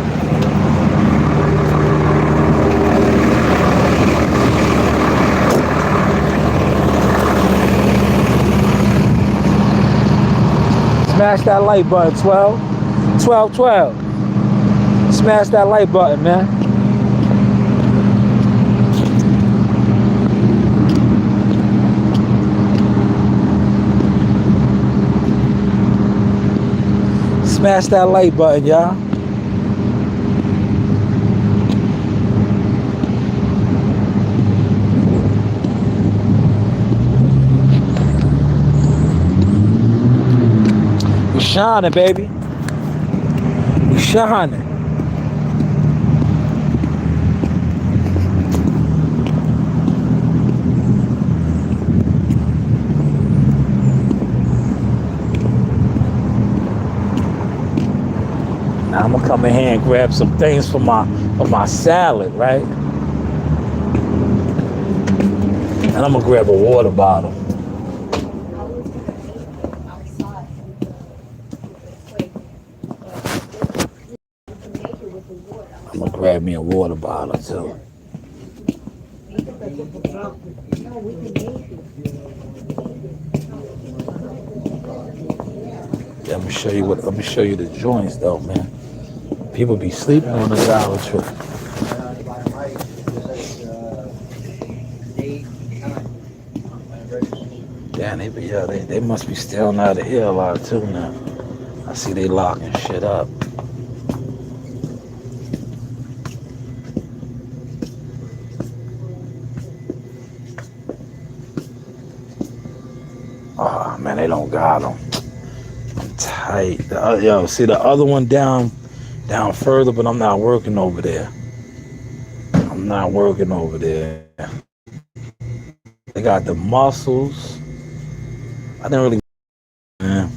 Smash that like button, 12. 12, 12. Smash that like button, man. Smash that like button, y'all. We shining, baby. We shining. Now I'm gonna come in here and grab some things for my salad, right? And I'm gonna grab a water bottle. I'm gonna grab me a water bottle too. Yeah, I'm gonna show you the joints though, man. People be sleeping on the Dollar Tree. Yeah, they must be stealing out of here a lot too now. I see they locking shit up. Oh man, they don't got them. I'm tight. Yo, see the other one down further, but I'm not working over there. I'm not working over there. They got the muscles. I didn't really, man.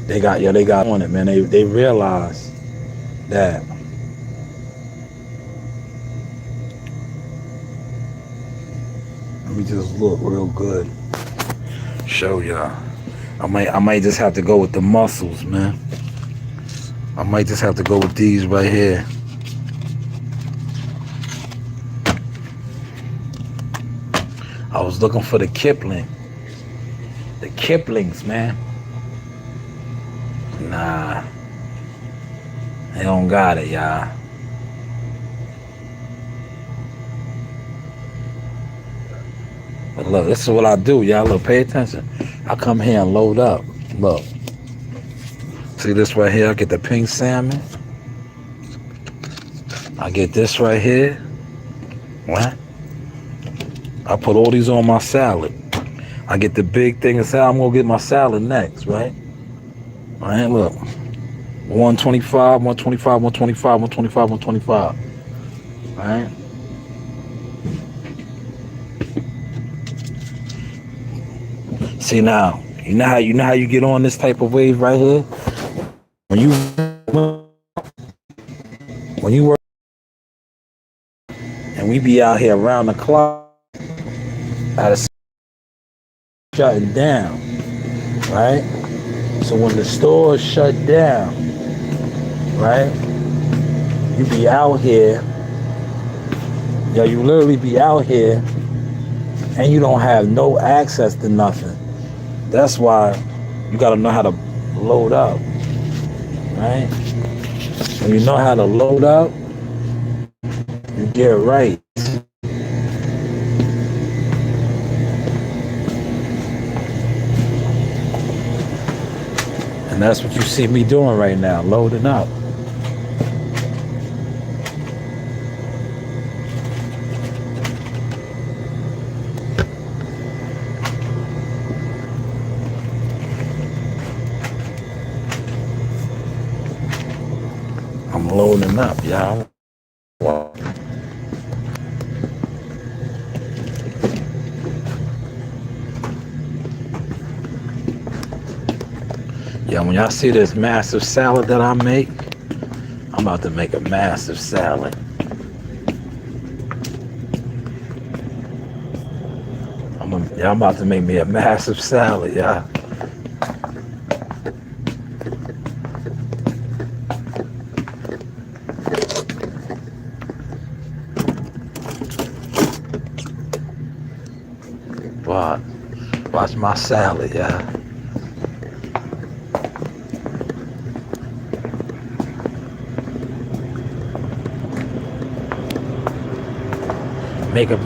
They got on it, man. They realized that. Let me just look real good. Show y'all. I might just have to go with the muscles, man. I might just have to go with these right here. I was looking for the Kipling. The Kiplings, man. Nah. They don't got it, y'all. But look, this is what I do, y'all. Look, pay attention. I come here and load up. Look. See this right here? I get the pink salmon. I get this right here. What? I put all these on my salad. I get the big thing of salad. I'm gonna get my salad next, right? All right, look. 125, 125, 125, 125, 125. All right? See now, you know how you get on this type of wave right here? When you work and we be out here around the clock at a shutting down, right? So when the store is shut down, right? You be out here, you literally be out here and you don't have no access to nothing. That's why you gotta know how to load up, right? When you know how to load up, you get right. And that's what you see me doing right now, loading up. I'm loading up, y'all. Wow. Yeah, when y'all see this massive salad that I make, I'm about to make a massive salad. I'm about to make me a massive salad, y'all. watch my salad, yeah. Make 'em.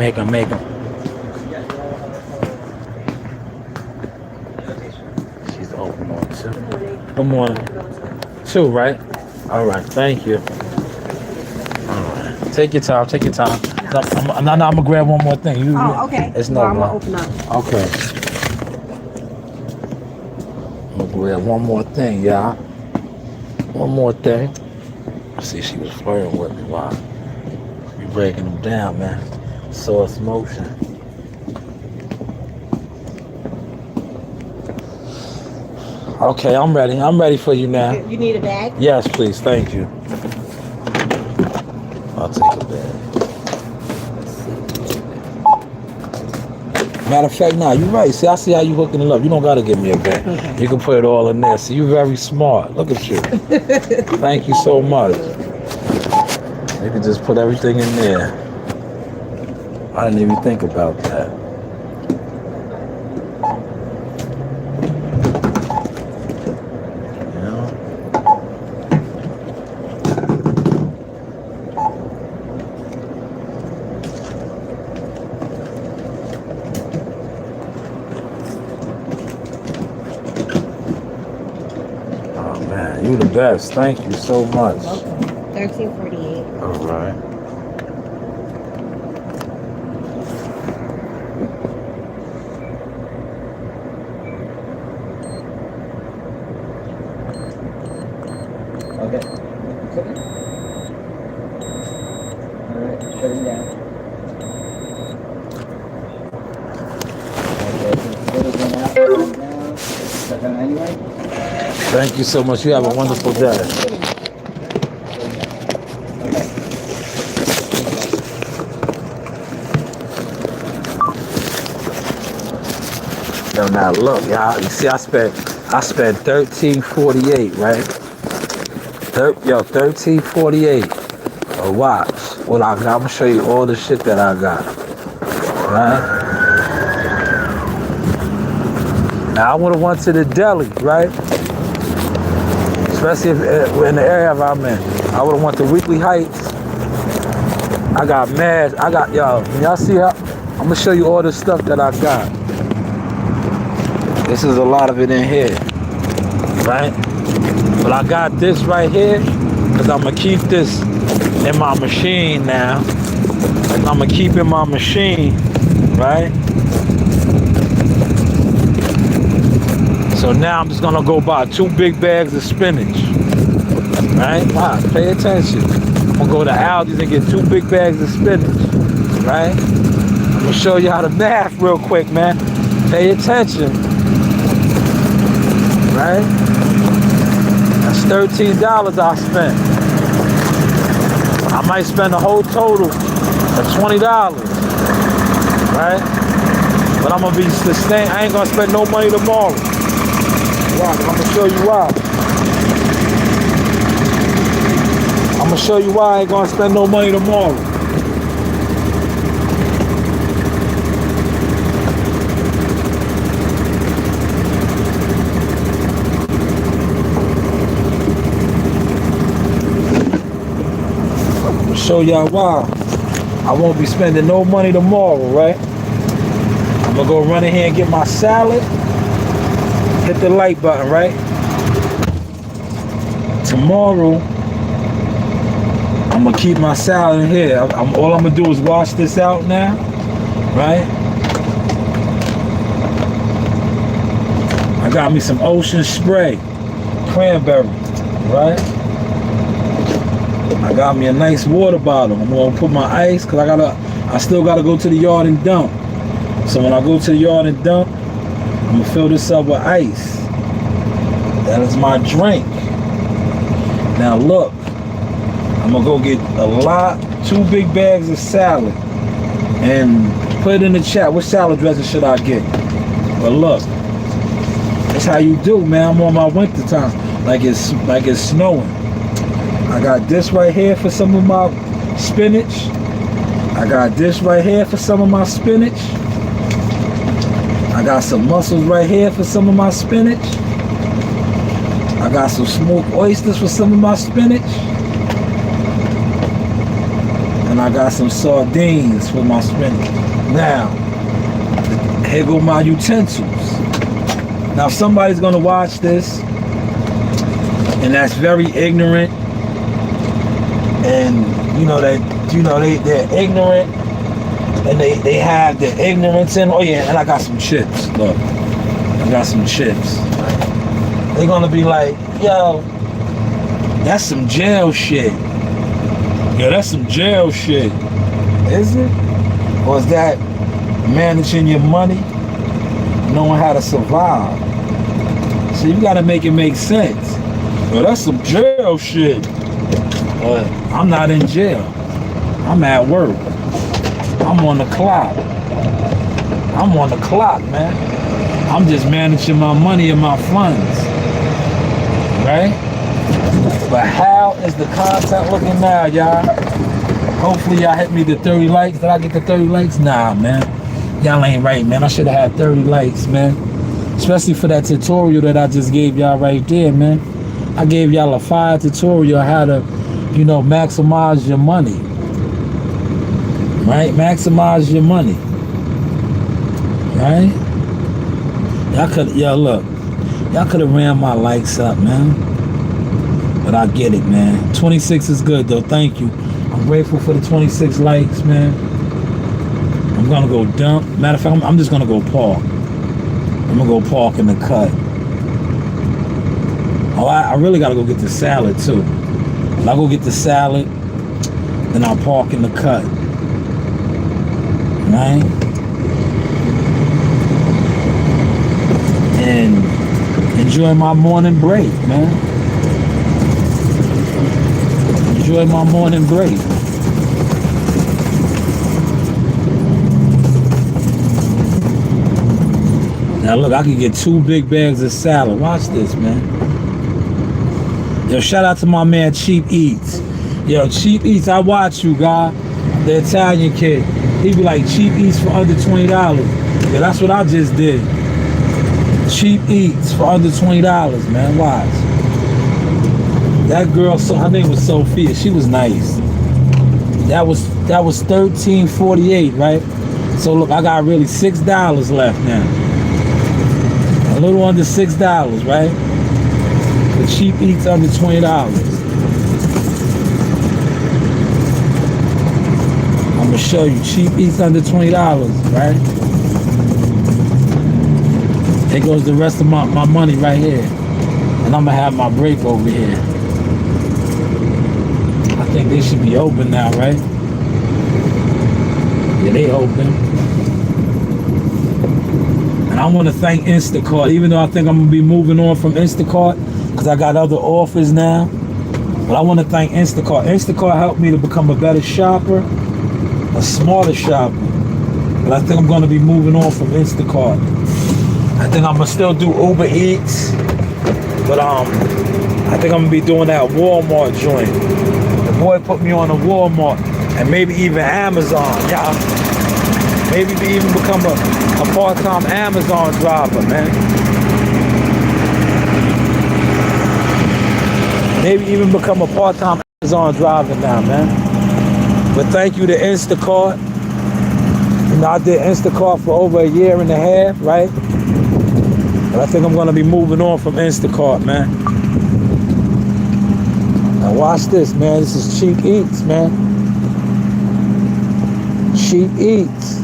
She's open on 2. Good morning. 2, right? All right, thank you. All right. Take your time. I'm gonna grab one more thing. Okay. It's no I'm gonna wrong. open up. Okay. I'm gonna grab one more thing, y'all. One more thing. I see she was flirting with me. Wow. We breaking them down, man. Source motion. Okay, I'm ready. I'm ready for you now. You need a bag? Yes, please. Thank you. I'll take a bag. Matter of fact, nah, you're right. See, I see how you hooking it up. You don't gotta give me a bag. Okay. You can put it all in there. See, you're very smart. Look at you. Thank you so much. You can just put everything in there. I didn't even think about that. You know? Oh man, you the best. Thank you so much. Okay. 1348. All right. Okay. Alright, shut it down. Okay, anyway. Thank you so much. You have a wonderful day. Yo, now look, y'all. You see, I spent $13.48, right? 13.48. A watch. Well, I'm gonna show you all the shit that I got. Right? Now I would have went to the deli, right? Especially if in the area I'm in. I would have went to Weekly Heights. I got mad. Y'all see how? I'm gonna show you all the stuff that I got. This is a lot of it in here, right? But I got this right here because I'm gonna keep this in my machine now. And I'm gonna keep in my machine, right? So now I'm just gonna go buy 2 big bags of spinach, right? Wow, pay attention. I'm gonna go to Aldi's and get 2 big bags of spinach, right? I'm gonna show you how to math real quick, man. Pay attention, right? That's $13 I spent. I might spend a whole total of $20, right? But I'm gonna be sustained. I ain't gonna spend no money tomorrow. Why? I'm gonna show you why. I'm gonna show you why I ain't gonna spend no money tomorrow. I'm gonna show y'all why I won't be spending no money tomorrow, right? I'm gonna go run in here and get my salad. Hit the like button, right? Tomorrow, I'm gonna keep my salad in here. All I'm gonna do is wash this out now, right? I got me some Ocean Spray, cranberry, right? I got me a nice water bottle. I'm gonna put my ice, cause I still gotta go to the yard and dump. So when I go to the yard and dump, I'm gonna fill this up with ice. That is my drink. Now look, I'm gonna go get 2 big bags of salad and put it in the chat. What salad dressing should I get? But look, that's how you do, man. I'm on my winter time, like it's snowing. I got this right here for some of my spinach. I got this right here for some of my spinach. I I got some mussels right here for some of my spinach. I got some smoked oysters for some of my spinach. And I got some sardines for my spinach. Now, here go my utensils. Now, if somebody's gonna watch this, and that's very ignorant, and they're ignorant, and they have their ignorance in. Oh yeah, and I got some chips. Look, I got some chips. They're gonna be like, yo, that's some jail shit. Yeah, that's some jail shit. Is it? Or is that managing your money, knowing how to survive? So you gotta make it make sense. Well, that's some jail shit. But I'm not in jail. I'm at work. I'm on the clock. I'm on the clock, man. I'm just managing my money and my funds. Right? But how is the content looking now, y'all? Hopefully y'all hit me to 30 likes. Did I get to 30 likes? Nah, man. Y'all ain't right, man. I should have had 30 likes, man. Especially for that tutorial that I just gave y'all right there, man. I gave y'all a fire tutorial how to, maximize your money. Right? Maximize your money. Right? Y'all could have ran my likes up, man. But I get it, man. 26 is good, though. Thank you. I'm grateful for the 26 likes, man. I'm gonna go dump. Matter of fact, I'm just gonna go park. I'm gonna go park in the cut. Oh, I really gotta go get the salad, too. I'll go get the salad, then I'll park in the cut. Right? And enjoy my morning break, man. Enjoy my morning break. Now look, I can get 2 big bags of salad. Watch this, man. Yo, shout out to my man Cheap Eats. Yo, Cheap Eats, I watch you, guy. The Italian kid. He be like, Cheap Eats for under $20. Yeah, that's what I just did. Cheap Eats for under $20, man. Watch. That girl, her name was Sophia. She was nice. That was $13.48, right? So look, I got really $6 left now. A little under $6, right? The Cheap Eats under $20. I'm gonna show you Cheap Eats under $20, right? There goes the rest of my money right here. And I'm gonna have my break over here. I think they should be open now, right? Yeah, they open. And I want to thank Instacart, even though I think I'm gonna be moving on from Instacart because I got other offers now. But I want to thank Instacart. Instacart helped me to become a better shopper, a smarter shopper. But I think I'm gonna be moving on from Instacart. I think I'm gonna still do Uber Eats, but I think I'm gonna be doing that Walmart joint. The boy put me on a Walmart, and maybe even Amazon, yeah. Maybe even become a part-time Amazon driver, man. Maybe even become a part-time Amazon driver now, man. But thank you to Instacart. I did Instacart for over a year and a half, right? But I think I'm gonna be moving on from Instacart, man. Now watch this, man. This is Cheap Eats, man. Cheap Eats.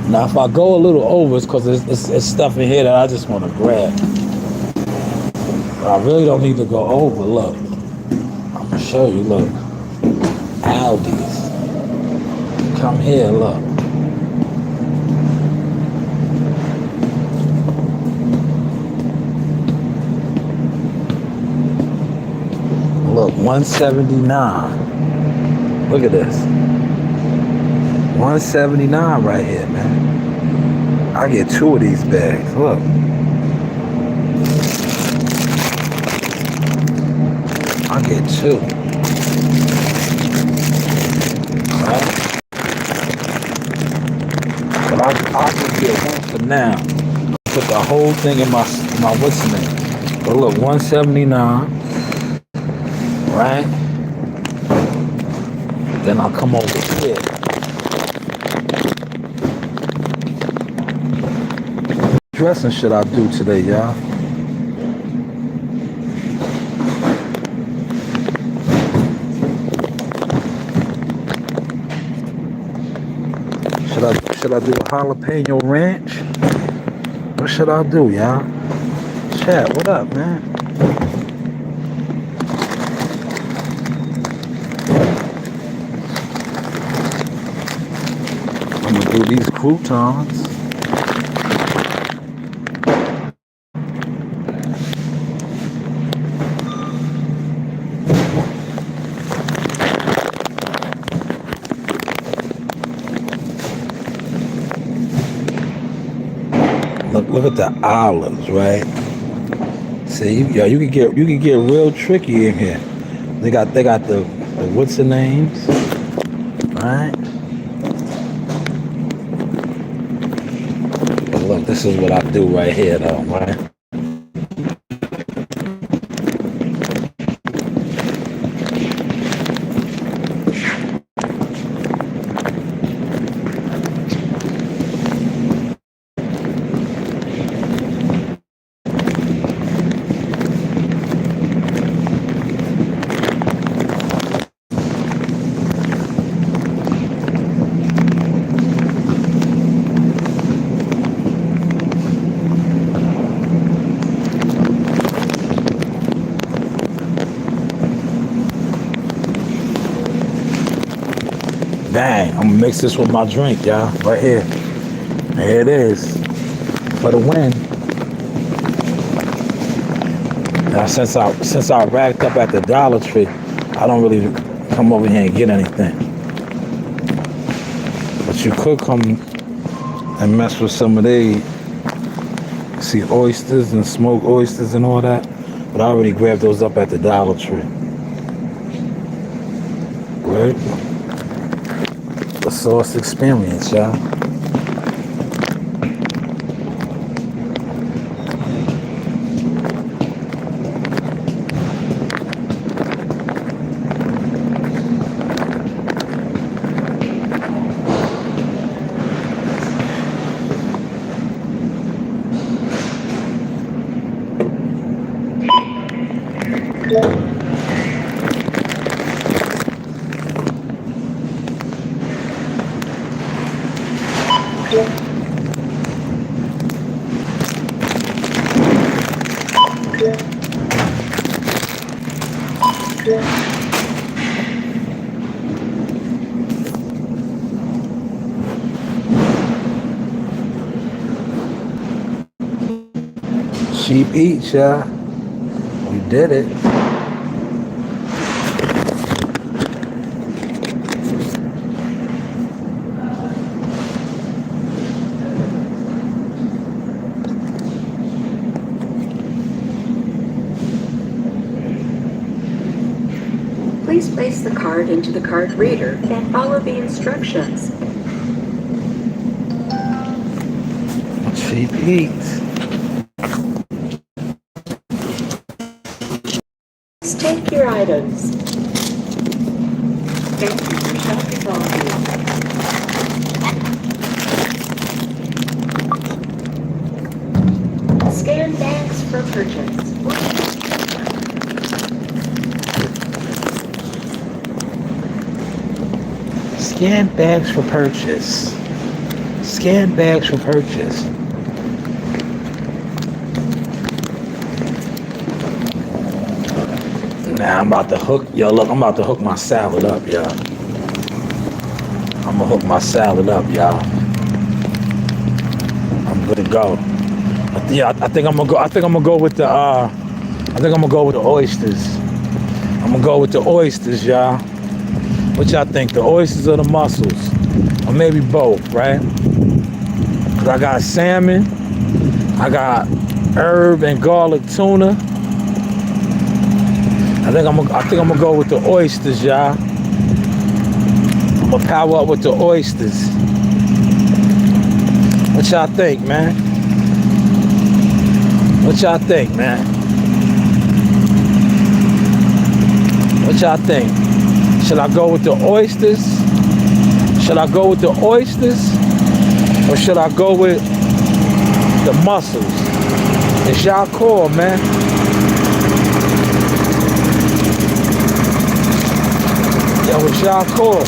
Now, if I go a little over, it's because it's stuff in here that I just want to grab. But I really don't need to go over. Look, I'm gonna show you. Look, Aldi's. Come here. Look. Look, $179. Look at this. 179 right here, man. I get 2 of these bags. Look. I get 2. Right? But I'll just get 1 for now. Put the whole thing in my what's the name? But look, 179. Right? Then I'll come over here. Dressing should I do today, y'all? Should I do a jalapeno ranch? What should I do, y'all? Chat, what up, man? I'm gonna do these croutons. Look at the olives, right? See, you can get real tricky in here. They got the what's the names, right? But look, this is what I do right here, though, right? Dang, I'm gonna mix this with my drink, y'all. Right here. Here it is. For the win. Now since I racked up at the Dollar Tree, I don't really come over here and get anything. But you could come and mess with some of these. See, oysters and smoked oysters and all that. But I already grabbed those up at the Dollar Tree. Right? The sauce experience, y'all. Cheap eats, y'all. We did it. Please place the card into the card reader and follow the instructions. Cheap eats. Take your items. Thank you for shopping volume. Scan bags for purchase. Scan bags for purchase. Scan bags for purchase. Now I'm about to hook, yo, look, I'm about to hook my salad up, y'all. I'm gonna hook my salad up, y'all. I'm good to go. I think I'm gonna go with the oysters. I'm gonna go with the oysters, y'all. What y'all think? The oysters or the mussels? Or maybe both, right? 'Cause I got salmon. I got herb and garlic tuna. I think I'm gonna go with the oysters, y'all. I'm gonna power up with the oysters. What y'all think, man? What y'all think, man? What y'all think? Should I go with the oysters? Should I go with the oysters? Or should I go with the mussels? It's y'all call, man. Yo, it's y'all call.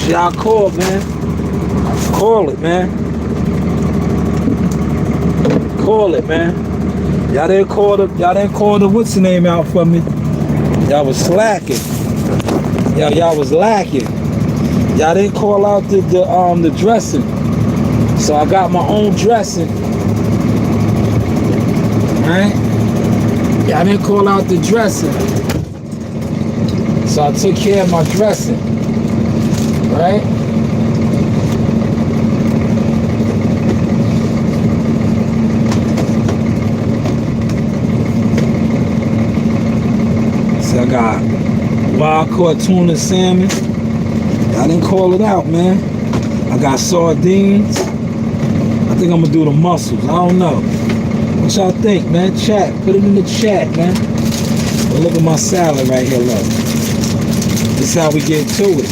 Y'all call, man. Call it, man. Call it, man. Y'all didn't call the what's the name out for me. Y'all was slacking. Y'all was lacking. Y'all didn't call out the dressing. So I got my own dressing. Right? Y'all didn't call out the dressing. So I took care of my dressing. Right? So I got wild caught tuna salmon. I didn't call it out, man. I got sardines. I think I'm gonna do the mussels. I don't know. What y'all think, man? Chat. Put it in the chat, man. But look at my salad right here, look. This is how we get to it.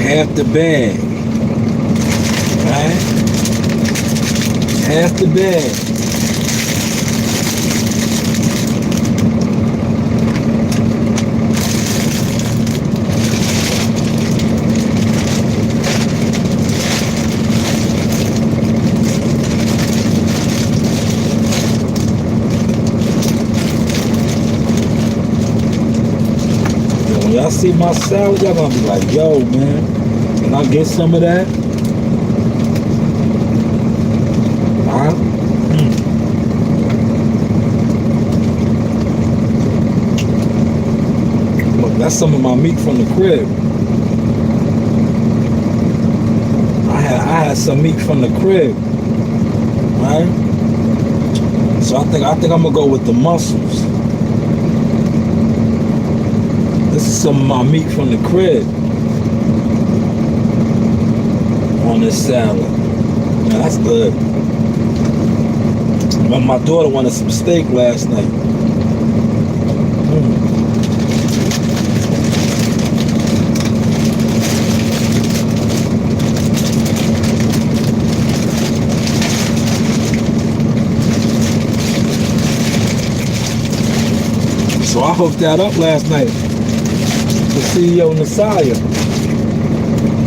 Half the bag, right? Half the bag. When y'all see my salad, y'all gonna be like, yo, man. Can I get some of that? Huh? Look, that's some of my meat from the crib. I had some meat from the crib, right? So I think I'm gonna go with the mussels. This is some of my meat from the crib. On this salad. Man, that's good. My daughter wanted some steak last night. So I hooked that up last night. The CEO Nasaya.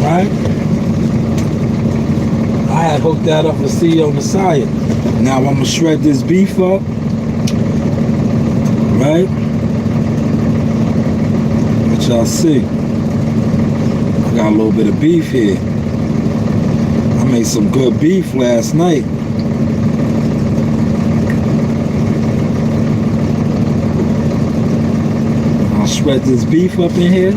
Right? I had hooked that up with CEO Messiah. Now I'm gonna shred this beef up, right? What y'all see? I got a little bit of beef here. I made some good beef last night. I'll shred this beef up in here.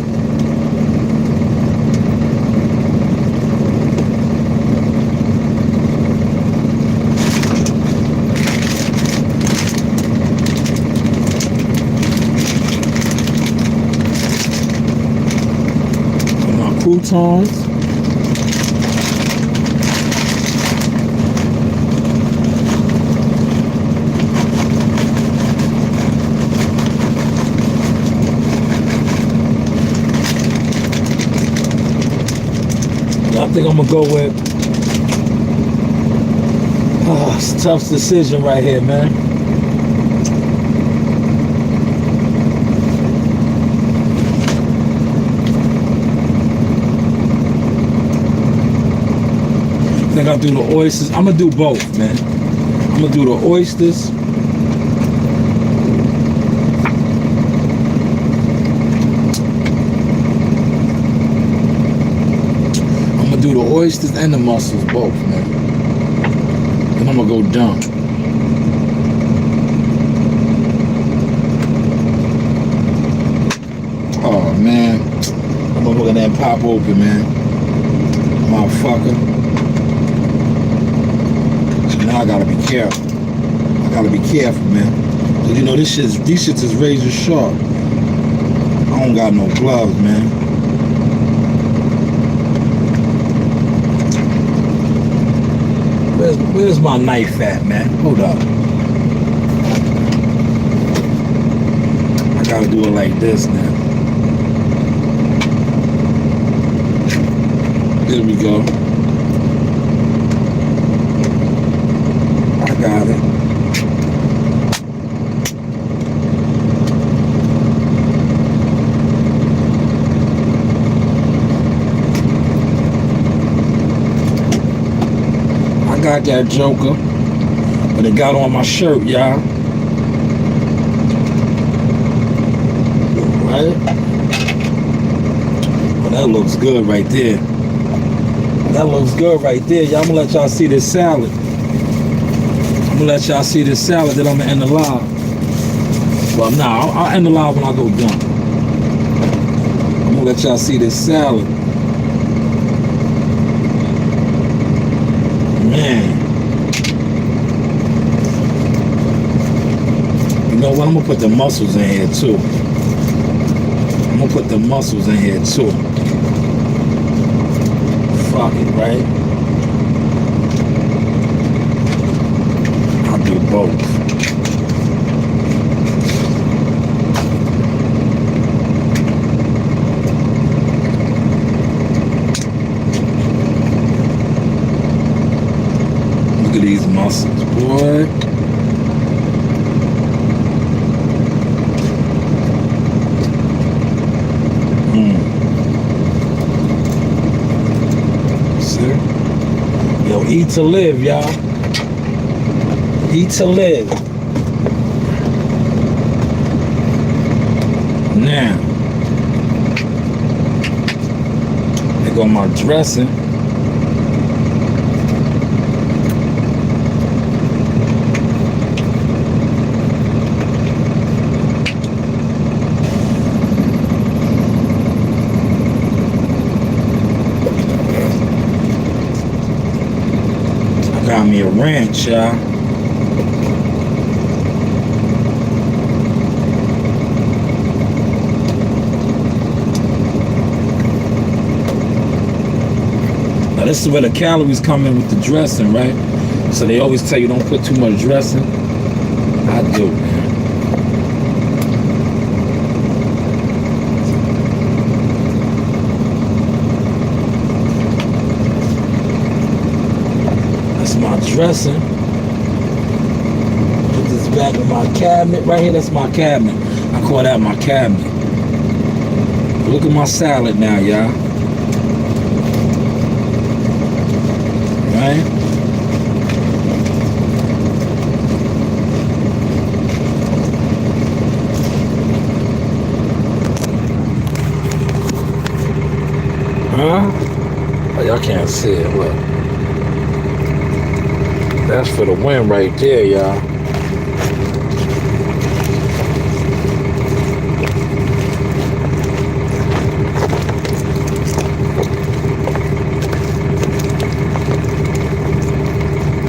Croutons. I think I'm gonna go with Oh, it's a tough decision right here, man. I think I'll do the oysters. I'm gonna do both, man. I'm gonna do the oysters. I'm gonna do the oysters and the mussels both, man. And I'm gonna go dumb. Oh man, I'm gonna look at that pop open, man. Motherfucker. So now I gotta be careful. I gotta be careful, man. Cause you know these shits is razor sharp. I don't got no gloves, man. Where's my knife at, man? Hold up. I gotta do it like this now. There we go. I got it. Got that joker, but it got on my shirt, y'all. Right? Well, that looks good right there. That looks good right there, y'all. I'm gonna let y'all see this salad. I'm gonna let y'all see this salad that I'm gonna end the live. Well, nah, I'll end the live when I go done. I'm gonna let y'all see this salad. Man, you know what? I'm gonna put the mussels in here too. I'm gonna put the mussels in here too. Fuck it, right? I'll do both. Look at these mussels, boy. See? Yo, eat to live, y'all. Eat to live. Now, there go my dressing. Got me a ranch, y'all. Now this is where the calories come in with the dressing, right? So they always tell you don't put too much dressing. I do, man. Dressing. Put this back in my cabinet right here. That's my cabinet. I call that my cabinet. Look at my salad now, y'all. Right? Huh? Oh, y'all can't see it. Look. That's for the win right there, y'all.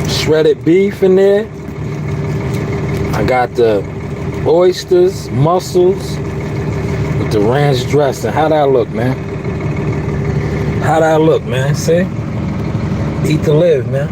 Shredded beef in there. I got the oysters, mussels with the ranch dressing. How that look, man? How that look, man? See? Eat to live, man.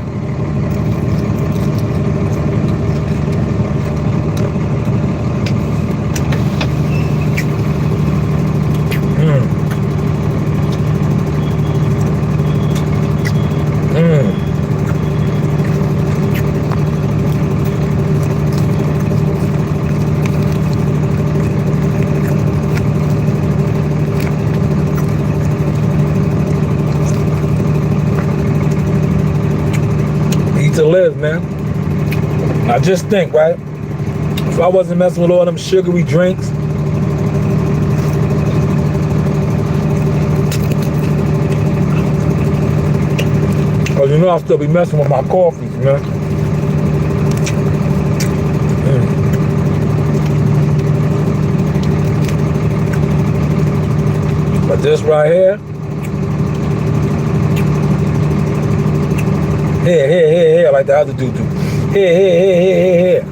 man. I just think, right? If I wasn't messing with all them sugary drinks, cause you know I'll still be messing with my coffees, man. But this right here, here, like the other dude do. Here.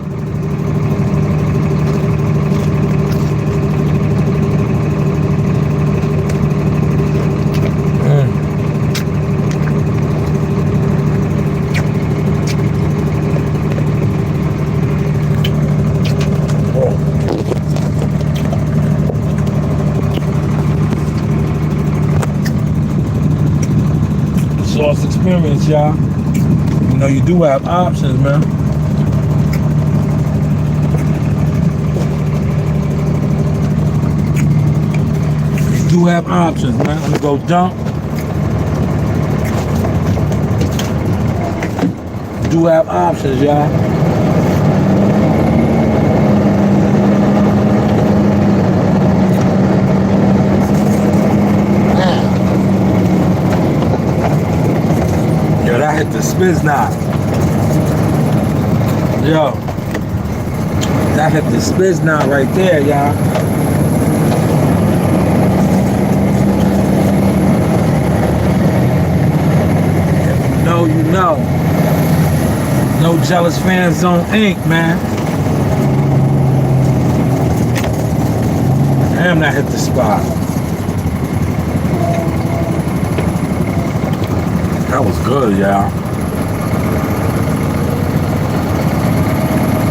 Sauce experience, y'all. You know, you do have options, man. You do have options, man. I'm gonna go dump. You do have options, y'all. Yo, that hit the spizz knot. Yo, that hit the spizz knot right there, y'all. If you know, you know. No Jealous Fan Zone Inc., man. Damn, that hit the spot. That was good, y'all.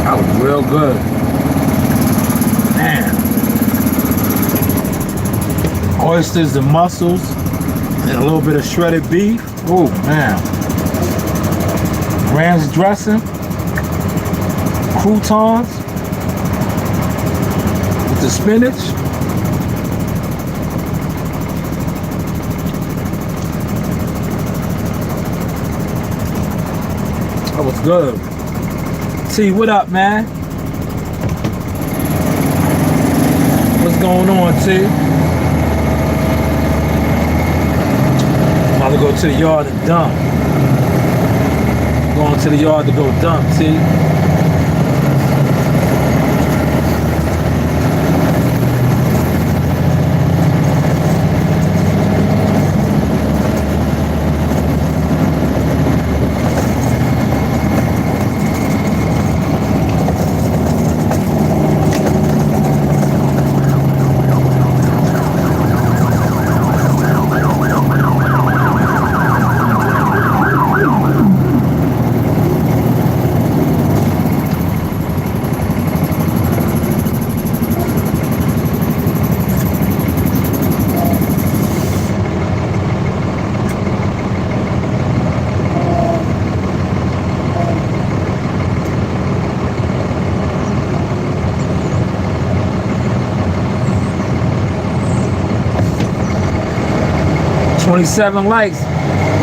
That was real good. Man. Oysters and mussels and a little bit of shredded beef. Oh, man. Ranch dressing. Croutons with the spinach. That was good. T, what up, man? What's going on, T? I'm about to go to the yard and dump. Going to the yard to go dump, T. 27 likes.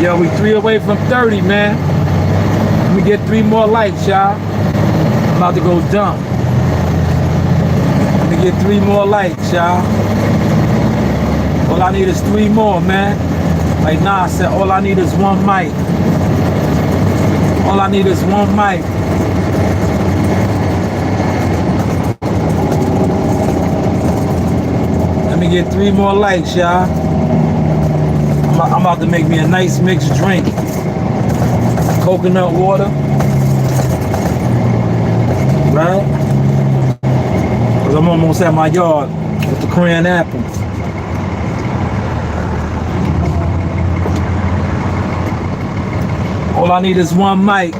Yo, we 3 away from 30, man. Let me get 3 more likes, y'all. I'm about to go dump. Let me get 3 more likes, y'all. All I need is 3 more, man. Like Nas said, all I need is 1 mic. All I need is 1 mic. Let me get 3 more likes, y'all. I'm about to make me a nice mixed drink. Coconut water. Right? Because I'm almost at my yard with the crayon apple. All I need is 1 mic.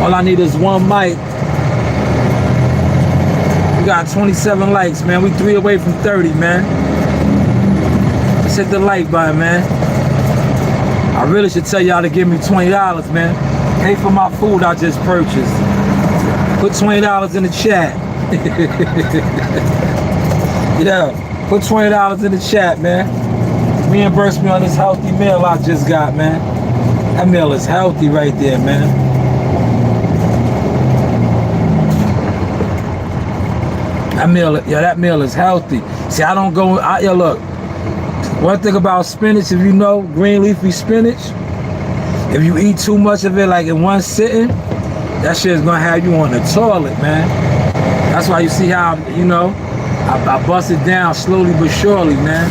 All I need is 1 mic. We got 27 likes, man. We 3 away from 30, man. Let's hit the like button, man. I really should tell y'all to give me $20, man. Pay for my food I just purchased. Put $20 in the chat. Yeah, put $20 in the chat, man. reimburse me on this healthy meal I just got, man. That meal is healthy right there, man. That meal is healthy. See, I don't go, look, one thing about spinach, if you know, green leafy spinach, if you eat too much of it, like in one sitting, that shit is gonna have you on the toilet, man. That's why you see how, you know, I bust it down slowly but surely, man.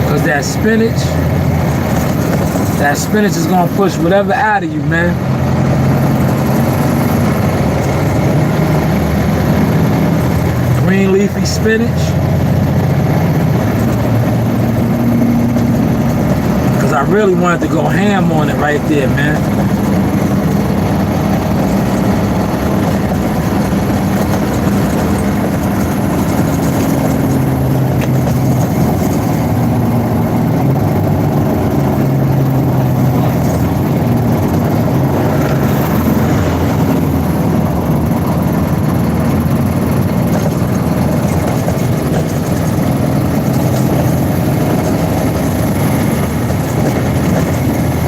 Cause that spinach is gonna push whatever out of you, man. Green leafy spinach. Cause I really wanted to go ham on it right there, man.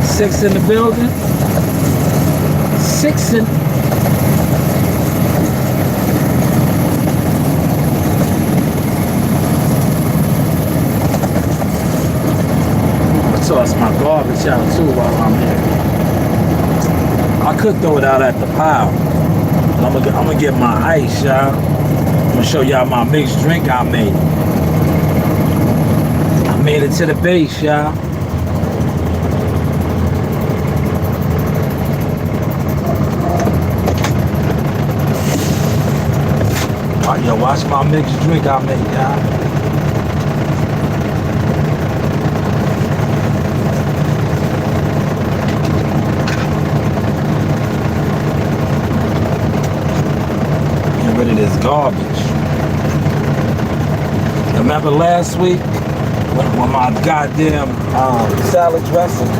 Six in the building. Six in. I toss my garbage out too while I'm here. I could throw it out at the pile. I'm gonna get my ice, y'all. I'm gonna show y'all my mixed drink I made. I made it to the base, y'all. Yo, watch my mixed drink I make, y'all. Get rid of this garbage. Remember last week when my goddamn salad dressing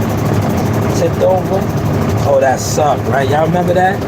tipped over? Oh, that sucked, right? Y'all remember that?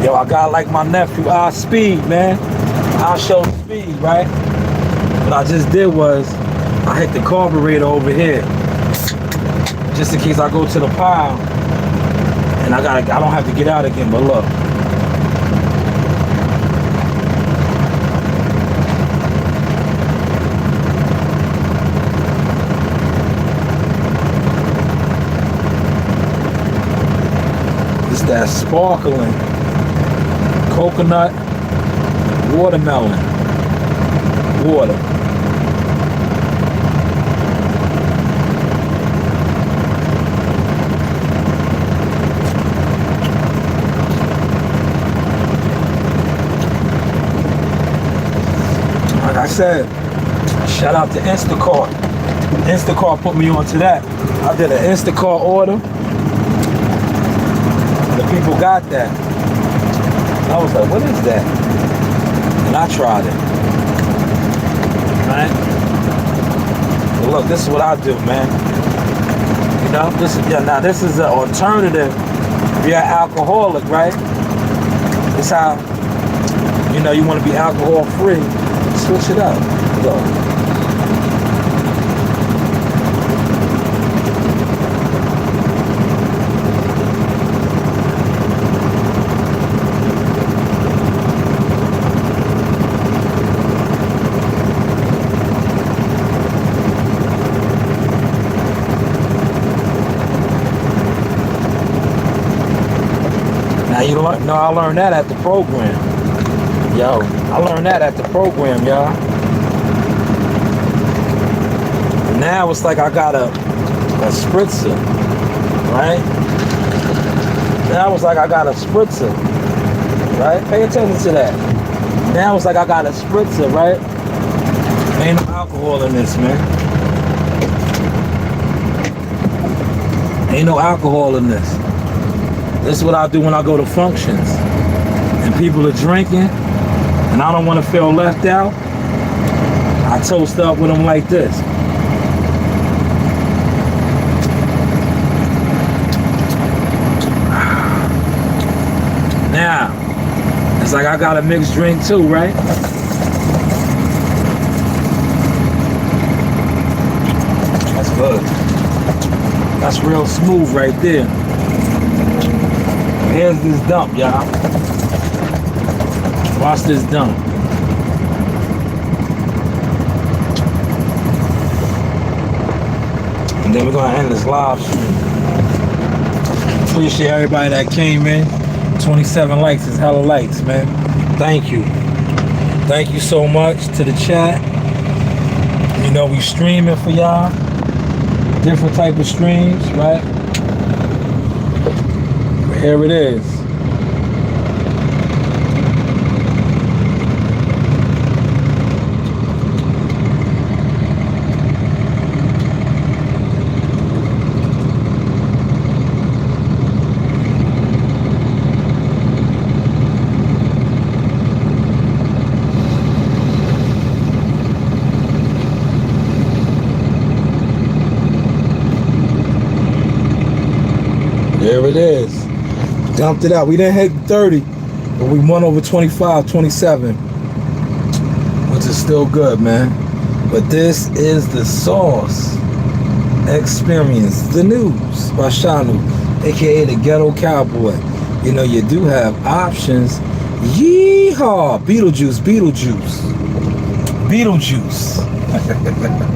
I got like my nephew, I'll speed, man. I'll show speed, right? What I just did was, I hit the carburetor over here. Just in case I go to the pile. And I don't have to get out again, but look. It's that sparkling. coconut, watermelon, water. Like I said, shout out to Instacart. Instacart put me onto that. I did an Instacart order. The people got that. I was like, what is that? And I tried it. Right? But look, this is what I do, man. You know, this is this is an alternative if you're an alcoholic, right? It's how, you know, you want to be alcohol free. Switch it up. Go. Now you learn, no, I learned that at the program. Yo, I learned that at the program, y'all. Now it's like I got a spritzer, right? Now it's like I got a spritzer, right? Pay attention to that. Now it's like I got a spritzer, right? Ain't no alcohol in this, man. Ain't no alcohol in this. This is what I do when I go to functions and people are drinking and I don't want to feel left out. I toast up with them like this. Now, it's like I got a mixed drink too, right? That's good. That's real smooth right there. Here's this dump, y'all. Watch this dump. And then we're gonna end this live stream. Appreciate everybody that came in. 27 likes is hella likes, man. Thank you. Thank you so much to the chat. You know, we streaming for y'all. Different type of streams, right? Here it is. There it is. Dumped it out. We didn't hit 30, but we won over 25, 27, which is still good, man. But this is the Sauce Experience, the news by Shanewz, aka the Ghetto Cowboy. You know, you do have options. Yeehaw! Beetlejuice, Beetlejuice. Beetlejuice.